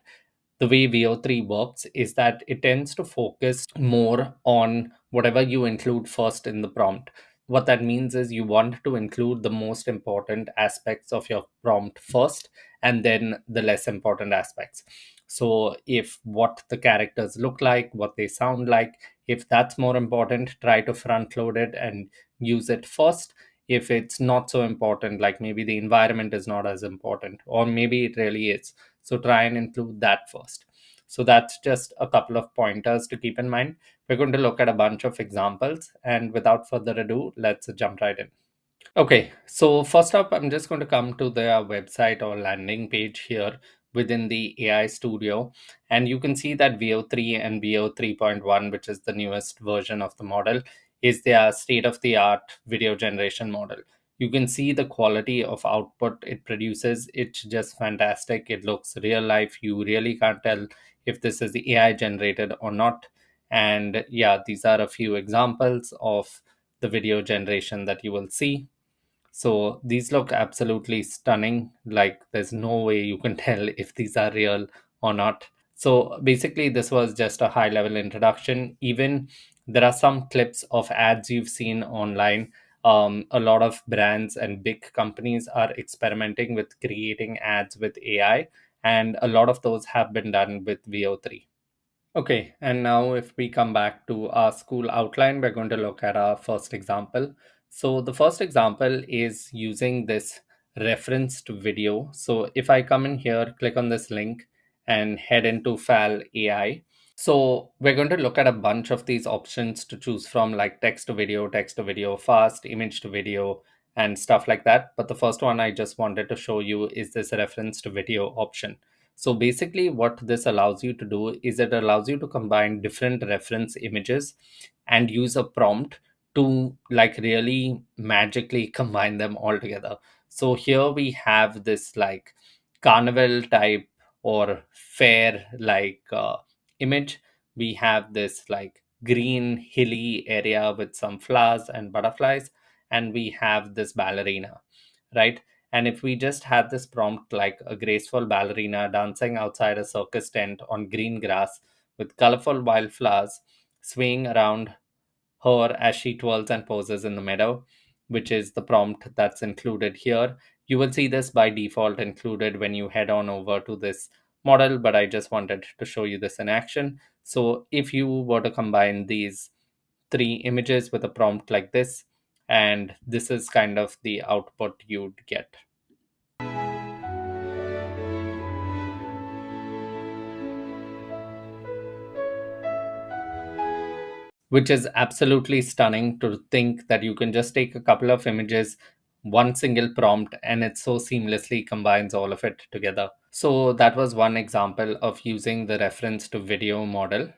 the way VO3 works is that it tends to focus more on whatever you include first in the prompt. What that means is you want to include the most important aspects of your prompt first, and then the less important aspects. So if what the characters look like, what they sound like, if that's more important, try to front load it and use it first. If it's not so important, like maybe the environment is not as important, or maybe it really is, so try and include that first. So that's just a couple of pointers to keep in mind. We're going to look at a bunch of examples, and without further ado, let's jump right in. Okay, so first up, I'm just going to come to their website or landing page here within the AI Studio. And you can see that VO3 and VO3.1, which is the newest version of the model, is their state-of-the-art video generation model. You can see the quality of output it produces. It's just fantastic. It looks real life. You really can't tell if this is the AI generated or not. And yeah, these are a few examples of the video generation that you will see. So these look absolutely stunning. Like, there's no way you can tell if these are real or not. So basically, this was just a high level introduction. Even there are some clips of ads you've seen online. A lot of brands and big companies are experimenting with creating ads with AI, and a lot of those have been done with VO3. Okay, and now if we come back to our Skool outline, we're going to look at our first example. So the first example is using this referenced video. So if I come in here, click on this link and head into FAL AI. So we're going to look at a bunch of these options to choose from, like text to video fast, image to video, and stuff like that. But the first one I just wanted to show you is this reference to video option. So basically what this allows you to do is it allows you to combine different reference images and use a prompt to, like, really magically combine them all together. So here we have this like carnival type or fair like image. We have this like green hilly area with some flowers and butterflies, and we have this ballerina, right? And if we just had this prompt like a graceful ballerina dancing outside a circus tent on green grass with colorful wildflowers swaying around her as she twirls and poses in the meadow, which is the prompt that's included here. You will see this by default included when you head on over to this model, but I just wanted to show you this in action. So if you were to combine these three images with a prompt like this, and this is kind of the output you'd get. Which is absolutely stunning to think that you can just take a couple of images, one single prompt, and it so seamlessly combines all of it together. So that was one example of using the reference to video model.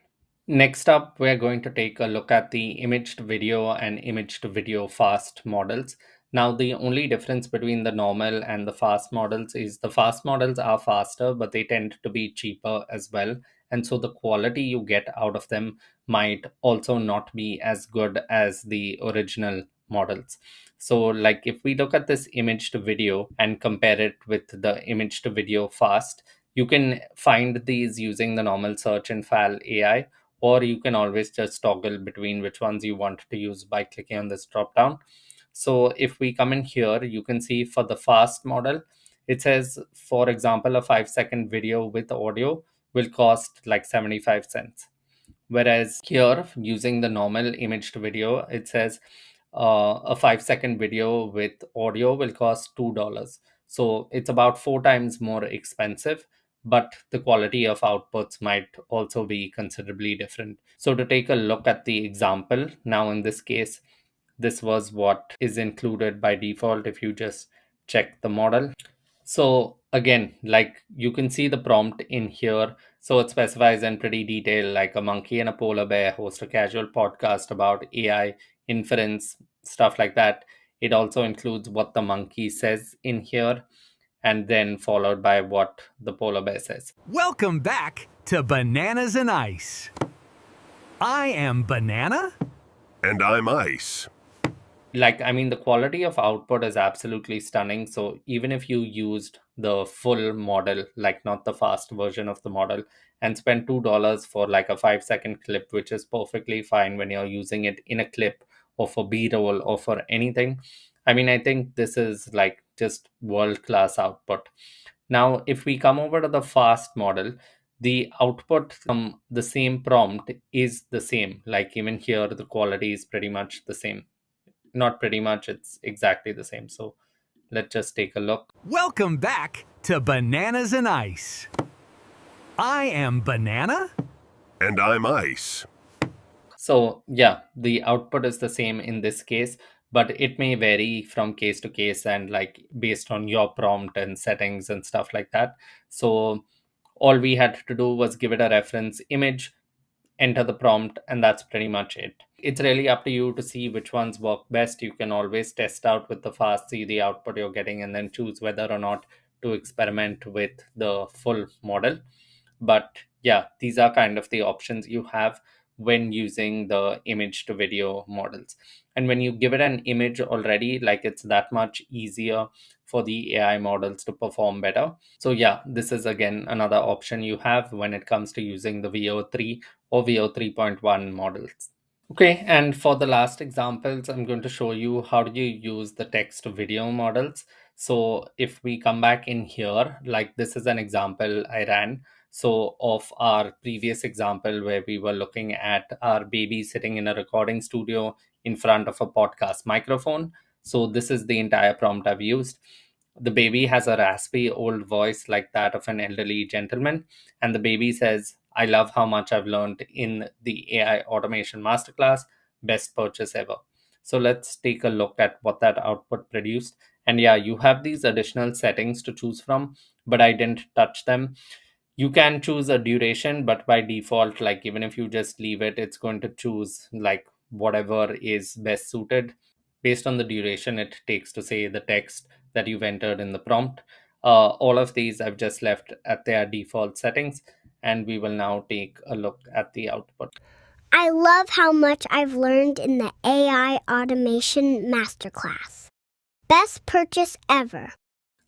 Next up, we're going to take a look at the image to video and image to video fast models. Now, the only difference between the normal and the fast models is the fast models are faster, but they tend to be cheaper as well. And so the quality you get out of them might also not be as good as the original models. So, like if we look at this image to video and compare it with the image to video fast, you can find these using the normal search in FAL AI, or you can always just toggle between which ones you want to use by clicking on this drop down. So if we come in here, you can see for the fast model, it says, for example, a 5-second video with audio will cost like 75 cents. Whereas here, using the normal image to video, it says a 5-second video with audio will cost $2. So it's about 4 times more expensive, but the quality of outputs might also be considerably different. So to take a look at the example, now in this case, this was what is included by default if you just check the model. So again, like you can see the prompt in here. So it specifies in pretty detail, like a monkey and a polar bear host a casual podcast about AI inference, stuff like that. It also includes what the monkey says in here, and then followed by what the polar bear says. Welcome back to Bananas and Ice. I am Banana. And I'm Ice. Like, I mean, the quality of output is absolutely stunning. So even if you used the full model, like not the fast version of the model, and spend $2 for like a 5-second clip, which is perfectly fine when you're using it in a clip or for b-roll or for anything, I mean, I think this is like just world-class output. Now if we come over to the fast model, the output from the same prompt is the same. Like even here, the quality is pretty much the same. Not pretty much, it's exactly the same. So let's just take a look. Welcome back to Bananas and Ice. I am Banana. And I'm Ice. So yeah, the output is the same in this case, but it may vary from case to case and like based on your prompt and settings and stuff like that. So all we had to do was give it a reference image, enter the prompt, and that's pretty much it. It's really up to you to see which ones work best. You can always test out with the fast, see the output you're getting, and then choose whether or not to experiment with the full model. But yeah, these are kind of the options you have when using the image to video models. And when you give it an image already, like it's that much easier for the AI models to perform better. So yeah, this is again another option you have when it comes to using the VO3 or VO 3.1 models. Okay, and for the last examples, I'm going to show you how do you use the text to video models. So if we come back in here, like this is an example I ran. So of our previous example where we were looking at our baby sitting in a recording studio in front of a podcast microphone. So this is the entire prompt I've used. The baby has a raspy old voice like that of an elderly gentleman. And the baby says, I love how much I've learned in the AI automation masterclass. Best purchase ever. So let's take a look at what that output produced. And yeah, you have these additional settings to choose from, but I didn't touch them. You can choose a duration, but by default, like even if you just leave it, it's going to choose like whatever is best suited based on the duration it takes to say the text that you've entered in the prompt. All of these I've just left at their default settings, and we will now take a look at the output. I love how much I've learned in the AI automation masterclass. Best purchase ever.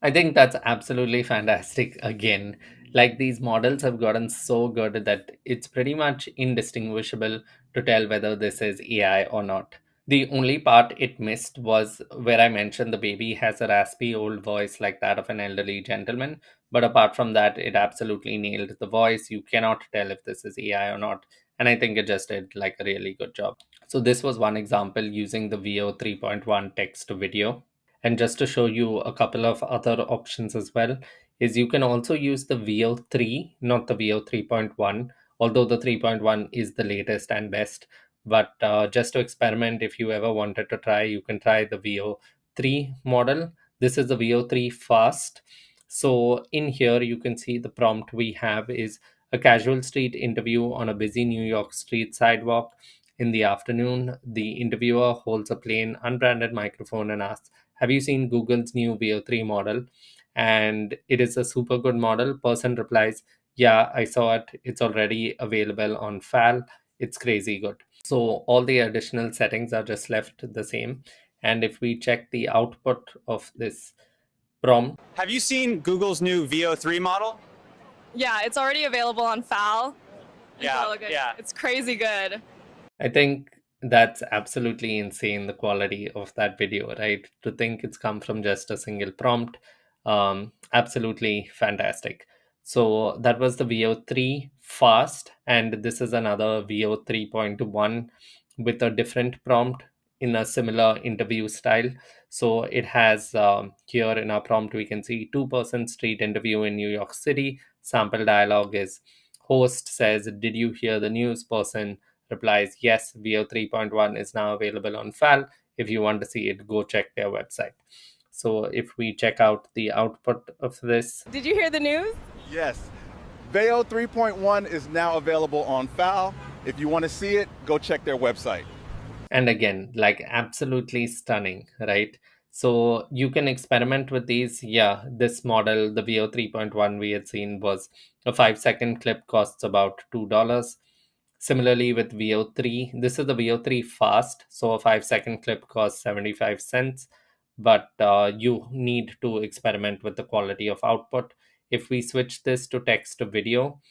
I think that's absolutely fantastic again. Like these models have gotten so good that it's pretty much indistinguishable to tell whether this is AI or not. The only part it missed was where I mentioned the baby has a raspy old voice like that of an elderly gentleman. But apart from that, it absolutely nailed the voice. You cannot tell if this is AI or not. And I think it just did like a really good job. So this was one example using the VO 3.1 text to video. And just to show you a couple of other options as well, is you can also use the VO3, not the VO 3.1, although the 3.1 is the latest and best. But just to experiment, if you ever wanted to try, you can try the VO3 model. This is the VO3 fast. So in here, you can see the prompt we have is a casual street interview on a busy New York street sidewalk. In the afternoon, the interviewer holds a plain, unbranded microphone and asks, "Have you seen Google's new VO3 model?" And it is a super good model. Person replies, "Yeah, I saw it. It's already available on FAL. It's crazy good." So all the additional settings are just left the same. And if we check the output of this prompt. Have you seen Google's new VO3 model? Yeah, it's already available on FAL. Yeah. It's crazy good. I think that's absolutely insane, the quality of that video, right? To think it's come from just a single prompt. Absolutely fantastic. So that was the VO3 fast, and this is another VO 3.1 with a different prompt in a similar interview style. So it has here in our prompt, we can see 2-person street interview in New York City. Sample dialogue is host says, "Did you hear the news?" Person replies, "Yes, VO 3.1 is now available on FAL. If you want to see it, go check their website." So if we check out the output of this. Did you hear the news? Yes. VO 3.1 is now available on FAL. If you want to see it, go check their website. And again, like absolutely stunning, right? So you can experiment with these. Yeah, this model, the VO 3.1 we had seen, was a 5-second clip, costs about $2. Similarly with VO3, this is the VO3 fast. So a 5-second clip costs 75 cents, but you need to experiment with the quality of output. If we switch this to text to video,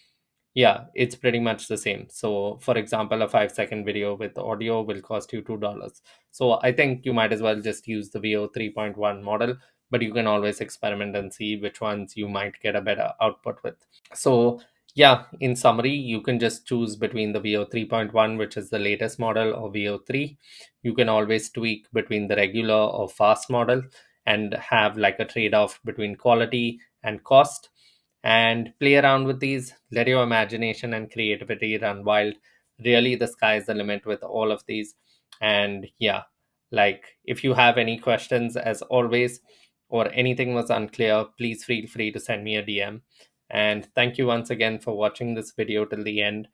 yeah, it's pretty much the same. So for example, a 5-second video with audio will cost you $2. So I think you might as well just use the VO 3.1 model, but you can always experiment and see which ones you might get a better output with. So yeah, in summary, you can just choose between the VO 3.1, which is the latest model, or VO3. You can always tweak between the regular or fast model and have like a trade-off between quality and cost, and play around with these. Let your imagination and creativity run wild. Really, the sky is the limit with all of these. And yeah, like if you have any questions, as always, or anything was unclear, please feel free to send me a DM. And thank you once again for watching this video till the end.